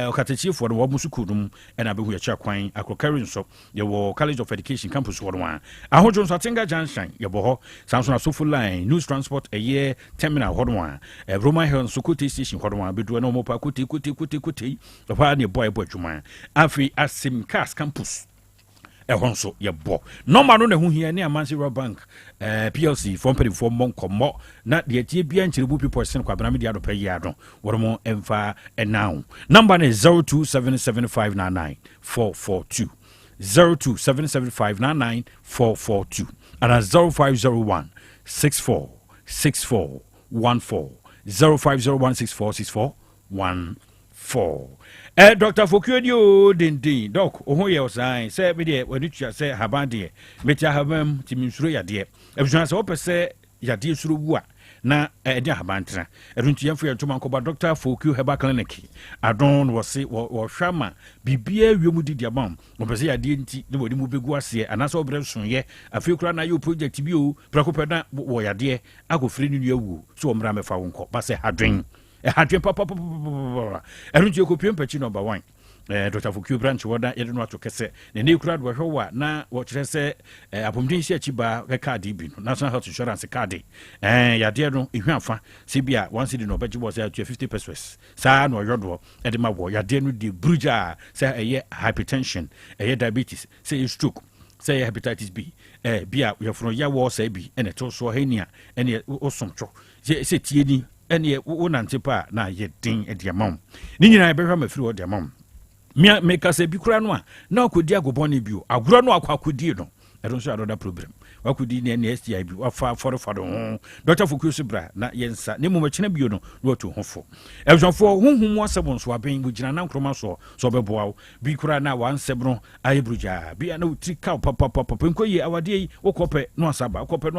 okatechifo no wo musukudum na behu ye cha kwan akrokari nso ye wo College of Education campus wo no a ahojo nso atenga junction ye boho sanso na sofu line news transport terminal ho no a Roman Hill Sokoto station ho no a bedu na mo pa kuti Opa ne boy dwuma afi Asim campus ehonso ye bo normal no ne hu hia ne Amanse Bank PLC from perifo monkomo na de tie bia nchiribu people sen kwa bana media do pay yado wormo emfa now number is 0277599442 0277599442 and 0501 646414 0501 646414 Dr. Fokudio Dindin, Doc, oh, your sign, say, me dear, when you say Habandi, Metia Habam, Timisru Yadia. If you answer, say, Yadia through na dia Habantra. Erunti yamfo yantuma ko ba Dr. Foku Heba Clinic. Adon was hwama bibia wiemu di diabam. Opese yade nti ne wodi mu begu ase anasa obresun ye. Afi kura na yo project bi o, prakope na wo yade agofri ni nuawu. So omra mefa wonko. Ba se hadwen. Hadwen papa. Erunti ekopiem pachi number 1. Dr. Foku branch woda yede no atokese ne ne kura do hwa na wo kire se apomdin shi achiba ka card bi no national health insurance card yade no ehwanfa se bia one city no beji was 50 pesos sa no yodo e de ma wo yade no di bruja se eye hypertension eye diabetes se stroke se hepatitis B bia we from ya wo se bi ene to so hania ene osomtwo se tie ni ene wo nantepa na ye din e de amam ni nyina e behwa mafiri wo de amam me kase bi kura no a na akodi agobone bio agoro no akodi no edo so another problem wakodi ne STI bi wafa forefado ho Dr. Foku Subra na yensa ne mumachina bio no woto hofo ebjonfo honhum asebon so aben bugina na nkroma so beboawo bi kura na wansebno ayebruja bi na utrika papa nkoyi awade yi wokope no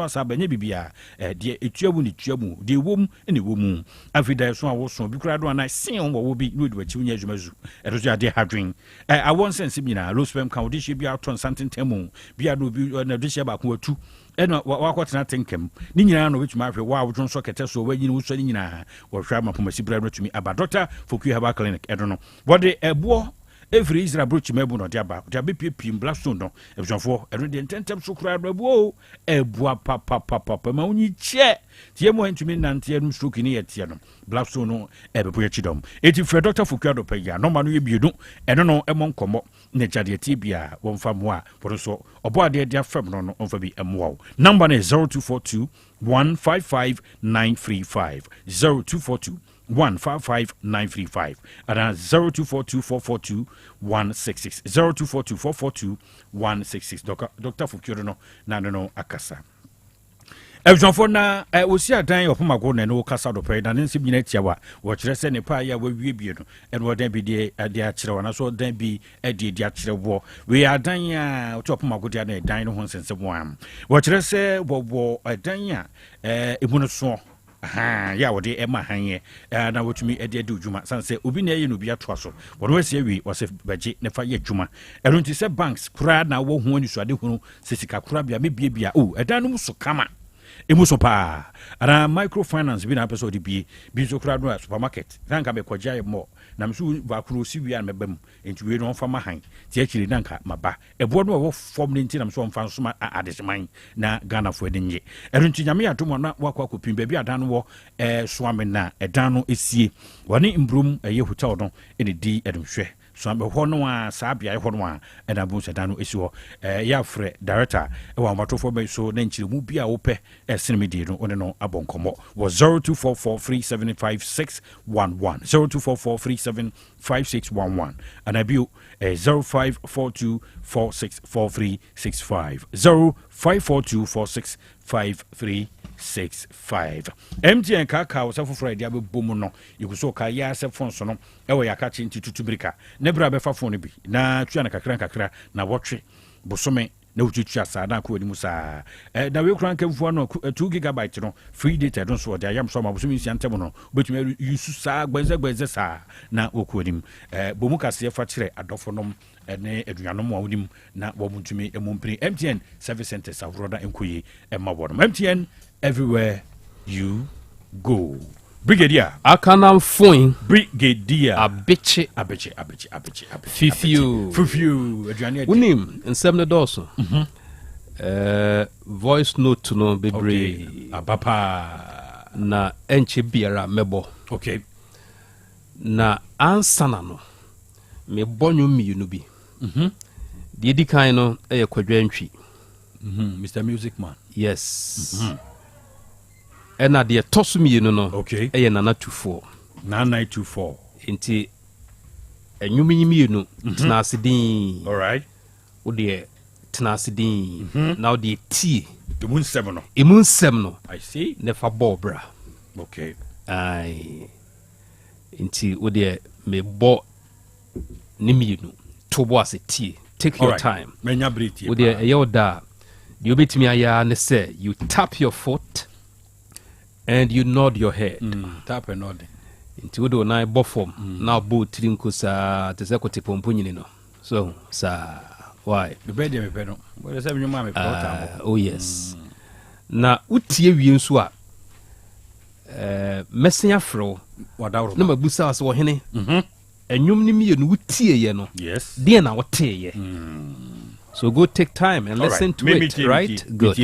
asaba nye bibia de etuamu ni tuamu de wom ne womu afida so awoso bi kura do na sin wo bi no de wachi nya adwumazu edo so ade hadwen awon sense nyina low sperm count de bi aton something temu bi ado bi na de ba ko atu eno wakotena tenkem ni nyina no betuma ahwe wa wodron so kete so wanyini wo so ni nyina wo hwa mapomasi bra no tumi aba Dr. Foku Heba Clinic edo no bode ebo every Israel broach mebu no diaba diabe pim blackstone no ebjonfo edo de tentem so kura ebo ebu papa ma unyi che tie mo ntumi nante anu stroke ni yetie no blackstone no ebebu ye chidom eti fre Dr. Foku do paya no ma no ye biedu eno no emon komo ne jade tibia wonfa mo a for so obo ade dia fam no onfa bi emwo number is 0242 155 935 0242 155 935 and 0242 442 166 0242 442 166 Dr. Foku no na no akasa Ebjonfo na osi adan opomago na no kasa do pe na nsim nyina tiawa wo kire se ne pa ya wawie bie no en wo dan bi de ade a kire wana so dan bi ade a kire wo we adan a to opomago de na dan no ho nsensem wo kire se wo adan a emuno so ya wode ema hanye na wotumi ade dwuma sanse obi na ye no bi ato aso wo no asie wi wose baje ne fa ye dwuma eno nti se banks kura na wo ho ani so ade hunu se sika kura bia me bia adan no so kama emuso pa ana microfinance bi na person di bi so kura no supermarket nanka be kwaja mo na msu ba kuro si wi an mebam enti we no fa mahan ti akiri nanka maba ebo no wo form ni nti na mso mfa so ma adeseman na Ghana fo edinye ero nti nyame atom na wakwa kopin ba bi adan no wo soame na edan no esie woni mbrum ye hotel no ene di edumhwe so am ho no a sabia ho no a ena bu sedano esi ho ya fre director e wa matofo be so na nchire mu bia wo pe esene di no one no abonkomo was 0244375611 0244375611 and abiu 0542464365 0542465365 MTN kaka wo Friday abebomu no yikuso ka ya se fonso no ewo yakachi nti tutubirika ne bra be fa fon bi na twa na kakra na wotwe bosome na ututu asa na ko ni musa na we kran kemfo no 2 gigabyte no free data don so de ayam so ma bosome nsi antem no betumi yusu sa gbenze sa na okonim bomu kase fa kire adofo nom ene eduanom wa wonim na wo muntumi emumpiri MTN service center savroda enkoyi emma wodom MTN everywhere you go. Brigadier Akanam Foin Brigadier Abeche Fifiu eduane unim nsem ne doso voice note no bebre abapa na enche biara mebo okay na ansana no me bonyo mienu bi di edikan no eye kwadwantwi Mr. Music Man yes ena de tosu mienu no okay eye nana 24 nti enyuminyi mienu tnasidin all right wo de tnasidin now de tie imun 7 no I see nefa bobra okay ai nti wo de me bo ne mienu to bo ase tie take your time menya breath with the yoda you bet me aya ne say you tap your foot and you nod your head tap and nod into wodo na bo form na bo trinko sa te se kote pompo nyini no so sa why the bed me pedo but say me me prota oh yes na utie wie nso a messen afro wadawro na mabusa so hene enwum ni mienu utie ye no yes de na wote ye so go take time and listen to it right good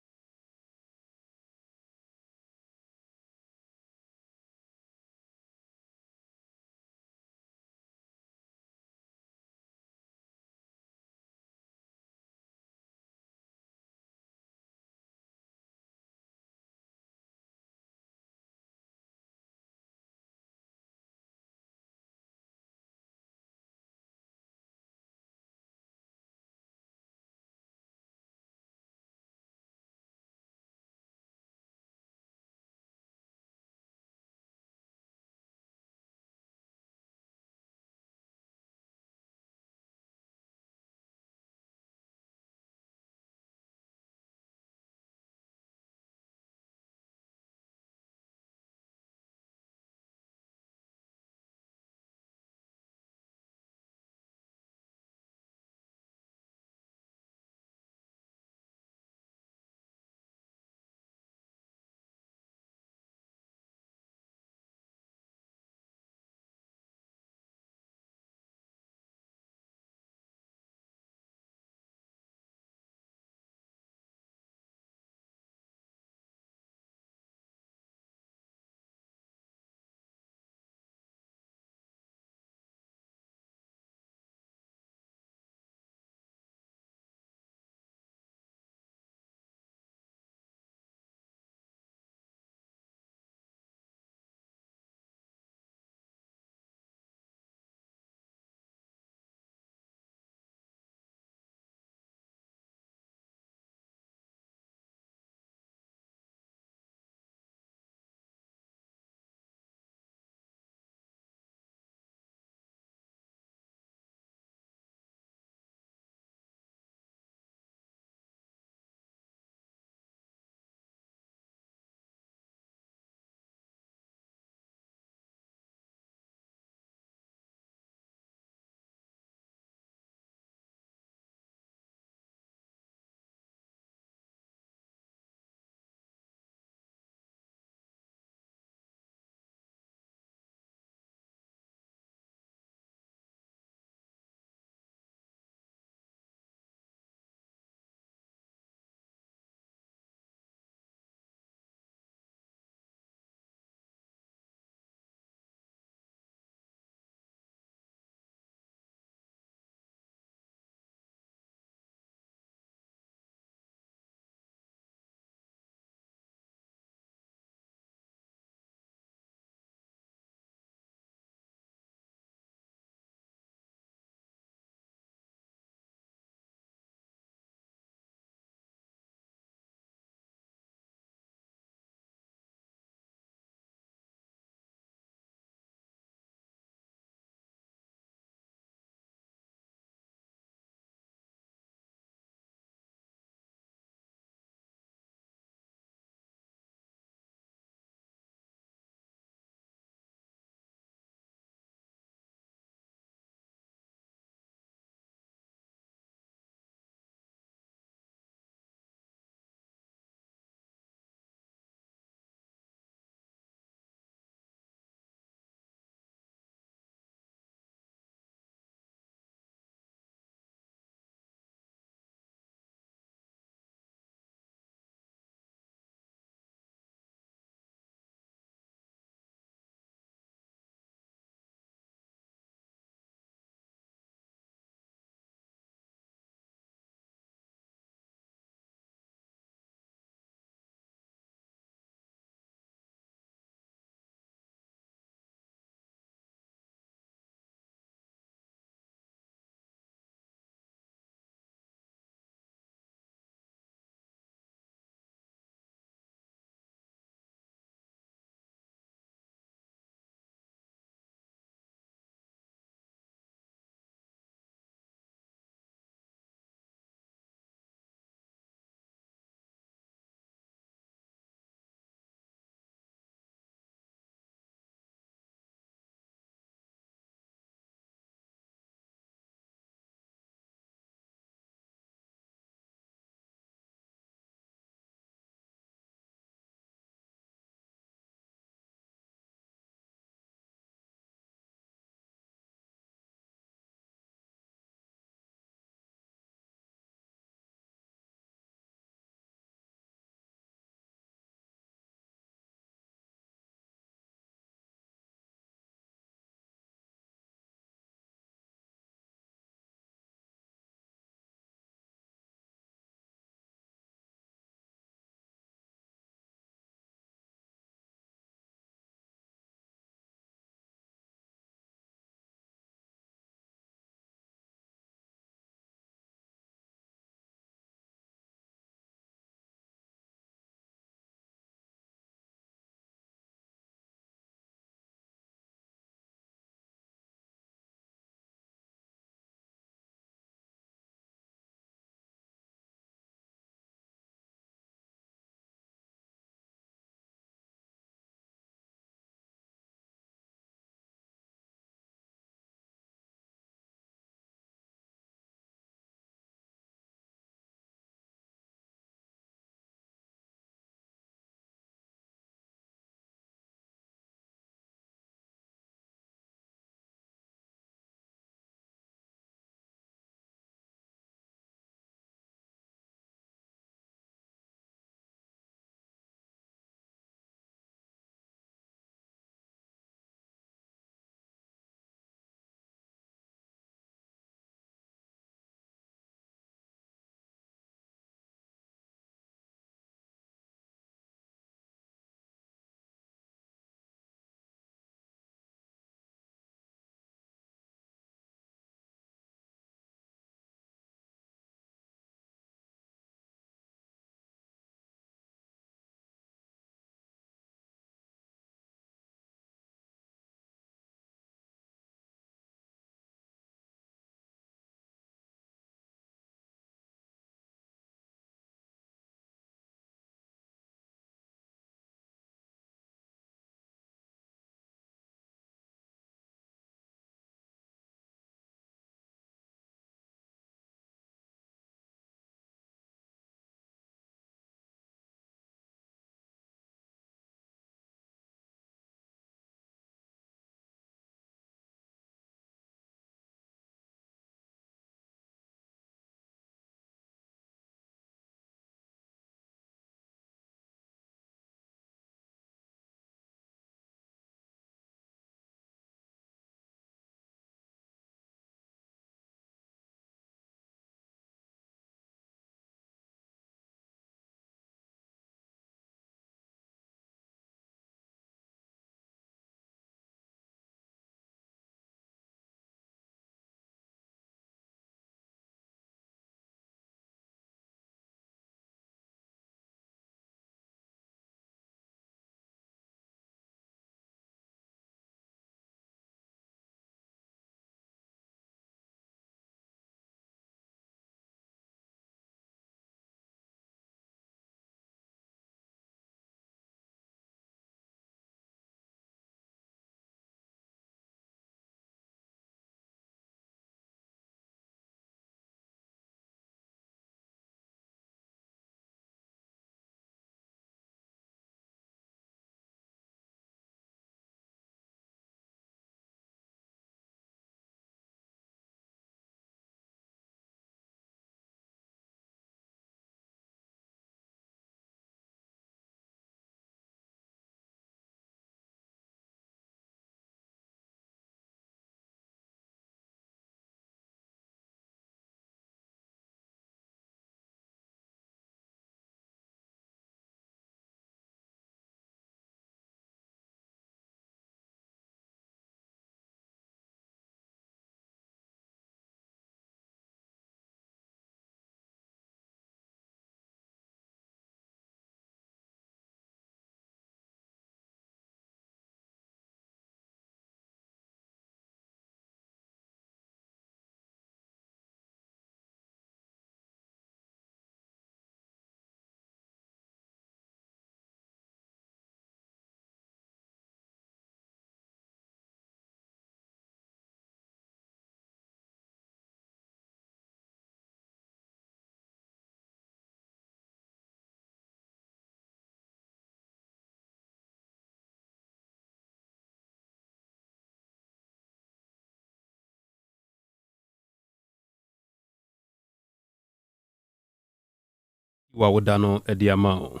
wa wodano ediama o.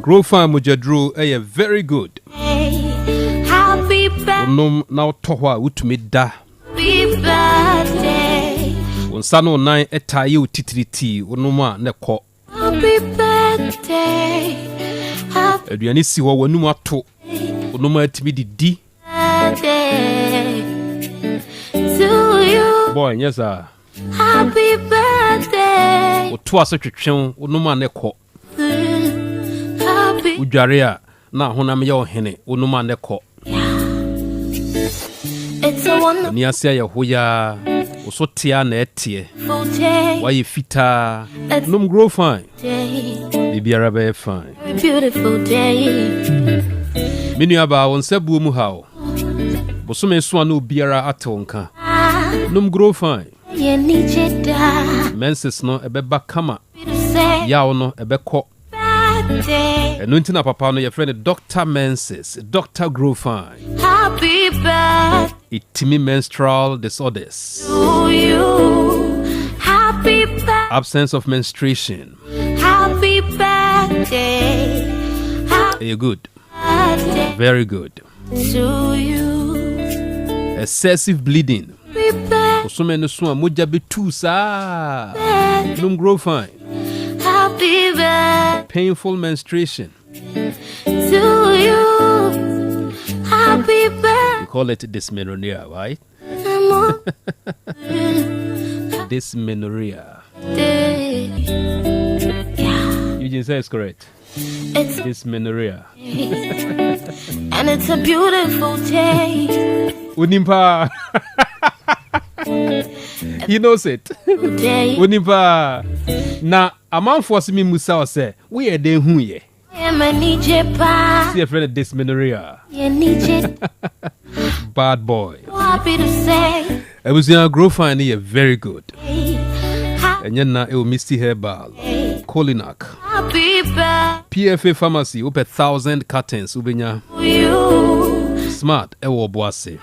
Grow farm mujadru very good. Happy birthday. Onom na otohwa utumi da. Happy birthday. Onsano nine etaye utitiriti onoma ne ko. Happy birthday. Aduane si ho wanum ato. Onoma atimi didi. Birthday to you. Boy, yes sir. Happy birthday. Oto asotwetwen onoma ne ko. Happy. Udwarea na honam ye ohene onoma ne ko. It's a wonderful ni asia ye hoya osotia na etie day. why fita num grow fine bibiara be fine. Very beautiful day. Minu aba won sebu mu hawo bosome so na obiara atonka num grow fine Ye nije da. menses no ebeba kama yawo no ebekọ enu ntina papa no ye friend Dr. Menses, Dr. Grow Fine. Happy birthday Itimi menstrual disorders. to you. Happy birthday. Absence of menstruation. Happy birthday. You're good. Birthday Very good. to you. Excessive bleeding. Happy birthday. Osome no so moja betu sa. Num Grow Fine. Happy birthday Painful menstruation. to you. Happy birthday. We call it dysmenorrhea, right? Dysmenorrhea. Eugene says correct. It's Dysmenorrhea. and it's a beautiful day. Unimpa. He knows it. Day. Unimpa. Na amanfo se mi musa o se we dey hu ye. See a friend dysmenorrhea. Bad boy. Happy to say. Ebusia Grow Fine ye very good. Enye na e o Misty Herbal. Colinac. Happy birthday PFA Pharmacy up 1,000 cartons ubenya. to you. Smart e wo boase.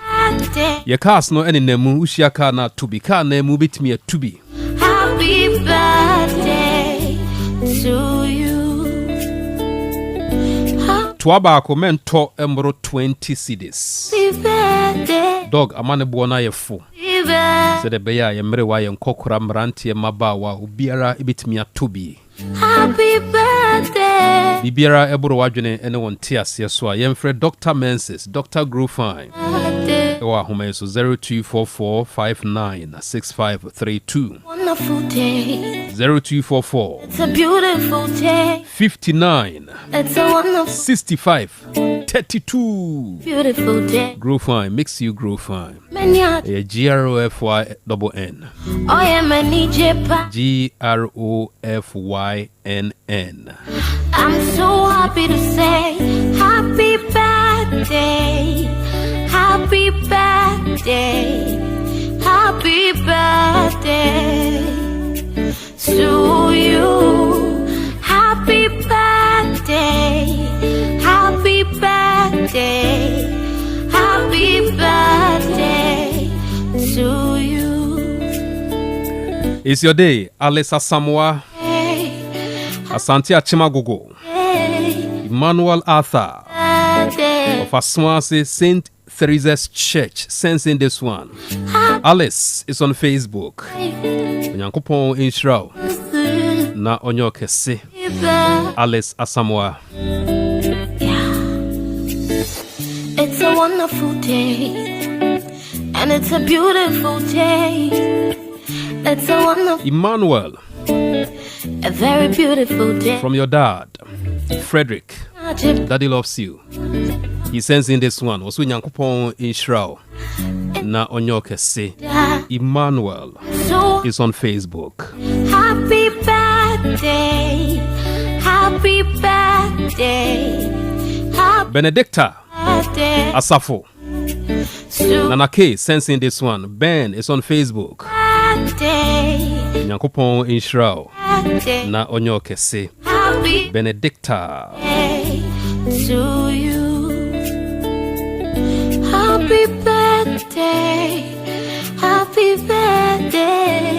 Ye cars no ene nemu ushia car na tubi car na mu bitimi e tubi. Happy birthday to you. Tuaba ko mento emro 20 cedis. Happy birthday. Dog amane bo na ye fo. Happy birthday. Se de beya ye mre wa ye nkokora mrantie mabawa obiara ebitimi atubi. Happy birthday. Bibiara eboro wadwene ene won tiase so a yemfre Dr. Menses, Dr. Grow Fine. Ewa homa so 0244596532. Wonderful day. 0244 It's a beautiful day. 59 It's a wonderful 65 32. beautiful day. Grow Fine makes you grow fine. Many are GROFYNN. oh yeah, many jepa. GROFYNN. I'm so happy to say happy birthday. Happy birthday. Happy birthday to you. Happy birthday. Happy birthday. Happy birthday to you. It's your day, Alice Asamoah, Asante Achimagogo, Emmanuel Arthur of Aswase St. Theresa's Church, sensing this one. Alice is on Facebook. Onyankopon Inshraw na onyo kese. Alice Asamoah. It's a wonderful day, and it's a beautiful day. It's a wonderful, Emmanuel, a very beautiful day. from your dad, Frederick. Daddy loves you. He sends in this one. Also Onyankopon Inshraw na onyo kese. Emmanuel is on Facebook. Happy birthday, happy birthday, happy Benedicta birthday Asafo. to Nana K sends in this one. Ben is on Facebook. birthday, Onyankopon Inshraw birthday, na onyo kese. happy Benedicta. birthday to you. Happy birthday, happy birthday,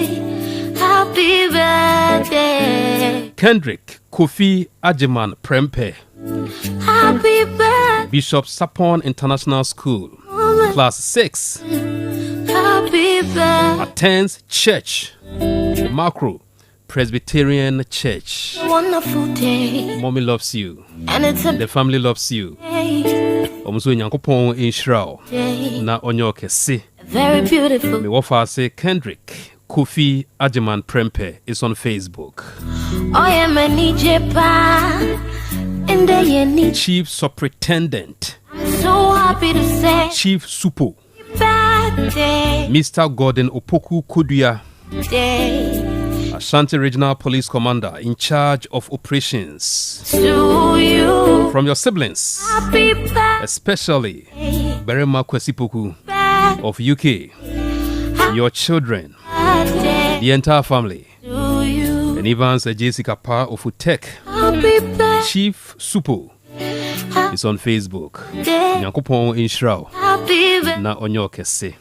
happy Happy birthday. Kendrick Kofi Ajiman Prempe. Happy birthday. Bishop Sapon International School. Class 6. Happy birthday. Attends church. Macro Presbyterian Church. Wonderful day. Mommy loves you. And it's a The family loves you. Omuso Nyankopon Inshrao. Na onyo kese. very beautiful. Me wafa say Kendrick Kofi Ajiman Prempe is on Facebook. Oh yeah, many jepa. In the yeni. Chief Superintendent. I'm so happy to say. Chief Supo. Birthday. Mr. Gordon Opoku Kodua. Day. Ashanti Regional Police Commander in charge of operations. To you. From your siblings, Happy birthday. especially Berema Kwesipoku of UK, your children, the entire family, To you. and Evans Jessica Pa of Utek, Happy birthday. Chief Supo is on Facebook. Nyankopon Inshrao Happy birthday. na onyo kese.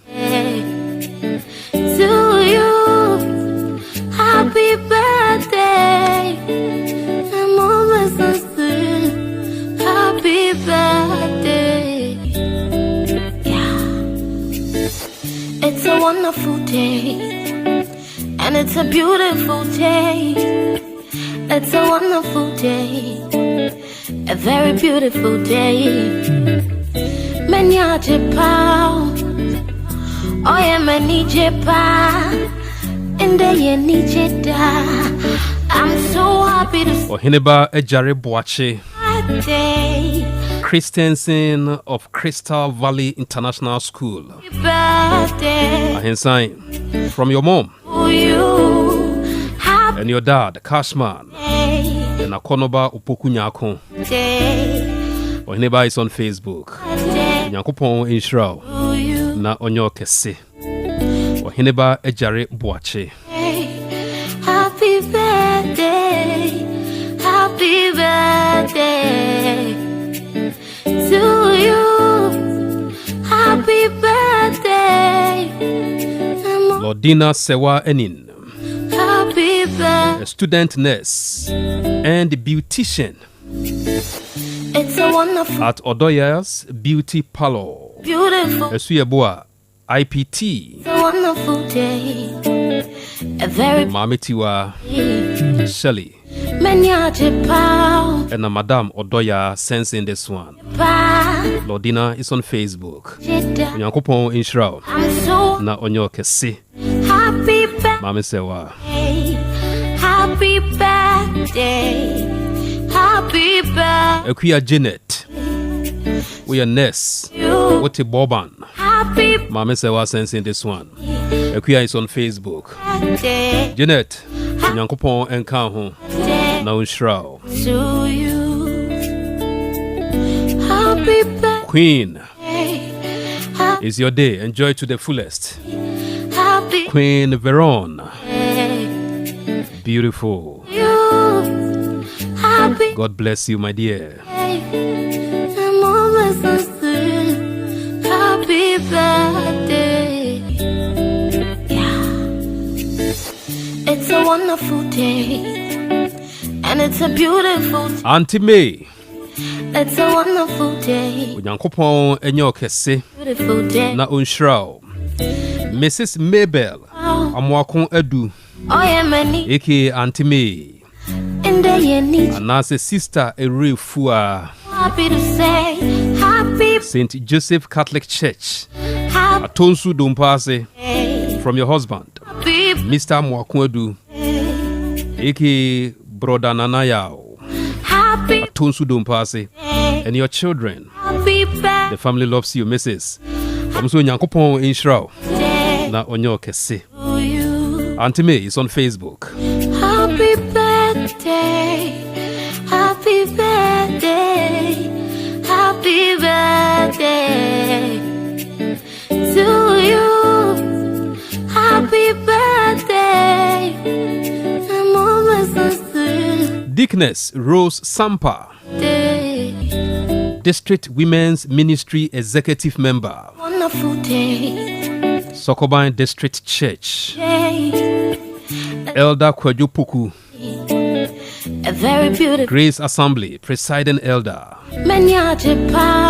To you. Happy birthday. I'm always so sweet. Happy birthday. Yeah. It's a wonderful day. And it's a beautiful day. It's a wonderful day. A very beautiful day. Menya jepa. Oh yeah, many jepa. In the yenijeda, I'm so happy to Ohineba Ejare Boache day. Christensen of Crystal Valley International School. Birthday Ahensain, from your mom to you. Happy and your dad, Cashman, and Akonoba Opoku Nyako. day. Ohineba is on Facebook. Nyankopon Inshrao na onyo kese. Ohineba Ejare Boache. Happy birthday. Happy birthday to you. Happy birthday. Lordina Sewa Enin, Happy birthday. a student nurse and beautician It's a wonderful, at Odoya's Beauty Parlor. beautiful, Esuyeboa IPT. it's a wonderful day. A very Mamitiwa Shelley many pow. and Madame Odoya sensing this one. Pa. Lordina is on Facebook. Jeda. Nyankopon Inshrao I'm so na onyo kese. happy birthday. Mami Sewa. Happy birthday. Happy birthday. Ekuya Janet. We are nurse. Wote Boban. Happy Mami Sewa sensing this one. Ekuya is on Facebook. birthday Janet. Nyankopon enka ho na Inshrao. to you. Happy birthday. Queen, Happy, it's your day. Enjoy to the fullest. happy Queen Veron. birthday. Beautiful. You. Happy God bless you, my dear. I'm always so sweet. Happy birthday. Yeah. It's a wonderful day. And it's a beautiful, Auntie May. it's a wonderful day. Onyankopon enyo kese Beautiful day. na Inshrao. Mrs. Mabel Amwakon Edu, Oh yeah, many aka Auntie May. in the yeni. Anase sister Erefua, Happy to say, happy St. Joseph Catholic Church. happy Atonsu Dompase from your husband, Mr. Amwakon Edu, aka Brother Nanayao. happy Atonsu Dompase and your children. happy birthday. The family loves you, Mrs. Omso Nyankopon Inshrao na onyo kese. To you. Auntie May is on Facebook. Happy birthday. Happy birthday. Happy birthday to you. Happy birthday. I'm always so sweet. Dickness Rose Sampa, District Women's Ministry Executive Member, Wonderful day. Sokoban District Church. Day. Elder Kwadwo Puku, A very beautiful Grace Assembly, presiding elder,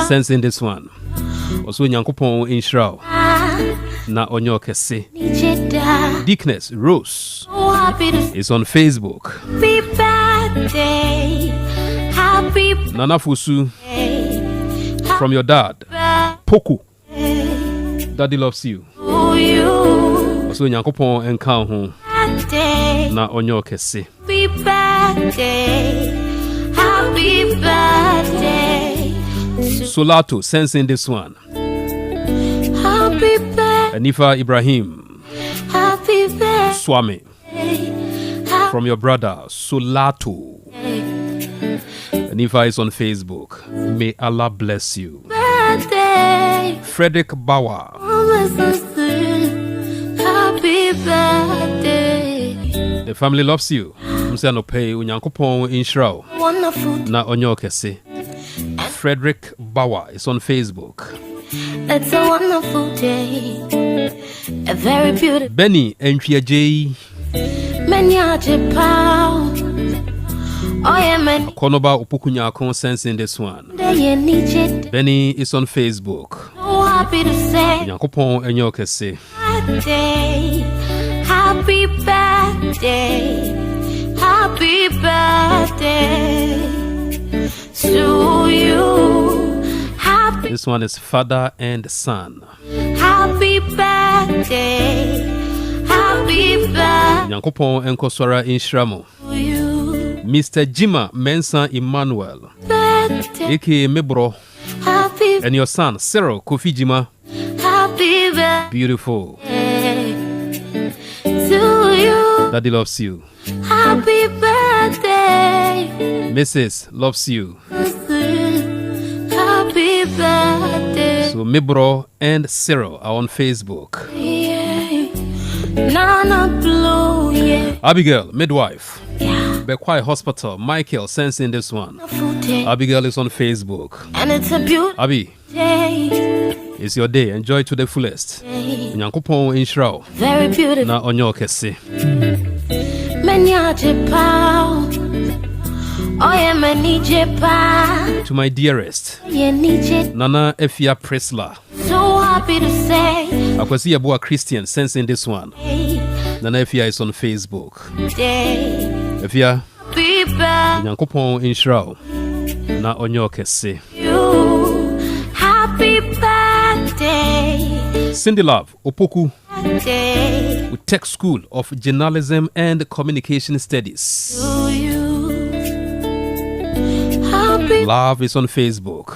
sensing this one. Also, Nyankopon in Shroud, na onyo kese. Dickness Rose is on Facebook. Happy birthday, happy Nana Fusu from your dad, Poku. Daddy loves you. Also, Nyankopon enka ho na onyo kese. Happy birthday, happy birthday. Solato sensing this one. Happy birthday, Anifa Ibrahim happy birthday. Swami from your brother Solato. Anifa is on Facebook. May Allah bless you. Birthday, Frederick Bauer, happy birthday. the family loves you. Mse no pay Unyankopon in Shroud Wonderful, na onyo kese. Frederick Bauer is on Facebook. it's a wonderful day, a very beautiful. Benny Entwiaje Many are Japan. Oh yeah, man. Konoba Upukunyakon sensing this one. They need it. Benny is on Facebook. So happy to say Unyankopon enyo kese. birthday, happy birthday, happy birthday to you. Happy, This one is father and son. happy birthday, happy birthday Unyankopon enkoswara in Shramo. to you. Mr. Jima Mensa Emmanuel, Birthday, aka Mebro, happy, and your son Cyril Kofi Jima. happy birthday Beautiful. to you. Daddy loves you. Happy birthday, Mrs. loves you. happy birthday. So Mebro and Cyril are on Facebook. Yeah. Nana Blue, yeah. Abigail, midwife. Bekwai Hospital, Michael sensing this one. Abigail is on Facebook. And it's a beautiful Abi, day, it's your day. Enjoy to the fullest. Nyankopon in Shroud. very beautiful. Na onyo kese. Many are Japan. Oh yeah, many Japan. To my dearest, Yeah, need it. Nana Efia Presla. So happy to say Akwasi Yabua Christian sensing this one. Nana Efia is on Facebook. day, Efia, happy birthday. Nyankopon in Shroud. Na onyo kese. You, happy birthday, Cindy Love, Opoku, day with Tech School of Journalism and Communication Studies. to you. Happy Love is on Facebook.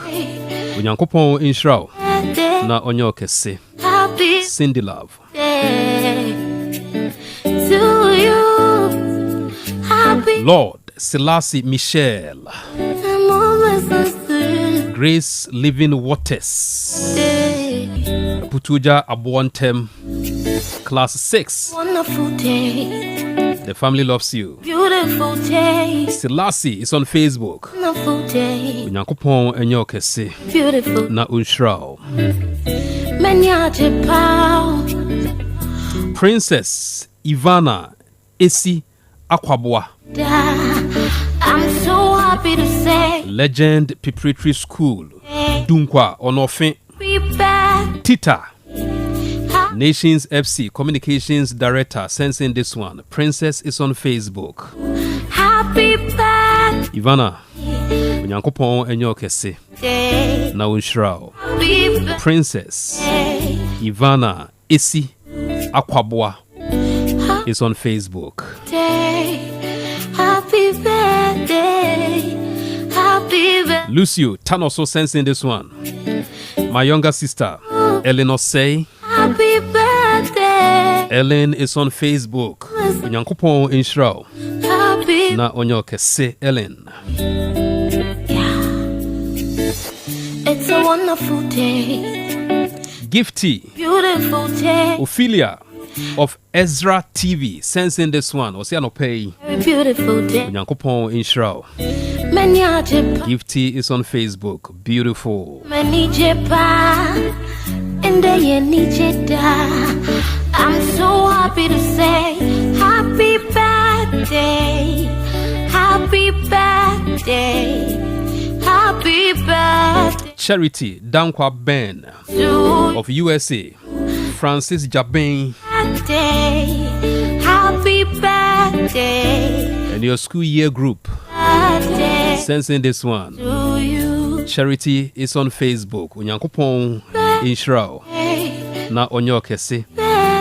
Unyankopon in Shroud. birthday, Na onyo kese. happy Cindy Love. birthday to you. Happy Lord Selassie Michelle. Grace Living Waters. day, Putuja Abuantem. Class 6. wonderful day, The family loves you. beautiful day, Selassie is on Facebook. wonderful day, Unyankopon enyo kese. beautiful. Na unshroud. Many are Japan. Princess Ivana Esi Akwabwa. I'm so happy to say Legend Preparatory School. Dunkwa Onofin. happy birthday. Tita. Nations FC Communications Director sensing this one. Princess is on Facebook. Happy birthday, Ivana. Unyankopon enyo kese. Na unshroud. happy birthday, Princess Ivana Esi Akwabwa is on Facebook. happy birthday, happy birthday. Lucio Tan also sensing this one. My younger sister, Ellen Osei. Happy birthday, Ellen is on Facebook. Unyankopon in Shroud. happy Na onyo kese Ellen. It's a wonderful day, Gifty beautiful day, Ophelia of Ezra TV sensing this one. Osia no pay. very beautiful day. Unyankopon in Shroud. Many are Japan, Gifty is on Facebook. Beautiful. many Japan, and they need it. I'm so happy to say happy Happy birthday, happy birthday, happy birthday. Charity Dankwa Ben of USA, Francis Jabin, happy birthday, and your school year group sensing this one. Charity is on Facebook. Unyankopon Inshrao na onyo kese.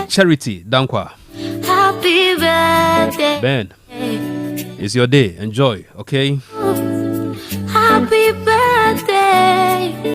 Charity Dankwa. happy birthday. Ben, it's your day. Enjoy, okay? Happy birthday.